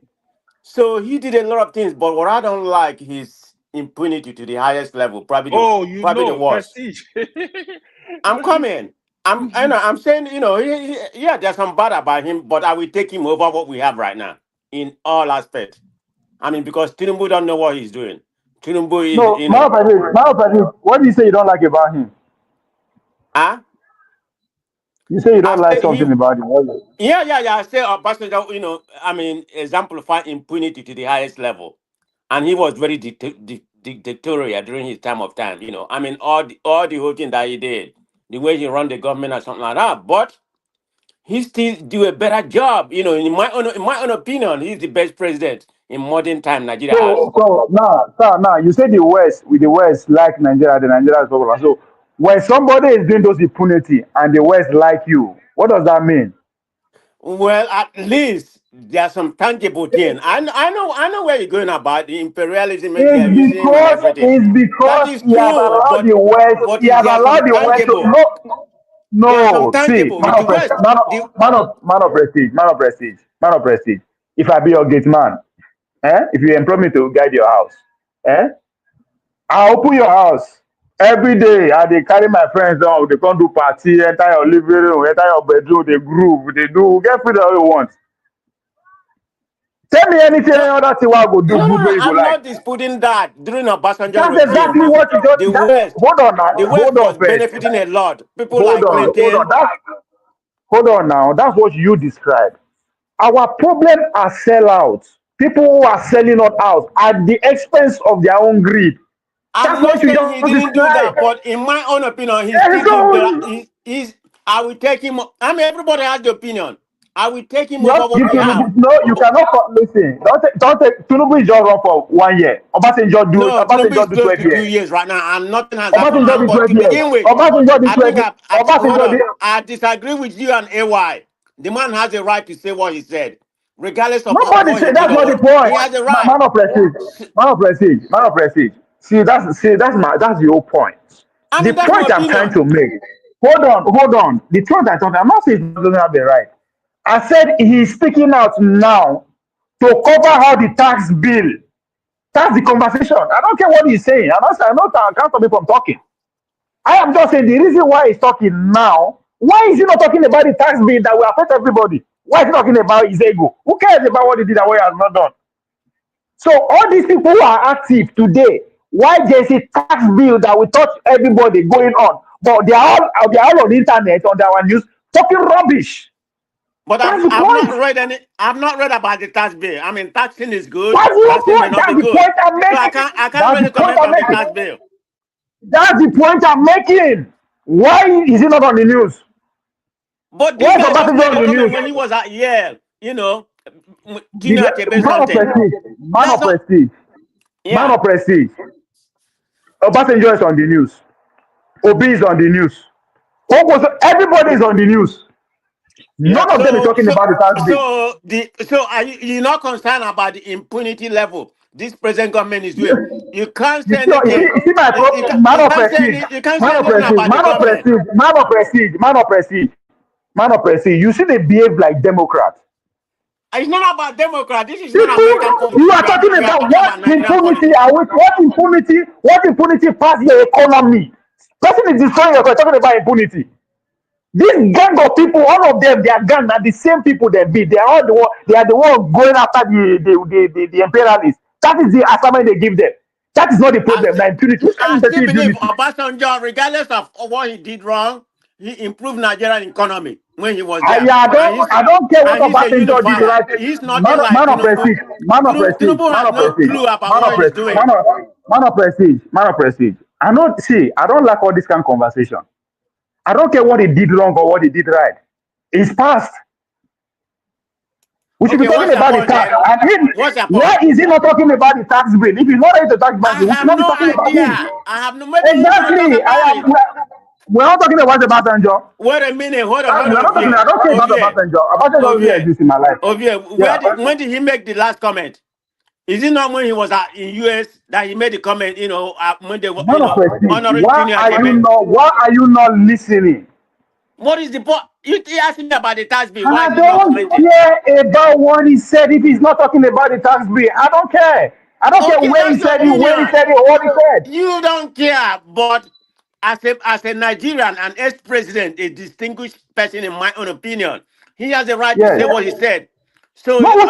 So he did a lot of things, but what I don't like is impunity to the highest level, probably the worst. Prestige. I'm coming. I'm saying, yeah, there's some bad about him, but I will take him over what we have right now in all aspects. I mean, because Tinubu don't know what he's doing. Tinubu is, No, what do you say you don't like about him? huh? You say you I don't like say he, something about him. What is it? yeah. I say Obasanjo, I mean, exemplify impunity to the highest level, and he was very dictatorial during his time. I mean, all the whole thing that he did, the way he run the government or something like that, but he still do a better job. In my own opinion, he's the best president in modern time Nigeria has. So now you say the West like Nigeria, the Nigeria is popular. So when somebody is doing those impunity and the West like you, what does that mean? Well, at least there's some tangible thing. I know where you're going about the imperialism, imperialism and everything. It's That because is he has true, allowed but the West, but he has there are some allowed the West to tangible. There are some see, tangible with the West. man of prestige. If I be your gate man, if you employ me to guide your house, eh? I open your house every day. I dey carry my friends down. They come do party, enter your living room, enter your bedroom, they groove, they do get food all you want. Tell me anything, any No, other thing what I go do no, good no. where you go I'm like. not disputing that. During Obasanjo That's regime, exactly what you just. the That, West, hold on now. the West Hold on was first. benefiting a lot. People Hold like on. Hold on. Clinton. Hold on now. That's what you described. Our problem are sellouts. People who are selling us out at the expense of their own greed. I'm That's not what you saying he just didn't do described. that, but in my own opinion, he And still did better. so He's. I will take him. I mean, everybody has the opinion. I will take him over you what we have. you cannot listen. Don't take Tinubu is just run for 1 year. No, Tinubu is Obasanjo do close 12 to years. 2 years right now, and nothing has happened Obasanjo now. did But 12 to years. begin with, Obasanjo did I 12 think years. hold Obasanjo on. did. I disagree with you and AY. The man has a right to say what he said, regardless of Nobody what he said did that's or not the what. He point. has a right. Man of prestige. Man of prestige. Man of prestige. That's the whole point. I The mean, that's my point I'm trying opinion. to make. Hold on. The truth I'm not saying he doesn't have the right. I said he's speaking out now to cover how the tax bill. That's the conversation. I don't care what he's saying. I can't stop him from talking. I am just saying the reason why he's talking now, Why is he not talking about the tax bill that will affect everybody? Why is he talking about his ego? Who cares about what he did and what he has not done? So all these people who are active today, why there's a tax bill that will touch everybody going on, but they are all on the internet on our news talking rubbish. But That's the I've not point. read any. I've not read about the tax bill. I mean, taxing is good. That's the Taxing may point. not be That's the good. point I'm So I making. can't. I can't That's the really point comment I'm on the tax making. bill. That's the point I'm making. Why is it not on the news? But Why this is guy just Obasanjo made on a the comment news? when he was at Yale. You know, The Tino Achebe man of something. prestige, man of That's all. prestige, man Yeah. of prestige. Obasanjo is on the news. Obi is on the news. Everybody is on the news. Yeah. None of them is talking about the tax bill. So are you not concerned about the impunity level this present government is doing? You can't You say see, anything. you see my man You of can't say prestige, any, you can't say man of anything prestige, about the man of government. prestige, man of prestige, man of prestige, man of prestige. You see, they behave like Democrats. It's not about Democrat. This is You not American see, you politics. are talking We are about talking what about Nigerian impunity politics. are we, what impunity pass your economy. Person is destroying your economy, talking about impunity. This gang of people, all of them, they are gang, are the same people they beat. They are all the one, they are the one going after the imperialists. That is the assignment they give them. That is not the problem. Now impunity. Which kind I of still believe impunity? Obasanjo, regardless of what he did wrong, he improved Nigerian economy when he was I, there. yeah, And he's I don't care what and he's a Obasanjo did unifier. right. He's nothing like Man of Tinubu. prestige, man of prestige, Tinubu man has of no prestige, clue about man of what he's prestige, doing. man of prestige, man of prestige. I don't like all this kind of conversation. I don't care what he did wrong or what he did right. It's past. We should be Okay, talking what's your about the point tax. then? And What's your why point? is he not talking about the tax bill? If he's not ready to talk about I it, we should have not be no talking about idea. him. I have no. Maybe he's gonna talk Exactly. about it. We're not talking about Obasanjo. Wait a minute. Hold on. We're Hold on, not talking. Ovie. I don't care about Ovie. Obasanjo. Obasanjo doesn't really Ovie. exist in my life. Ovie. Yeah. When did he make the last comment? Is it not when he was in US that he made the comment? You know, when they were, Man of prestige. honoring Tino Achebe. Why are you not listening? What is the point? You asked me about the tax bill. Why I is he not don't commenting? care about what he said if he's not talking about the tax bill. I don't care. I don't care Okay, where he that's your said it, when he opinion. said it, or what he said. You don't care, but as a Nigerian, an ex-president, a distinguished person, in my own opinion, he has the right to Yes. say what he said. So, No, was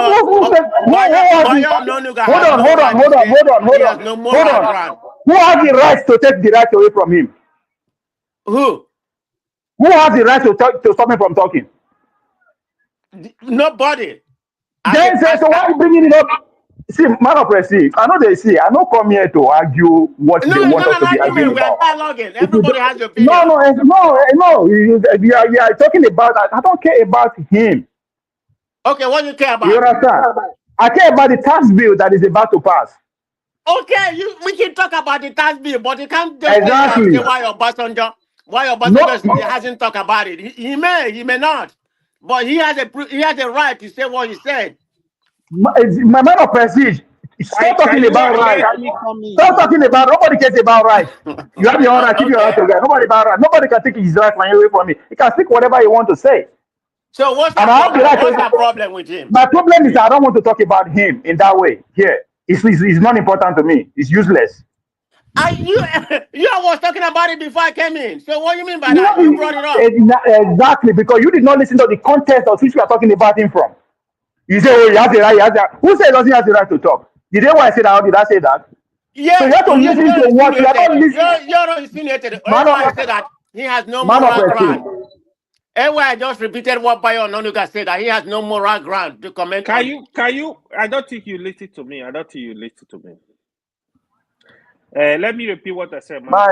Bayo it? Nonuga Hold has on, no hold on, right to hold on, say hold on, he hold has on, no hold moral on. ground. Who has the right to take the right away from him? Who? Who has the right to stop him from talking? Nobody. Then say, so why are you bringing it up? See, man of prestige, I know they see. I don't come here to argue what No, they it's want us not to an be arguing argument. We are about. dialoguing. If you Everybody don't, has an opinion. no. You are talking about. I don't care about him. Okay, what do you care You about? understand? I care about the tax bill that is about to pass. Okay, we can talk about the tax bill, but you can't just stay there and Exactly. say why your No, hasn't talked about it. He may not, but he has a right to say what he said. my man of prestige. Stop talking about Can you right. let me come in Stop now? talking about. Nobody cares about right. You have your own right. Keep your right Okay. to right. Nobody about right. Nobody can take his right away from me. He can speak whatever he want to say, So what's and our I have the problem? right What's to. our problem with him? My problem is I don't want to talk about him in that way. Here, it's not important to me. It's useless. You was talking about it before I came in. So what do you mean by No, that? You brought it up. exactly, because you did not listen to the context of which we are talking about him from. You say, oh, he has the right. He has the right. Who said he doesn't have the right to talk? Did they want to say that? How did I say that? So you Yes, have to listen to you're what you are not insinuated. listening. You're insinuated. Man of, Everyone said that he has no man of moral prestige. ground. Everyone I just repeated what Bayo Nonuga said, that he has no moral ground to comment on. Can you? I don't think you listen to me. I don't think you listen to me. Let me repeat what I said, man.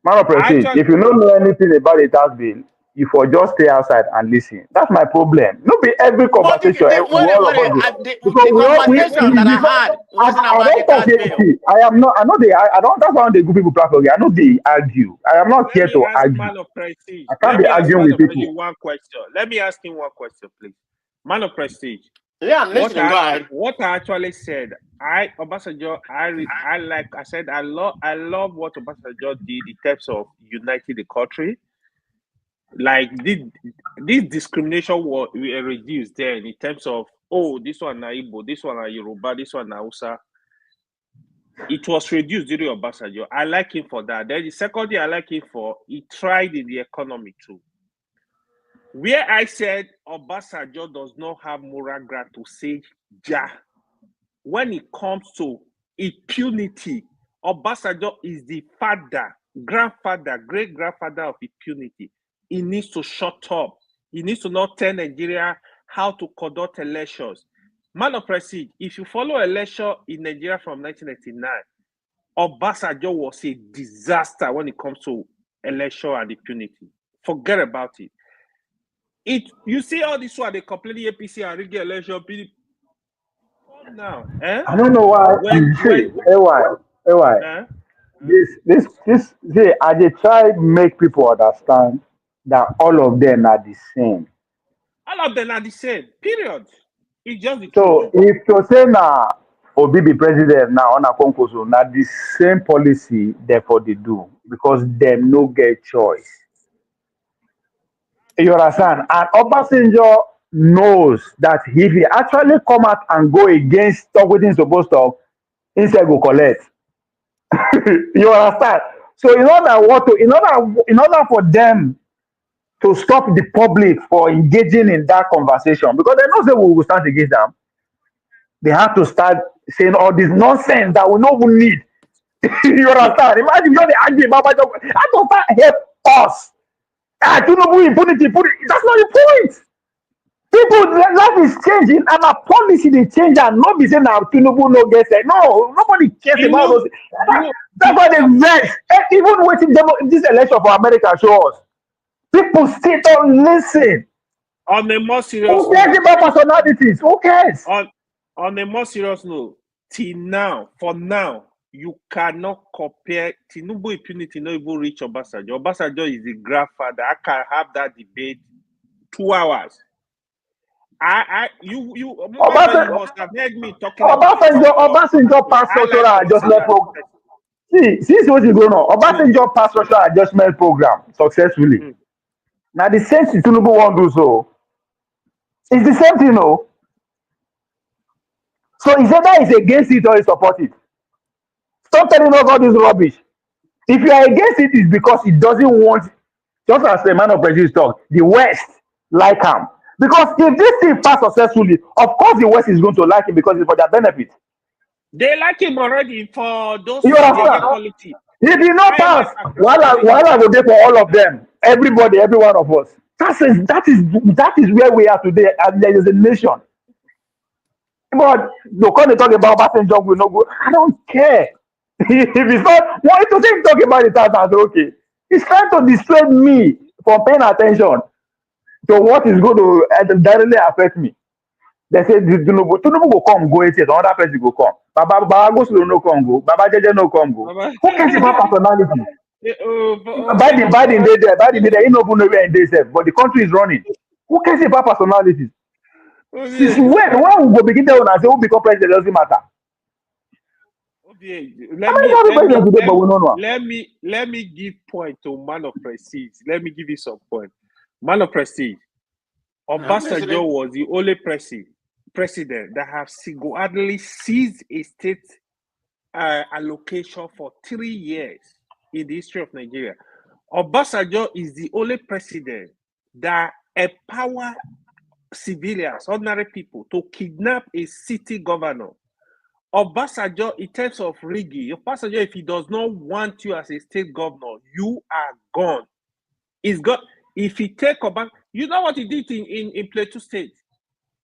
Man of prestige. Actually, If you don't know anything about the tax bill, you for just stay outside and listen. That's my problem. Not be every But conversation we all about this. Because the we all conversation that I had wasn't I about the don't talk tax here. bill. See, I am not. I know they. I don't. That's why they good people platform. I know they argue. I am not let here me to ask argue. man of prestige. I can't Let be me ask arguing man with of prestige people. one question. Let me ask him one question, please. Man of prestige. Yeah, I'm listening. Go ahead. What I actually said, Obasanjo, I said I love what Obasanjo did in terms of uniting the country. Like this discrimination was reduced then in terms of, oh, this one na Igbo, this one na Yoruba, this one na Hausa. It was reduced during Obasanjo. I like him for that. Then the second thing I like him for, he tried in the economy too. Where I said Obasanjo does not have moral ground to say ja. When it comes to impunity, Obasanjo is the father, grandfather, great-grandfather of impunity. He needs to shut up. He needs to not tell Nigeria how to conduct elections. Man of Prestige, if you follow election in Nigeria from 1999, Obasanjo was a disaster when it comes to election and impunity. Forget about it. You see all this one, they complain APC and rig election. Now, I don't know why. See, I dey try make people understand that all of them are the same. All of them are the same. Period. It's just the So truth. if to say na Obi be president now on a concourse, na the same policy therefore they do because them no get choice. You understand? And Obasanjo knows that if he actually come out and go against talk wetin supposed to, instead go collect. You understand? So in order for them to stop the public for engaging in that conversation, because they know say we will stand against them, they have to start saying all this nonsense that we no even need. You understand? Imagine just the argue about I don't start help us. Tinubu impunity. That's not the point. People life is changing and our policy they change and not be saying now Tinubu no get it. No, nobody cares about those. That's why they vex. Even waiting this election for America show us. People still don't listen. On a more serious Who cares about personalities? Who cares? On a more serious note, for now, you cannot compare Tinubu impunity not even reach Obasanjo. Obasanjo is the grandfather. I can have that debate 2 hours. You must have heard me talking about Obasanjo passed structural adjustment program. See what is going on. Obasanjo passed structural adjustment program successfully. Now the same thing Tinubu won't do so. It's the same thing, no. So it's either is against it or is support it. Stop telling us all this rubbish. If you are against it, it's because it doesn't want, just as the man of prejudice talk, the West like him. Because if this thing pass successfully, of course the West is going to like him because it's for their benefit. They like him already for those quality. If you not pass, while I go there for all of them, everybody, every one of us. That is where we are today, and there is a nation. But no, when they talk about Obasanjo, we no go. I don't care. If it's not, well, to say talk about it, that's okay. He's trying to dissuade me from paying attention to what is going to directly affect me. They say Tinubu go come go 88, another person go come. Baba go slow no come go. Baba Jeje no come go. Who cares about personality? Biden dey there. He no even know where he dey, but the country is running. Who cares about personalities? Since when we go begin there and say who become president doesn't matter. Let me give point to man of prestige. Let me give you some point. Man of prestige. Obasanjo was the only president that have single-handedly seized a state allocation for 3 years in the history of Nigeria. Obasanjo is the only president that empower civilians, ordinary people, to kidnap a city governor. Obasanjo, in terms of rigging, Obasanjo, if he does not want you as a state governor, you are gone. He's got. If he take Obasanjo, you know what he did in Plateau State?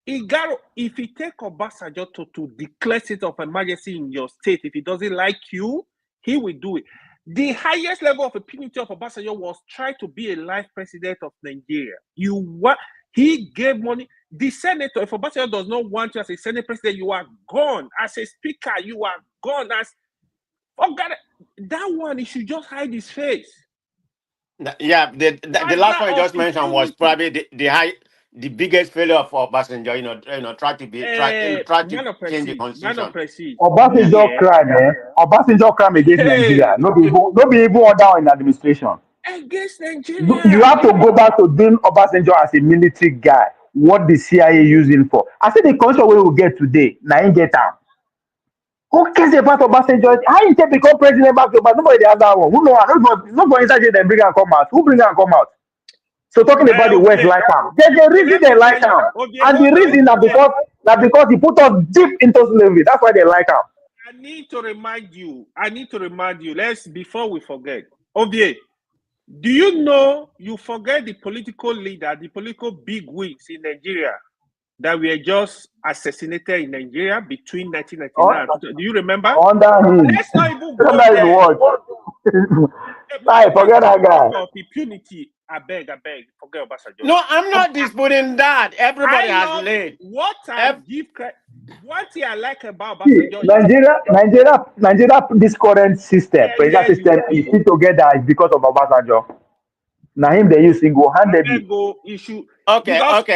If he take Obasanjo to declare state of emergency in your state, if he doesn't like you, he will do it. The highest level of impunity of Obasanjo was try to be a life president of Nigeria. He gave money. The senator, if Obasanjo does not want you as a senate president, you are gone. As a speaker, you are gone. That one, he should just hide his face. Yeah, the last one you just mentioned was probably the biggest failure of Obasanjo. Try to change the constitution. Obasanjo crime, Obasanjo crime against Nigeria. No be even down in administration. Against Nigeria. You have to go back to doing Obasanjo as a military guy. What the CIA using for? I said the constitution we will get today. Now get down. Who cares about Obasanjo? How you take become president back to back? Nobody dey have that one. Who know? Not for inside them bring and come out. Who bring and come out? So talking about the West Okay. like am. There's a reason Let they me like tell you. am. Okay, And the hold on. reason that because he put us deep into slavery. That's why they like am. I need to remind you. Let's before we forget. Ovie, do you know you forget the political leader, the political bigwigs in Nigeria that were just assassinated in Nigeria between 1999 and 2000? Do you remember? Under him. Let's not even go Under his there. watch. Right, forget that guy. Of impunity. I beg, forget Obasanjo. No, I'm not disputing that. Everybody has laid. What I like about Obasanjo Nigeria, this current system, presidential system is still together is because of Obasanjo. Now him they use single-handedly. Okay. Hold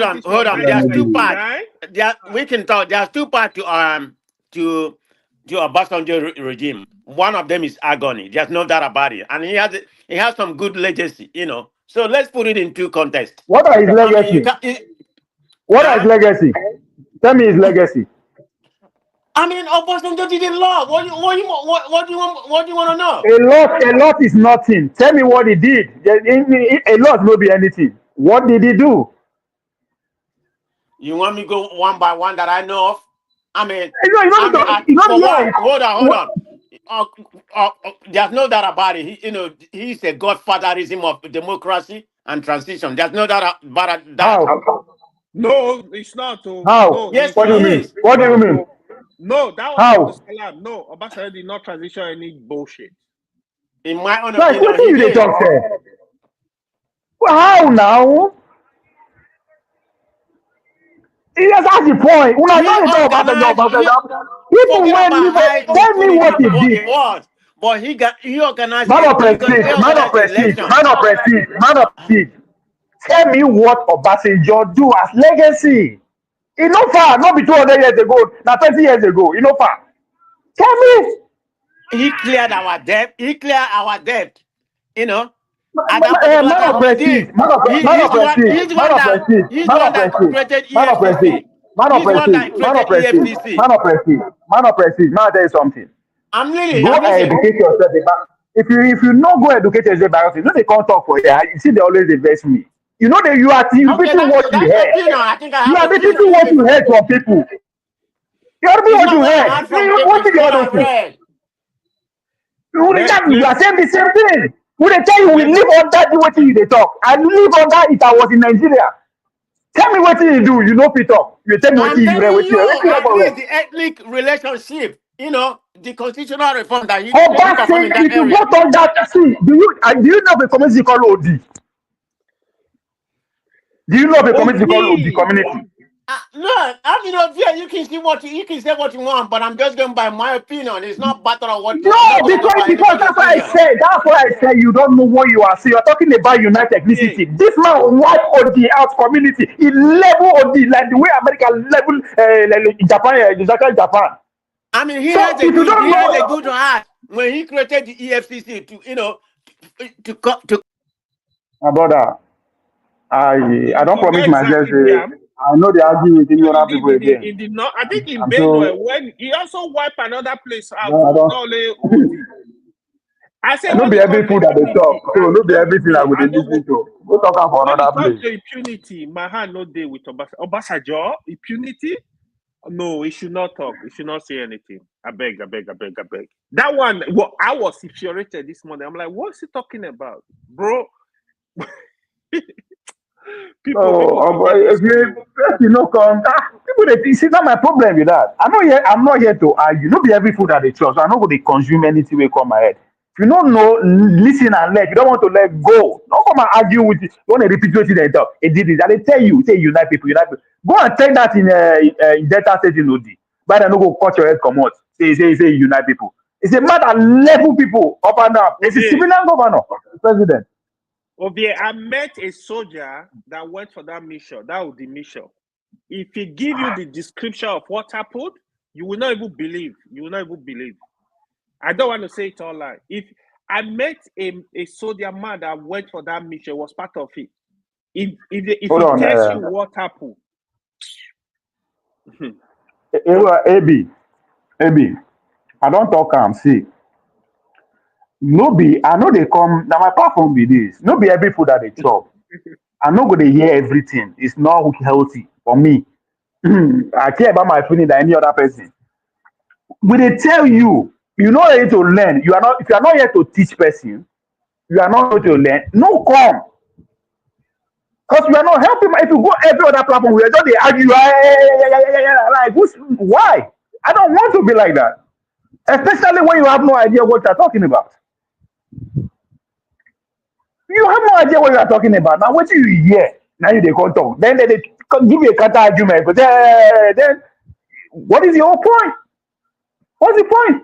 on. There's two parts. We can talk. There's two parts to Obasanjo regime. One of them is agony. There's no doubt about it, and he has some good legacy, you know. So let's put it in two contexts. What are his legacy? What are his legacy? Tell me his legacy. I mean, Obasanjo did a lot. What do you want to know? A lot is nothing. Tell me what he did. A lot will be anything. What did he do? You want me to go one by one that I know of? I mean, hold on. There's no doubt about it. He's a godfatherism of democracy and transition. There's no doubt about that. How? No, it's not. How? No, yes, what do you mean? What do you mean? No, that was how? Salam. No, Obasanjo did not transition any bullshit. In my own opinion, what he did. Talk well, how now? Yes, that's the point. When I don't talk about people when tell me what he did. But he organized man of prestige. Tell me what Obasanjo do as legacy. It's not far, not be 200 years ago, not 20 years ago. It's not far. Tell me. He cleared our debt. You know. Man of prestige. He's the one that created EFCC. Man of prestige. Now tell you something. I'm really go educate yourself about. If you not go educate yourself about it, they can't talk for you. You see, they always invest me. You know that you are repeating what you heard. You are repeating what you heard from people. You are repeating what you heard. What did you heard? You are saying the same thing. When they tell you we live under the way they talk, I live under it. I was in Nigeria. Tell me what you do. You know, Peter. You tell me what you read. The ethnic relationship. You know, the constitutional reform that he did. If you vote on that, see, do you know the community called OD? Do you know the community called OD community? No, I mean, yeah, you can say what you want, but I'm just going by my opinion. It's not battle of what. No, because that's why I said. That's why I said you don't know what you are saying. You're talking about united ethnicity. This man wipe OD out community. He level OD like the way America level Japan. I mean, he has a good heart when he created the EFCC to. My brother, I don't promise myself. I know they argue with other people again. I think in Benue, when he also wiped another place out. I said, not be every food that they talk. So not be everything I would listen to. We'll talk about another place. The impunity, my hand no day with Obasanjo. Impunity? No, he should not talk. He should not say anything. I beg. That one, well, I was infuriated this morning. I'm like, what's he talking about, bro? If you know, people they see not my problem with that. I'm not here to argue. Not be every food that they trust. I'm not going to consume anything will come my head. If you don't know, listen and let. You don't want to let go. Don't come and argue with it. You want to repeat what they talk. It did it. And they tell you, say unite people. Go and take that in Delta State in OD. But then no go cut your head come out. Say unite people. It's a matter level people up and down. It's a civilian governor, president. Okay, I met a soldier that went for that mission. That was the mission. If he give you the description of what happened, you will not even believe. I don't want to say it online. If I met a soldier man that went for that mission, was part of it. If he tells you what happened. AB, I don't talk am. See, no be, I know they come, now my platform be this. No be every food that they chop. I no go dey hear everything. It's not healthy for me. I care about my feeling than any other person. We dey tell you, you know ready to learn. You are not, if you are not here to teach person, you are not ready to learn. No come. Because we are not helping. If you go every other platform, we are just they argue. Like why? I don't want to be like that. Especially when you have no idea what you are talking about. You have no idea what you are talking about. Now, what do you hear? Now you they come talk. Then they give you a counter argument. But then, what is your point? What's the point?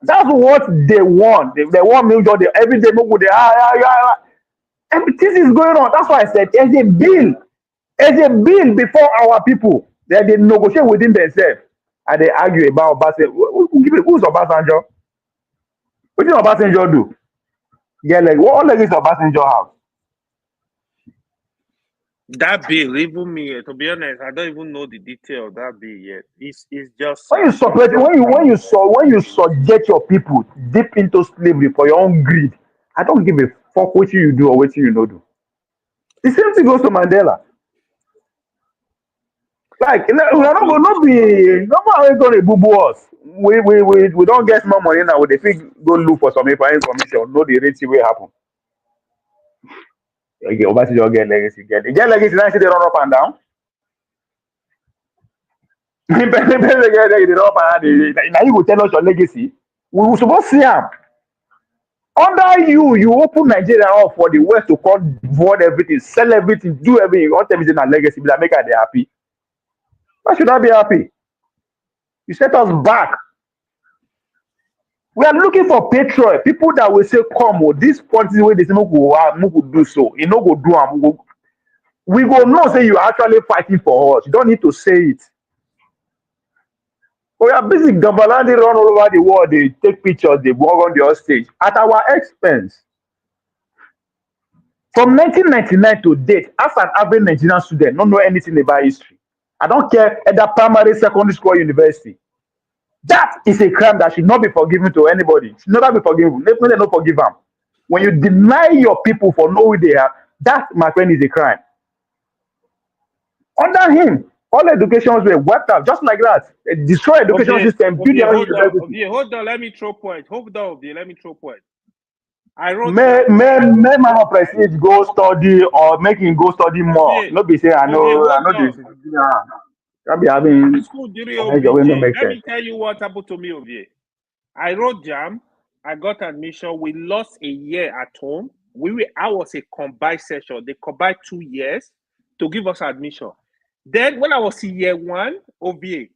That's what they want. They want me to every day. Everything is going on. That's why I said there's a bill. There's a bill before our people. They negotiate within themselves. And they argue about Obasanjo. Who's Obasanjo? What did Obasanjo do? Yeah, like what legacy Obasanjo have? That bill, even me, to be honest, I don't even know the detail of that bill yet. It's just When you separate, when you subject your people deep into slavery for your own greed, I don't give a fuck what you do or what you don't do. The same thing goes to Mandela. Like we are not going to be nobody going to boo boo us. We don't get more money now. They think go look for some information. Know the rate will happen. Okay, over to your get legacy. Get legacy. Now see they run up and down. Now you go tell us your legacy. We were supposed to see him. Under you open Nigeria up for the West to come void everything, sell everything, do everything. You want everything and legacy, but make they happy. Why should I be happy? You set us back. We are looking for patriot, people that will say, come, oh, this policy way they say, no go do so. You know, go do am. We go know say you are actually fighting for us. You don't need to say it. We are busy Gambalandi run all over the world. They take pictures, they walk on the stage at our expense. From 1999 to date, as an average Nigerian student, don't know anything about history. I don't care either primary, secondary school, or university. That is a crime that should not be forgiven to anybody. Should never be forgiven. Let me not forgive them. When you deny your people for knowing who they are, that, my friend, is a crime. Under him, all educations were wiped out just like that. A destroyed education system. Hold on, let me throw point. Hold on, let me throw point. I wrote may man prestige go study or make him go study more. No be say I know this. Can't be having school during OBJ. Let me tell you what happened to me over here. I wrote JAM. I got admission. We lost a year at home. I was a combined session. They combined 2 years to give us admission. Then when I was in year 1 OBA,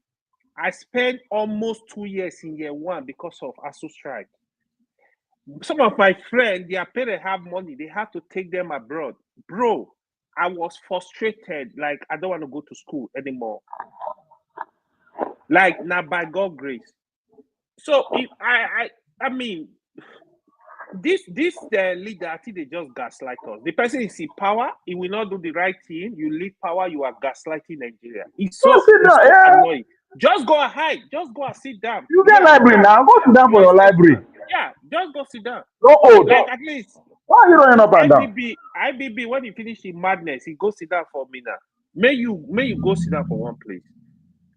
I spent almost 2 years in year 1 because of ASU strike. Some of my friends, their parents have money. They have to take them abroad. Bro, I was frustrated. Like, I don't want to go to school anymore. Like, now by God's grace. So, if I mean, this leader, I think they just gaslight us. The person is in power. He will not do the right thing. You leave power, you are gaslighting Nigeria. It's so annoying. Just go and hide. Just go and sit down. You get library now. Go sit down for your library. Yeah, just go sit down. Like at least. Why are you running up and down? IBB, when he finish the madness, he go sit down for me now. May you go sit down for one place.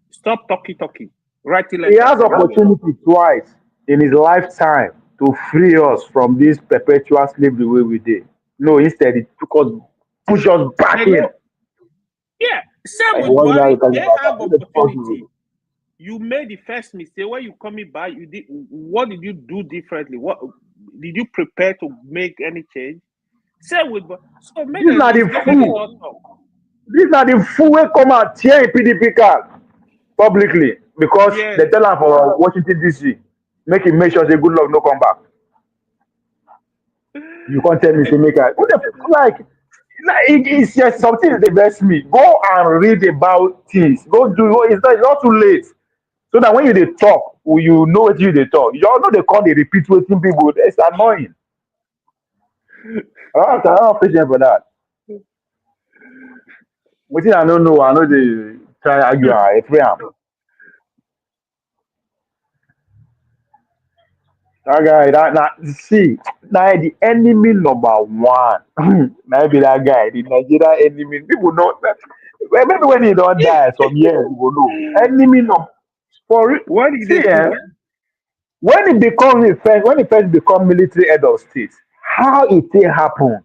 Stop talking. He has opportunity twice in his lifetime to free us from this perpetual slavery way we did. No, instead it push us back in. Yeah, same with Buhari. They have opportunity. You made the first mistake when you coming back. You did. What did you do differently? What did you prepare to make any change? Same with. So these are the fool. These are the fool who come out tear PDP card publicly because they tell them for Washington DC, make sure say good luck no come back. You can't tell me to make a like it's just something that best me. Go and read about things. Go do it's not too late. So that when you talk, you know what you talk. You all know they call they repeat what people. It's annoying. I don't have patience for that. What I don't know, I know they try argue a free am. That guy, see, now the enemy number one. Now be that guy, the Nigerian enemy. People know that. Maybe when he don't die some years, you will know. Enemy number for it. What did See, they eh, do? when he first become military head of state, how it did happen?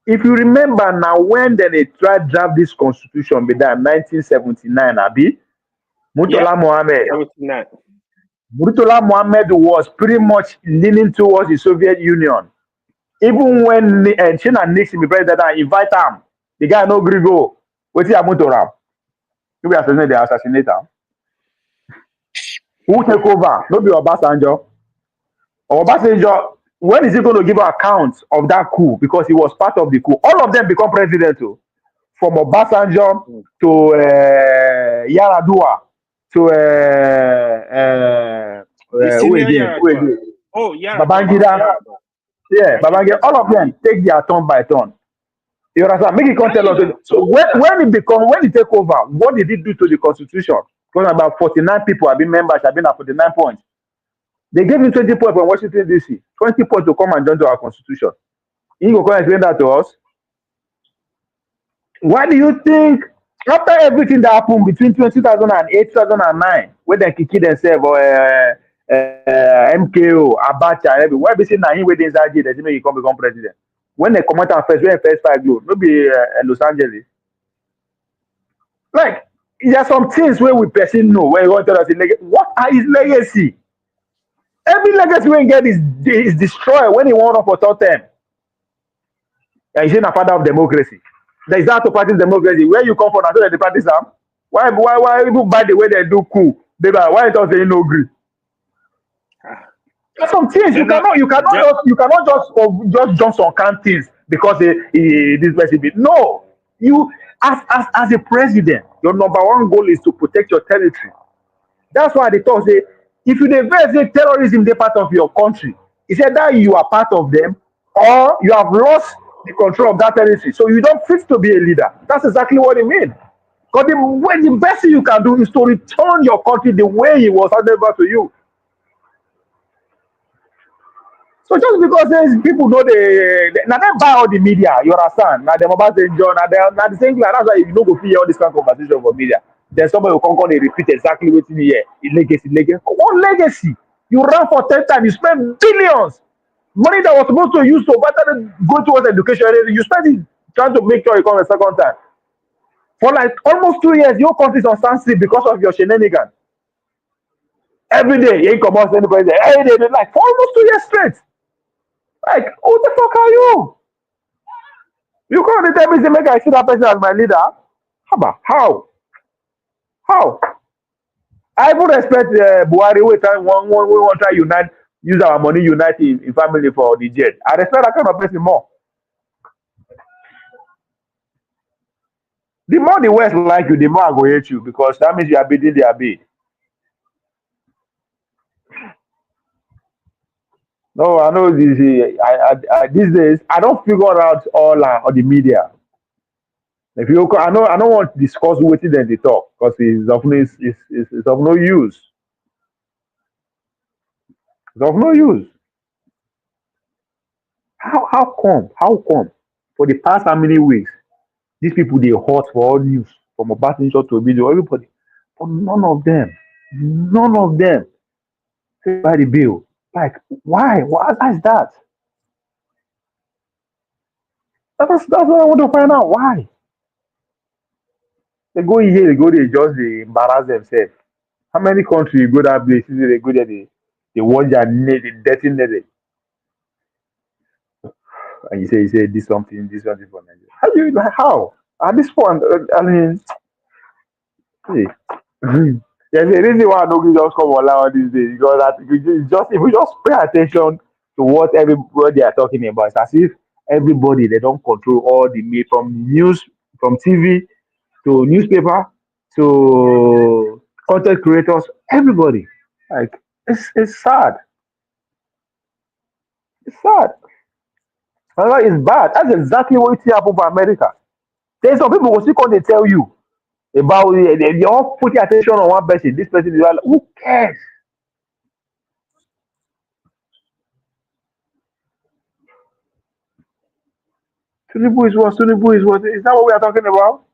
If you remember now, when then they tried draft this constitution, be that 1979, Abi Yeah, Murtala Mohammed. 79. Murtala Mohammed was pretty much leaning towards the Soviet Union. Even when China Nixon be president and invite him, the guy no gree go. Wetin happen to am? Who be assassinate the assassinator? Who take over? No be Obasanjo. Obasanjo, when is he going to give account of that coup? Because he was part of the coup. All of them become president too. From Obasanjo to Yaradua to The who senior again? Who Yaradua. again? Oh, Yaradua. Babangida. Yeah, Babangida. All of them take their turn by turn. You understand? Make it come tell us. So when he take over, what did he do to the constitution? Because about 49 people have been members, have been at 49 points. They gave him 20 points from Washington DC, 20 points to come and join to our constitution. He go come explain that to us. Why do you think after everything that happened between 2008 2009, when they kick themselves or MKO, Abacha, why be saying that he wait inside jail, they say he become president? When they come out and first, when first fight go, no be Los Angeles. Like, there are some things where we person know when you want to tell us what are his legacy? Every legacy we get is destroyed when he won up for third term. And he's a father of democracy. There is how to practice democracy. Where you come from, I so they practice them. Why people by the way they do cool? Baby, why don't they no agree? There's some things you cannot just jump on can things because this person be no. You as a president, your number one goal is to protect your territory. That's why they talk say if you dey say terrorism dey part of your country, he said that you are part of them or you have lost the control of that territory. So you don't fit to be a leader. That's exactly what it means. Because the best thing you can do is to return your country the way it was handed over to you. So just because there's people know now they buy all the media, you understand? Now them about the John, now the same thing. That's why you don't go hear all this kind of conversation for media. Then somebody will come and repeat exactly what in here. Legacy. What legacy? You ran for 10 times, you spent billions. Money that was supposed to use to better go towards education, you spend it trying to make sure you come a second time. For like almost 2 years, your country is on standstill because of your shenanigans. Every day, you ain't come out anybody. Every day, like for almost 2 years straight. Like, who the fuck are you? You can't tell me to make I see that person as my leader. How? I even respect Buhari. We want to try unite, use our money, unite in family for the jet. I respect that kind of person more. The more the West like you, the more I go hate you because that means you are bidding their bid. No, I know this. These days, I don't figure out all on the media. If you, I don't want to discuss what then they talk because it's of no use. It's of no use. How come? How come? For the past how many weeks, these people they hot for all news from a Obasanjo to video, everybody, but none of them say by the bill. Like why? Why is that? That's what I want to find out. Why? They go here, they go there, just they embarrass themselves. How many countries you go that place? They go there, they watch their net, the dirty net, and you say this something for Nigeria. How do you like how? At this point, I mean, see, there's a reason why I don't just come online these days because that if we just pay attention to what everybody are talking about, it's as if everybody they don't control all the from news, from TV to newspaper to content creators, everybody. Like it's sad. It's sad. It's bad. That's exactly what happened for America. Then some people will still come, they tell you about they all put your attention on one person. This person is like, who cares? Tinubu is what? Tinubu is what? Is that what we are talking about?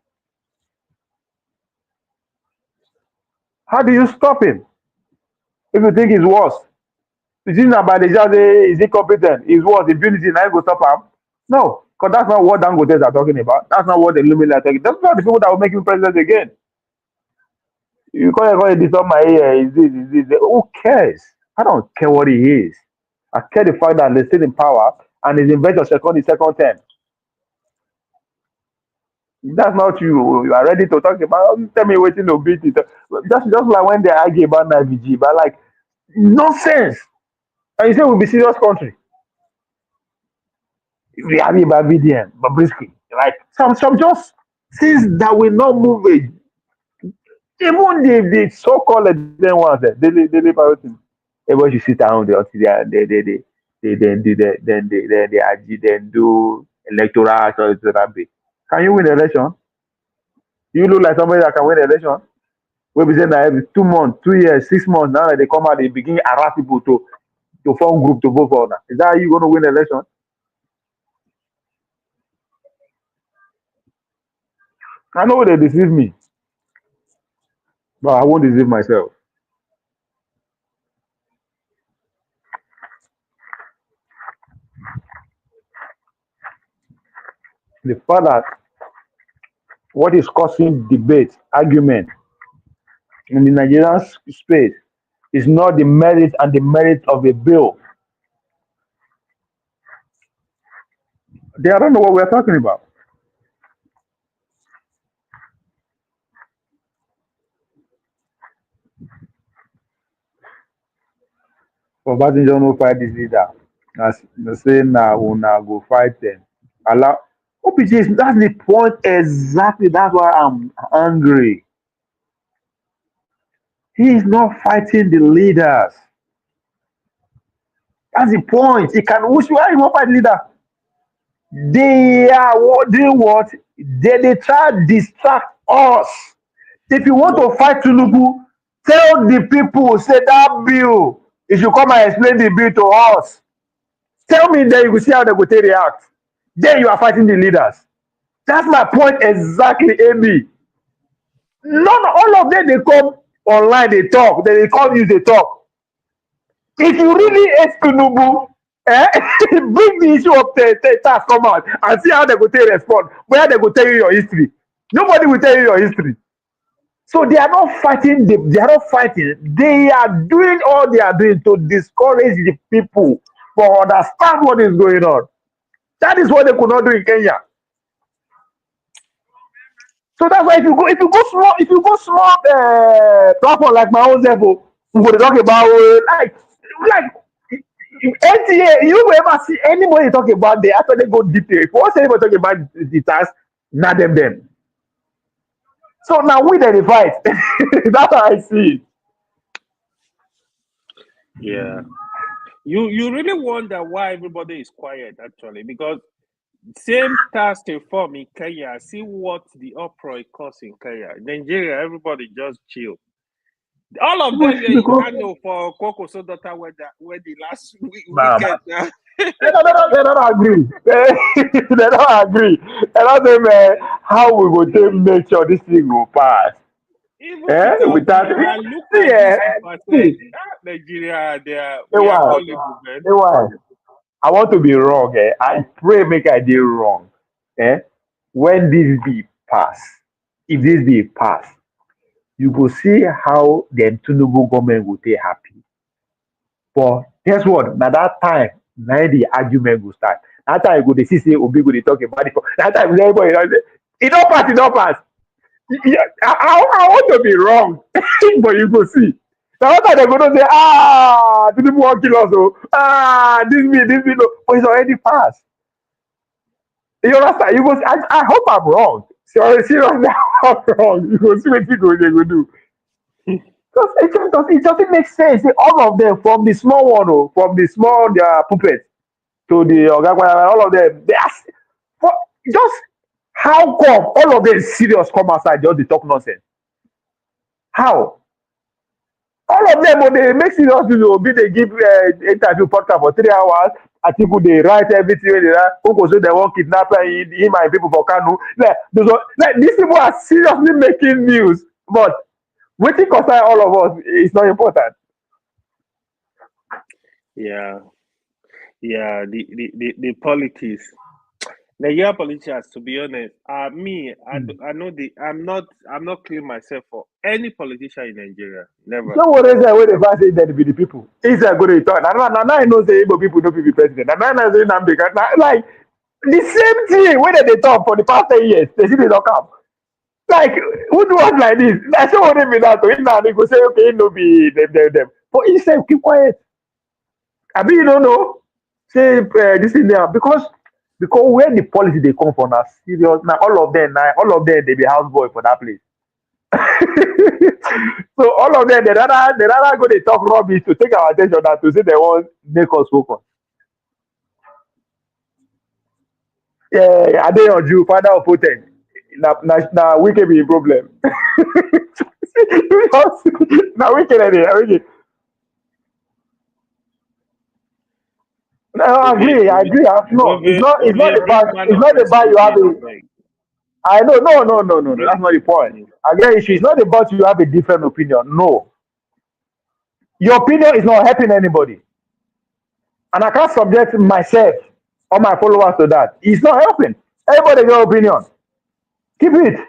How do you stop him if you think he's worse? Is it not by the just is he competent? Is what impunity now go stop him? No, because that's not what Dangote are talking about. That's not what the Lumina are talking. That's not the people that will make him president again. You call it this on my ear, is this. Who cares? I don't care what he is. I care the fact that they're still in power and his inventor second term. That's not you. You are ready to talk about. Tell me waiting to beat it. Just like when they argue about NIVG, but like nonsense. And you say we'll be serious country. We have about BDM, Babrisky. Like some just things that will not move it. Even the so-called then ones, daily priority. Everybody should sit down there until they do electoral so can you win the election? You look like somebody that can win the election. We be saying that every 2 months, 2 years, 6 months, now that they come out, they begin harass people to form group to vote for now. Is that how you gonna win the election? I know they deceive me, but I won't deceive myself. The fact that what is causing debate, argument in the Nigerian space is not the merit and the merit of a bill. They don't know what we're talking about. For Basinjo no fight this leader. As they say now, una go fight them. Allow OPG is that's the point exactly. That's why I'm angry. He is not fighting the leaders. That's the point. He can wish why he won't fight leader. They are doing what? They try to distract us. If you want to fight Tinubu, tell the people, say that bill, if you come and explain the bill to us, tell me then you will see how they will take react. Then you are fighting the leaders. That's my point exactly, Amy. None, all of them, they come online, they talk, then they come use, they talk. If you really hate Tinubu, bring the issue of the tax come out and see how they go take respond, where they go tell you your history. Nobody will tell you your history. So they are not fighting, they are not fighting. They are doing all they are doing to discourage the people for understand what is going on. That is what they could not do in Kenya. So that's why if you go small platform like my own level, we go talk about like NTA, you will ever see anybody talk about they actually go deep. If you want anybody talk about the task, not them. So now we then the fight. That's how I see it. Yeah. You really wonder why everybody is quiet actually, because same task reform in Kenya. See what the uproar it caused in Kenya. Nigeria, everybody just chill. All of them here in Kano for Koko Sodota where the last weekend. They don't agree. They don't agree. They don't say, man, how we go take make sure this thing will pass. Even Without look at this Nigeria, they are gullible, man. I want to be wrong. I pray make I do wrong. When this be pass, if this be pass, you go see how the Tinubu government will take happy. But guess what? Now that time, now the argument will start. That time you go, the CC will be good to talk about it. That time everybody, it don't pass. Yeah, I want to be wrong, but you go see. Now what they're going to say, Tinubu won't kill us, this me, no. But it's already passed. You understand? You go see, I hope I'm wrong. Seriously, I'm wrong. You go see what they go do. Because it doesn't make sense. All of them, from the small one, from the small puppet to the Ogagwana, all of them, they ask for just How come all of them serious come outside just dey talk nonsense? How? All of them when they make serious video be they give interview podcast for 3 hours. Atiku they write everything wey dey write. Unko say they wan kidnap him and people for Kanu. Like these people are seriously making news, but wetin concern all of us is not important. Yeah, yeah. The politics. Nigerian politicians, to be honest, I know I'm not clean myself for any politician in Nigeria. Never. So what is that wey dey find say dem be the people? Israel go dey talk. Na now I know say Igbo people no fit be president. Na now I say Nnamdi Kanu. Like the same thing wey dem dey talk for the past 10 years, they still dey talk am. Like who do us like this? Na so what be that? So now they go say okay, no be them. But he say keep quiet. Abi you don't know? Say this thing there because where the policy they come from are serious. Now all of them they be houseboy for that place. So all of them they rather go they talk rubbish to take our attention than to say they want make us focus. Yeah, I dey on you, father of potent. Na wicked be a problem. Now wicked wicked. No, I agree. No, it's not about you have a. I know, no. That's not the point. Again, issue is not about you have a different opinion. No, your opinion is not helping anybody, and I can't subject myself or my followers to that. It's not helping. Everybody got opinion. Keep it.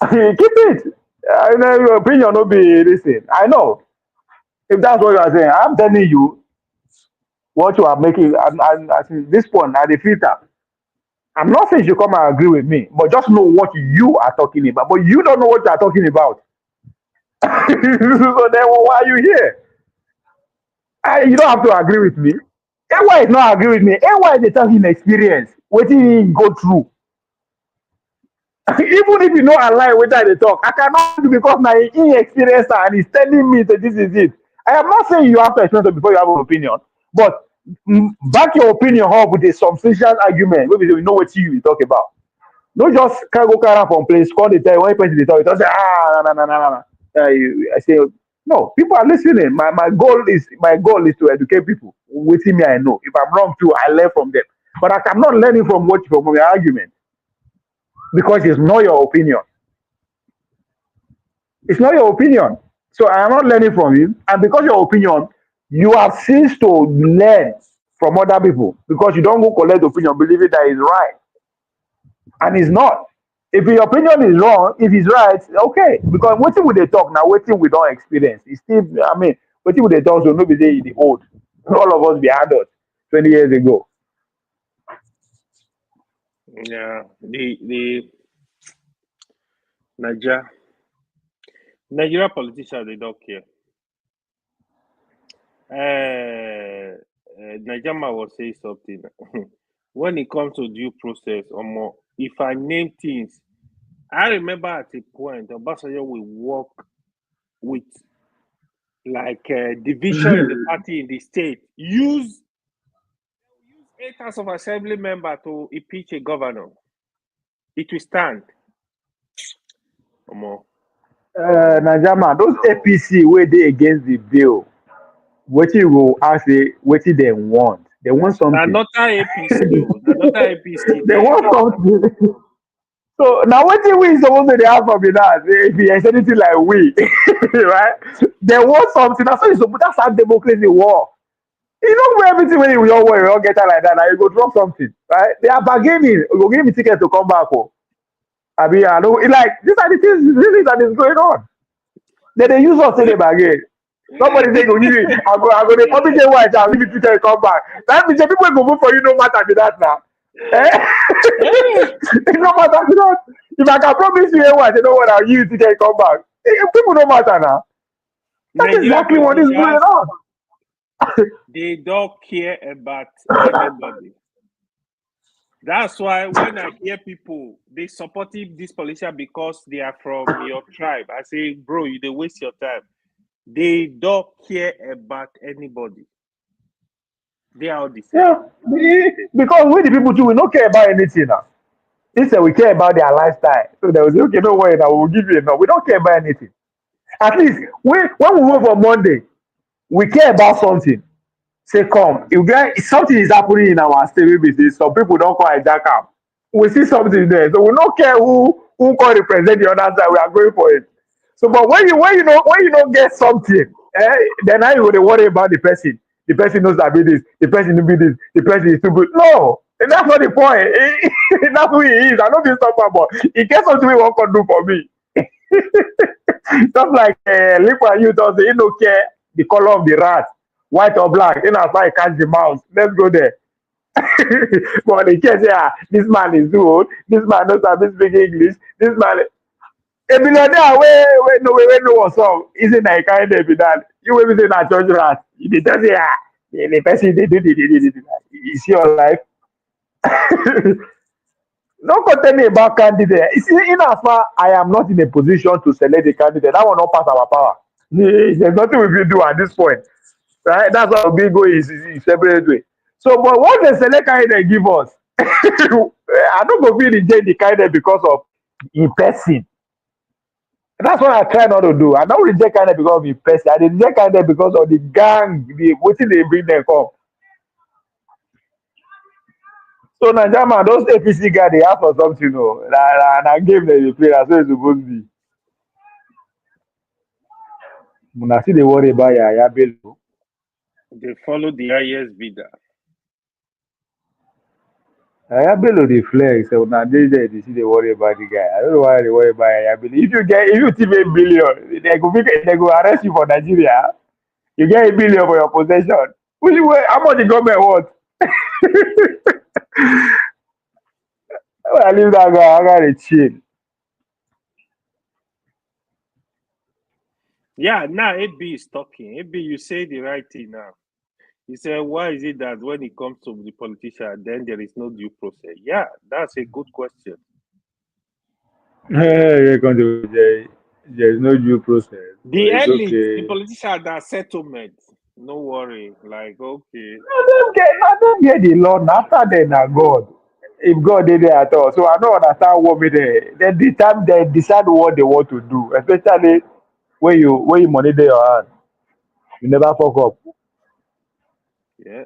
Keep it. I know your opinion will be listen. I know. If that's what you are saying, I'm telling you what you are making. And at this point, at the filter. I'm not saying you should come and agree with me, but just know what you are talking about. But you don't know what you are talking about. So then why are you here? You don't have to agree with me. AY is not agree with me. AY is a talking experience. What he go through. Even if you know I lie with that they talk, I cannot do because my inexperience and he's telling me that this is it. I am not saying you have to explain it before you have an opinion, but back your opinion up with a substantial argument. Maybe you know what you talk about. No just can't go carry am from place, call the tell when person dey talk, you don't say no. I say no, people are listening. My goal is to educate people. Waiting me, I know. If I'm wrong too, I learn from them. But I'm not learning from your argument because it's not your opinion. It's not your opinion. So I am not learning from you. And because your opinion, you have ceased to learn from other people because you don't go collect opinion, believing that is right. And it's not. If your opinion is wrong, if it's right, okay. Because waiting with they talk now, waiting we don't experience. It's still, waiting with they talk, so nobody say the old. All of us be adults 20 years ago. Yeah, the Nigeria politicians they don't care. Nigeria was saying something. When it comes to due process or more, if I name things, I remember at a point Obasanjo will work with like division in the party in the state. Use 8 House of Assembly member to impeach a governor. It will stand. Najama, those APC where they against the bill, what you will ask what they want. They want something. Another APC. They want something. So now what we supposed to have from that? If it's anything like we, right? They want something. That's how democracy works. You know where everything when we all get out like that, now you go drop something, right? They are bargaining. You go give me ticket to come back. I mean, I know, like these are the things really that is going on. They use us in the bargain. Somebody say go give me. I go the public white. I'll give you ticket to come back. That means people go vote for you no matter with that now. It no matter with that. If I can promise you what, you know what? I'll give you ticket to come back. People don't matter now. That's exactly what is going on. They don't care about anybody. That's why when I hear people they supporting this politician because they are from your tribe, I say, bro, you they waste your time. They don't care about anybody. They are all the same. Yeah, because we the people too, we don't care about anything now. Instead, we care about their lifestyle. So they will say, okay, no worry, now we'll give you enough. We don't care about anything. At least when we work for Monday, we care about something. Say, come, if something is happening in our state, maybe some people don't call hijack am. We see something there, so we don't care who can represent the other side. We are going for it. So, but when you don't get something, then now you will worry about the person. The person knows that be this. The person will be this. The person is too good. No, and that's not the point. That's who he is. I know this stuff, but in case something we won't do for me. Stuff like Lipa you does he no care the color of the rat, white or black. In as far as catch the mouse, let's go there. But they can say, this man is too old. This man knows how to speak English. This man, a millionaire, wait, no, what's up? Isn't that kind of that? You will be saying a church rat. They just say, the person they do, you see your life. Don't go tell me about candidate. You see, in as far I am not in a position to select the candidate, that will not pass our power. There's nothing we will do at this point. Right? That's how we go is separate way. So, but what the select candidate give us, I don't go feel reject the candidate because of in person. That's what I try not to do. I don't reject candidate because of in person. I reject candidate because of the gang, what they bring them come. So Najama, those APC guys, they ask for something, and I gave them the play. That's what it's supposed to be. When I see they worry about Yaya Bello, They follow the highest bidder. Yaya Bello they flex. So now they see they worry about the guy. I don't know why they worry about Yaya Bello. If you team $1 billion, they go arrest you for Nigeria. You get $1 billion for your possession. How much the government want? I leave that guy. I gotta chill. Yeah, now AB is talking. AB, you say the right thing now. He said, why is it that when it comes to the politician, then there is no due process? Yeah, that's a good question. There is no due process. The It's elite, the okay. politician that settlement. No worry. Like, okay. Let them get the law. After then, na God. If God did it at all. So I don't understand what me then the time they decide what they want to do, especially when you money there your hand. You never fuck up. Yeah.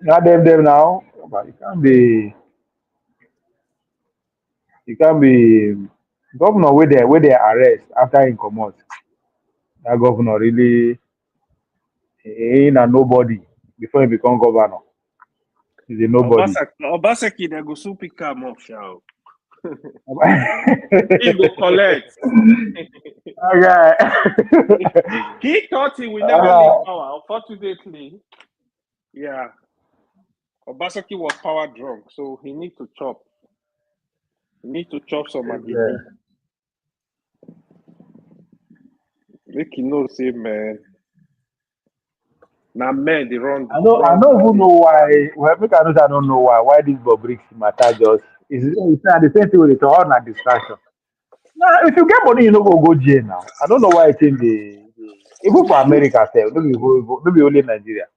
Not them now. But it can be governor where they arrest after he come out. That governor really he ain't a nobody before he become governor. He's a nobody. Obaseki, they go soon pick him up, shall. He go collect. Okay. He thought he will never leave power. Unfortunately, yeah. Obaseki was power drunk, so he need to chop. He need to chop some agidi. Make you know, say man. Now men they run. I don't even know why. Well, I don't know why this Bobrix matter just it's not the same thing with it all not distraction. Now, if you get money, you know go jail now. I don't know why I think even for America, sef, no be only Nigeria.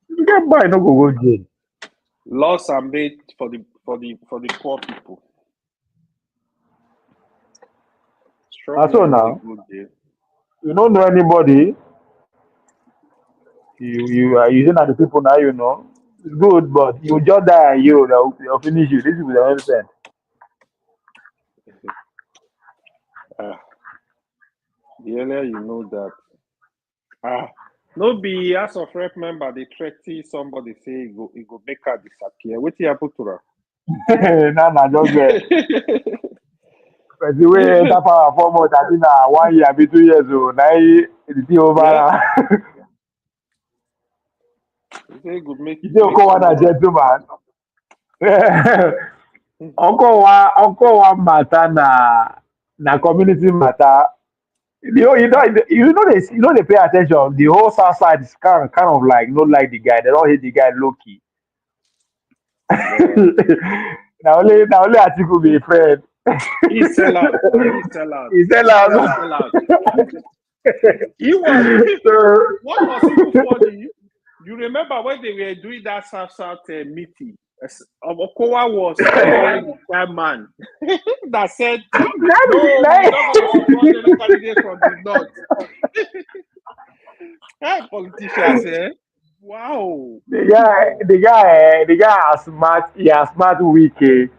If you get money, no go jail. Laws are made for the poor people. And so now, Good, you don't know anybody. You are using other people now. You know it's good, but you just die and they'll finish you. This is the understand. The earlier you know that. No be House of Rep member they threaten somebody say he go make her disappear. What happen to her? Nah, just but the way enter power forward, I think 1 year, be 2 years old. Now it's over. Yeah. You say good make You say one a gentleman. Uncle one matter na community matter. They pay attention. The whole south side is kind of like not like the guy. They don't hate the guy low key. now only Atiku be a friend. He sell out. He sell out. He sell out. He was. So, What was even funny? You remember when they were doing that South meeting? Okowa was calling the chairman that said, "No, we're not going to support any candidate from the north." Hey, politicians, eh? Wow. the guy has smart. He has smart wiki.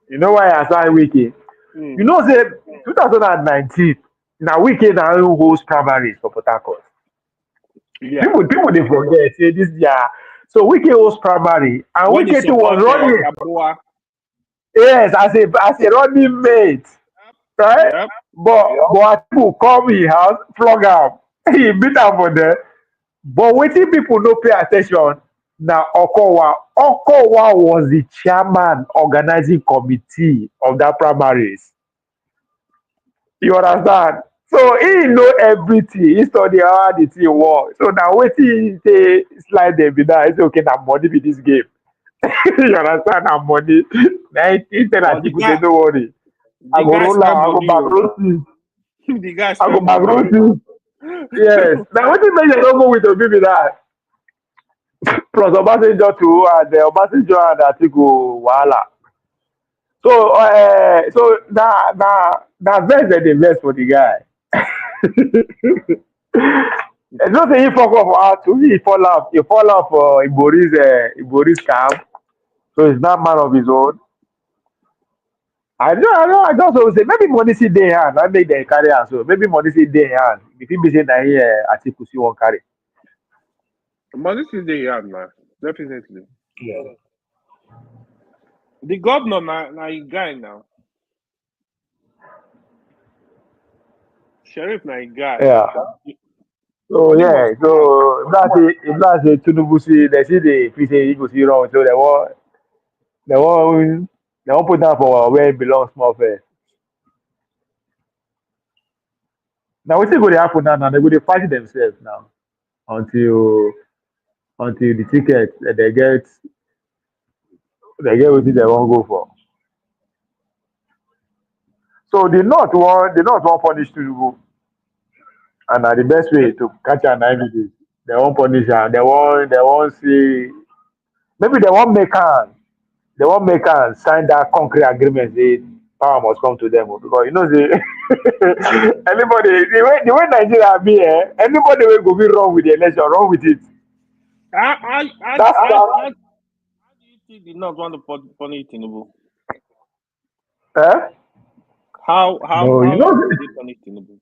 You know why I smart wiki? You know, say 2019. Now wiki now who host primaries for Port Harcourt. Yeah. People they forget. Say this year. So wiki host primary and When he wiki was support running. Yaboa. Yes, as a running mate, right? Yep. But people come in house, flog am. He beat am for there. But wetin people no pay attention na Okowa. Okowa was the chairman organizing committee of that primaries. You understand? So he know everything. He study how the thing work. So now wetin he say slide dem be that. He say okay na money be this game. You understand na money. Na he tell But Atiku say no worry. I the go guy roll am, spend I go money. backroll things. The guy I go spend backroll money. things. Yes. Now wetin make dem no go with Obi be that? Plus Obasanjo too and Obasanjo and Atiku wahala. So na vex dem dey vex for the guy. It's not say he fuck up for house too. He fall off for Ibori's camp. So he's not man of his own. I just always say maybe money see dey hand. I make dem carry am so. Maybe money see dey hand. If he be say na here Atiku see wan carry. Money is the yard, man. Definitely. Yeah. The governor na a guy now. Sheriff na a guy. Yeah. So Money yeah, must so if that's a Tinubu see they see the if say he go see wrong, so they won't put down for where it belongs small first. Now we still go to happen now, they go to fight themselves now until the ticket they get what they won't go for. So the North won't punish Tinubu. And the best way to catch an IVD, they won't punish her. They won't see maybe they won't make her sign that concrete agreement. Say power must come to them because you know anybody the way Nigeria be anybody will go be wrong with the election, wrong with it. How That's do you think the North want to punish Tinubu? How no, you know will they punish Tinubu?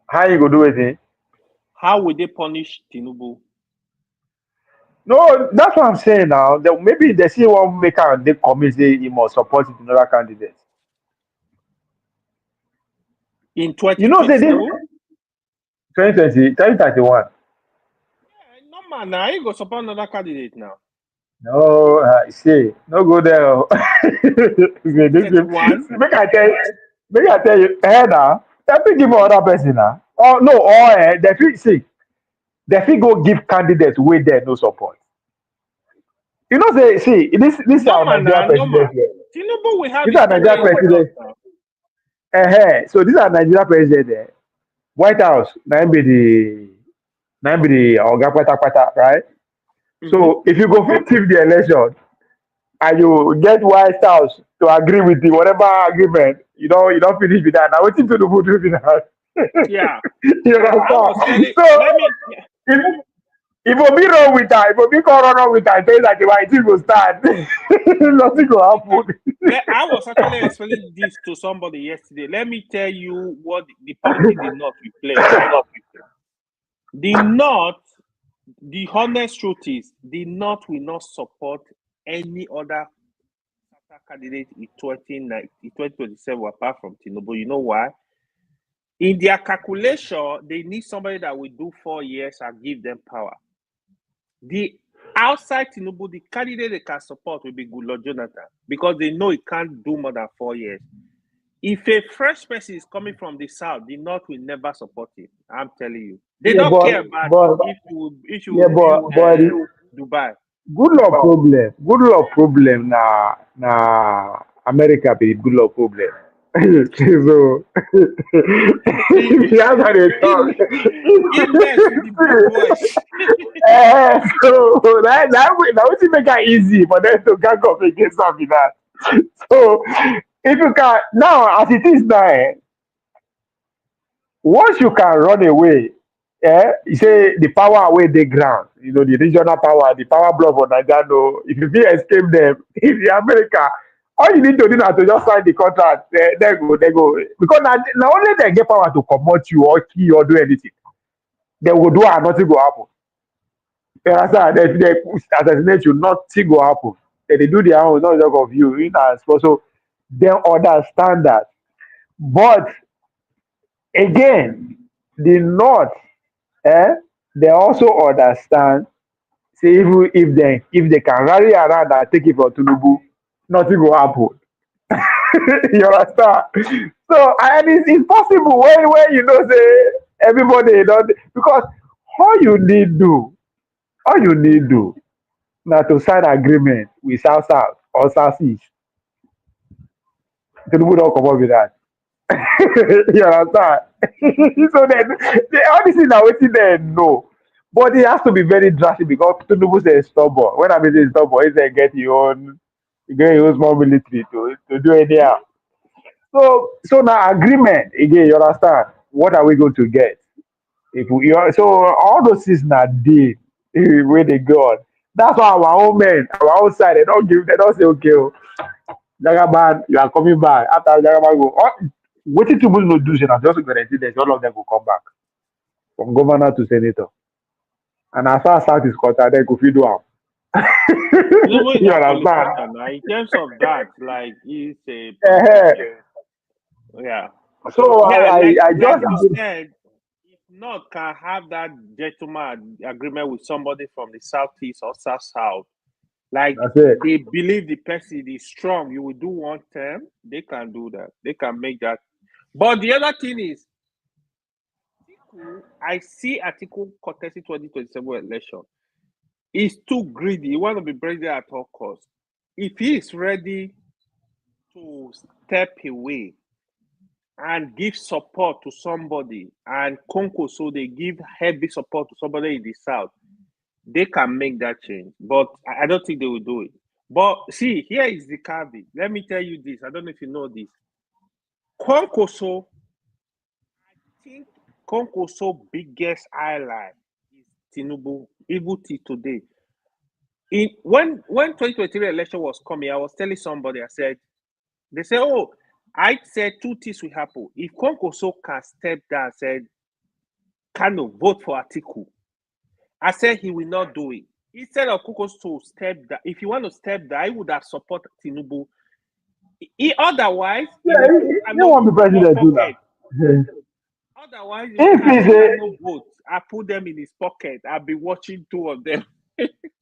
how you go do it? How will they punish Tinubu? No, that's what I'm saying now. Maybe they see one maker and they commit say he must support another candidate. In You know, say this 2022? 2031. No man, now you go support another candidate now. No, see, no go there. Make I tell you, now, they fit give another person now. Oh no, they fit see, they fit go give candidates wey there no support. You know, say, see, this our Nigerian president here. Tinubu will have This his our Nigerian candidate president. So this our Nigerian president there. White House, na him be the oga patapata, right? So if you go fit thief the election and you get White House to agree with the whatever agreement, you don't finish with that. Now wetin Tinubu do be that? Yeah. You understand? So if Obi run with her, if Obi come run with her, tell like why it go start. Nothing go happen. I was actually explaining this to somebody yesterday. Let me tell you what the politics the North will play. The North, the honest truth is, the North will not support any other candidate in 2027 apart from Tinubu. You know why? In their calculation, they need somebody that will do 4 years and give them power. The outside Tinubu, the candidate they can support will be Goodluck Jonathan because they know he can't do more than 4 years. If a fresh person is coming from the south, the North will never support him. I'm telling you. They don't care about if you build Dubai. Good luck problem na America be good luck problem. So that's how they talk. Give birth to the big boys. So that would make it easy for them to gang up against something that. So if you can now, as it is now, once you can run away, you say the power away the ground, the regional power, the power block for Nigeria, no, if you fit escape them, if the America, all you need to do now to just sign the contract, they go. Because now only they get power to comot you or kill you or do anything. They will do and nothing will happen. You understand? They assassinate you, nothing will happen. They do their own, not just of you. So they understand that. But again, the North, eh, they also understand. Say even if they can rally around and take it for Tinubu, nothing will happen. You understand? So and it's possible when say everybody don't, because all you need do now to sign agreement with South or South East. Tinubu don't come up with that. You understand? So then all these things are waiting there no. But it has to be very drastic because Tinubu says stubborn. When I mean say stubborn, he say get your own small military to do anyhow. So now agreement again, you understand? What are we going to get? So all those things now deal where they go on. That's why our own men, our own side, they don't say okay, oh, Jagaban, you are coming back. After Jagaban go, waiting to no do, and just guarantee that all of them will come back from governor to senator. And as far as South is concerned, they could feed one. Tinubu is You a understand? politician now. In terms of that, like he's a Eh, politician. Yeah. So Yeah, I like just you said, if not can have that gentleman agreement with somebody from the southeast or south, like that's it. they believe the person is strong, you will do one term, they can do that. They can make that. But the other thing is, I see Atiku contesting 2027 election. He's too greedy. He want to be president at all costs. If he is ready to step away and give support to somebody, and Conco, so they give heavy support to somebody in the south, they can make that change. But I don't think they will do it. But see, here is the caveat. Let me tell you this. I don't know if you know this. Concoso, I think Concoso biggest ally is Tinubu, even till today. When 2023 election was coming, I was telling somebody, I said, they say, oh, I said two things will happen. If Concoso can step down and said, kind of vote for Atiku, I said he will not do it. Instead of Concoso to step down, if you want to step down, I would have supported Tinubu. Otherwise, he Yeah, will put he won't be Kanu for president too now. pocket. Otherwise, he will If he's Kanu a vote. I put them in his pocket. I'll be watching two of them.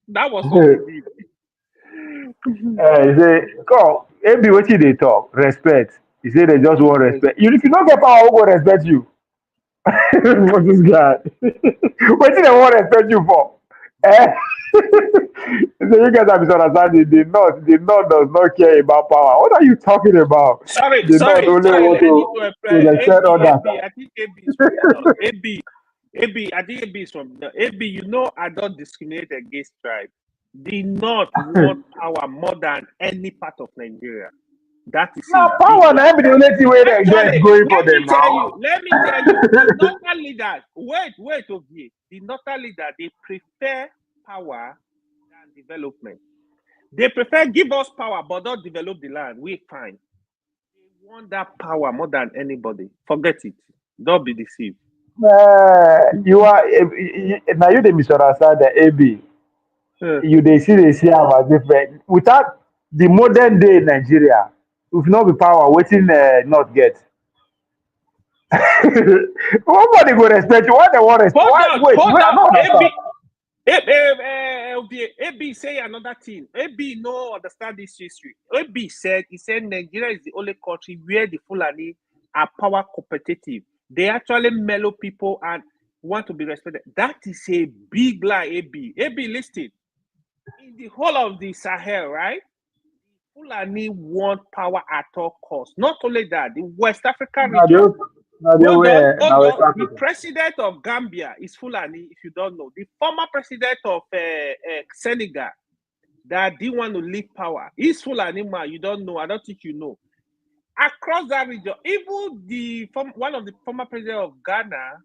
That was what he did. He say, come, AB wetin they talk, respect. He say they just want respect. If you don't get power, who go respect you? For this guy. Wetin they want respect you for? Eh? So you guys have misunderstanding. The North does not care about power. What are you talking about? Sorry. The North only Let want me to to respect others. I think AB is from the north. I think AB is from the AB. I don't discriminate against tribe. The North want power more than any part of Nigeria. That is a Now big power lie. na be the only thing wey dem get Actually, going for them let me tell you, the northern leaders, wait, okay. The northern leaders, they prefer power than development. They prefer give us power, but not develop the land. We fine. They want that power more than anybody. Forget it. Don't be deceived. You are now you dey misunderstand the AB. You dey see am as different. Without the modern day Nigeria, if not be power, wetin North get? Nobody go respect you. Why they want respect? Hold Why on, wait? I no understand. AB say another thing. AB no understand this history. AB he said Nigeria is the only country where the Fulani are power competitive. They actually mellow people and want to be respected. That is a big lie, AB. AB listed in the whole of the Sahel, right? Fulani want power at all costs. Not only that, the West African Now region. they were now West The Africa. president of Gambia is Fulani, if you don't know. The former president of Senegal that didn't want to leave power is Fulani man. You don't know. I don't think you know. Across that region, even one of the former president of Ghana,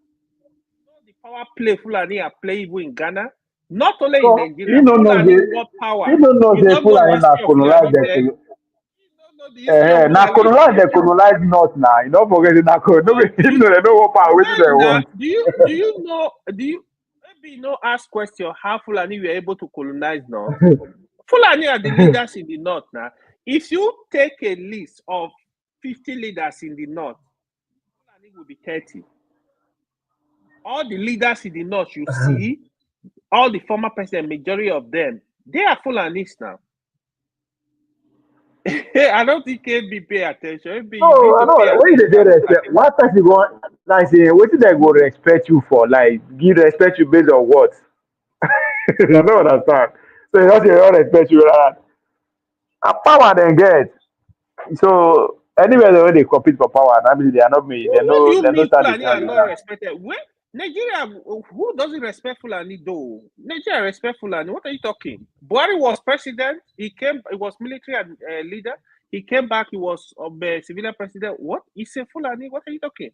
the power play Fulani are playing even in Ghana. Not only in Nigeria, Fulani want power. You don't know the Fulani na colonize na colonize the colonize north now. You don't forget it na colonize. You know they know what power which they want. Do you maybe you know ask question how Fulani were able to colonize North? Fulani are the leaders in the North now. If you take a list of 50 leaders in the North, Fulani will be 30. All the leaders in the North you see, all the former president, majority of them, they are Fulanis now. I don't think KB pay attention. No, I know. When they do respect, what time you go like say, what did they go respect you for? Like give respect you based on what? I don't understand. So you don't respect you like that. Power then get. So anywhere they compete for power, I mean they are not me. They know What do you mean start Fulani are not respected? When Nigeria, who doesn't respect Fulani though? Nigeria respect Fulani. What are you talking? Buhari was president. He was military leader. He came back. He was civilian president. What? He's a Fulani. What are you talking?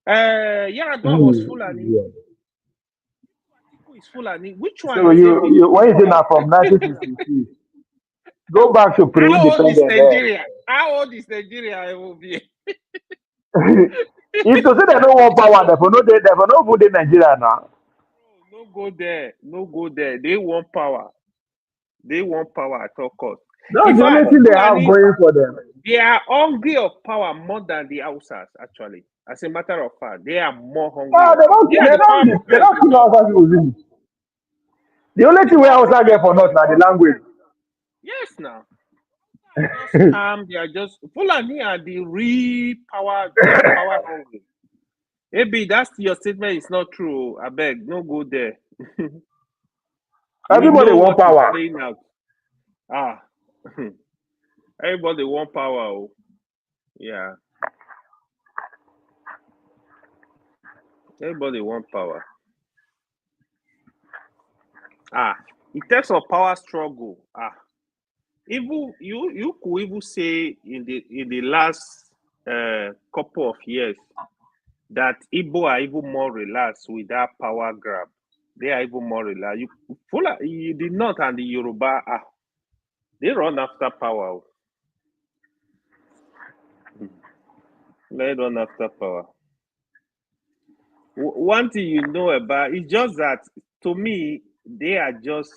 Yaradua was Fulani. Yeah. Who is Fulani? Which one? So you why is it now from 1962? Go back to pre-independence. How old is Nigeria? It will be. If to say they don't want power, they for no good in Nigeria now. No go there. No go there. They want power. They want power at all costs. That's the only thing they have going for them. They are hungry of power more than the Hausas, actually. As a matter of fact, they are more hungry. No, they don't kill Hausa people. Really. The only thing we Hausa get for not now the language. Yes, now. They are just Fulani are the real power. They are power hungry. Maybe that's your statement is not true. I beg, no go there. Everybody want power. Everybody want power. Oh. Yeah. Everybody want power. In terms of power struggle. Even you could even say in the last couple of years that Igbo are even more relaxed with that power grab. They are even more relaxed. The North and the Yoruba they run after power. They run after power. One thing you know about is just that to me they are just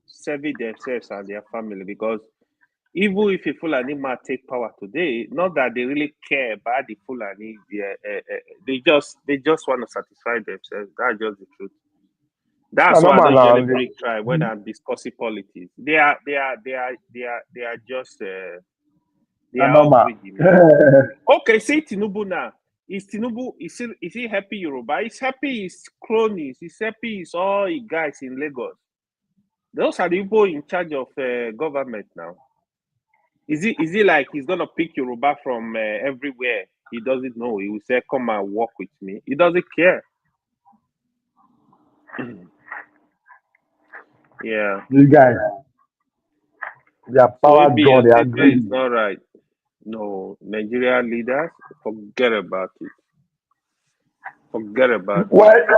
serving themselves and their family, because even if a Fulani might take power today, not that they really care about the Fulani, they just want to satisfy themselves. That's just the truth. That's why I don't usually break tribe when I'm discussing politics. They are just they are all greedy. Okay, say Tinubu now. Is Tinubu is he happy Yoruba? He's happy his cronies. He's happy his all his guys in Lagos. Those are the people in charge of government now. Is he like he's gonna pick Yoruba from everywhere? He doesn't know. He will say, "Come and work with me." He doesn't care. Yeah. These guys, their power draw. They are greedy. It's not right. No, Nigerian leaders, forget about it. Forget about it.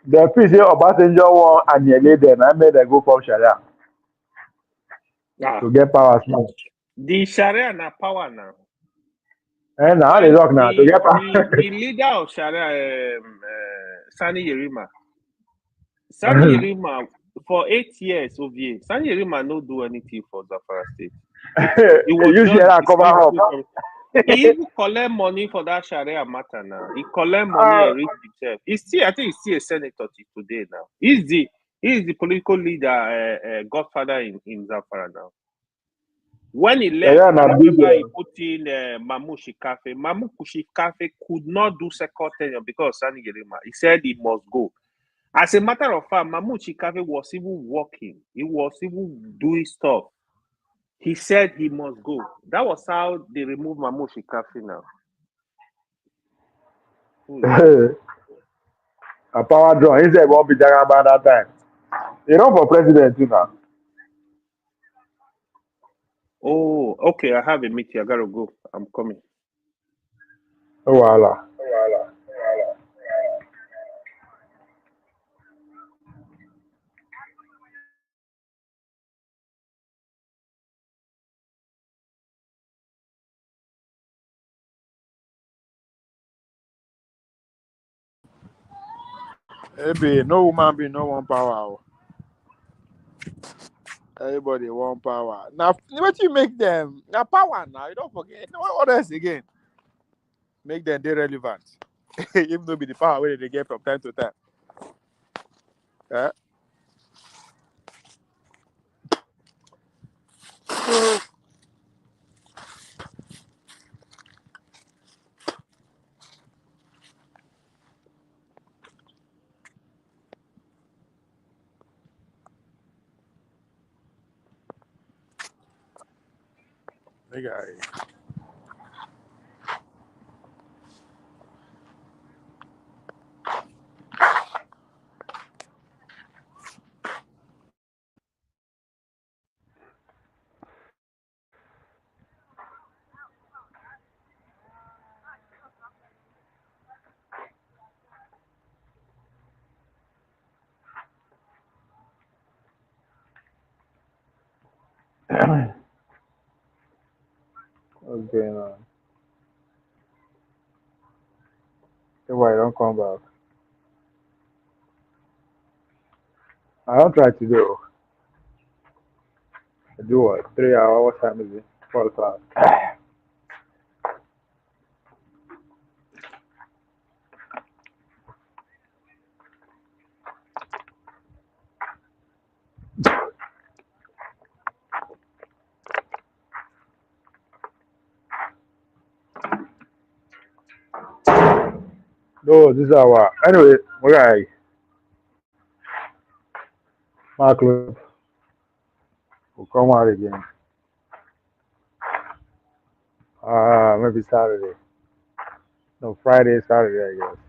The official say Obasanjo won annihilate them. I made them go for Sharia to get power. The Sharia na power now. And now they talk now to get power. The leader of Sharia, Sani Yerima. Sani Yerima for 8 years, OVA. Sani Yerima no do anything for Zamfara State. He was He even collect money for that Sharia matter now. He collect money and reach himself. I think he's still a senator today now. He's the political leader, godfather in Zamfara now. When he left, he put in Mamu Shikafe. Mamu Shikafe could not do second tenure because of Sani Yerima. He said he must go. As a matter of fact, Mahmoud Shikafi was even working. He was even doing stuff. He said he must go. That was how they removed Mahmoud Shikafi now. A power draw. He said won't be there about that time. You know for president too now. Oh, okay. I have a meeting. I gotta go. I'm coming. Oh voila. Maybe no woman be no one power. Everybody want power. Now, what you make them? Now, power now. You don't forget. What else again? Make them irrelevant. Even though be the power where they get from time to time. Eh? Nigga, What's going on? Say why you don't come back? I don't try to do. I do what? 3 hours. What time is it? 4 o'clock. No, this is our anyway. Okay, Mark Club will come out again. Maybe Saturday. No, Friday, Saturday, I guess.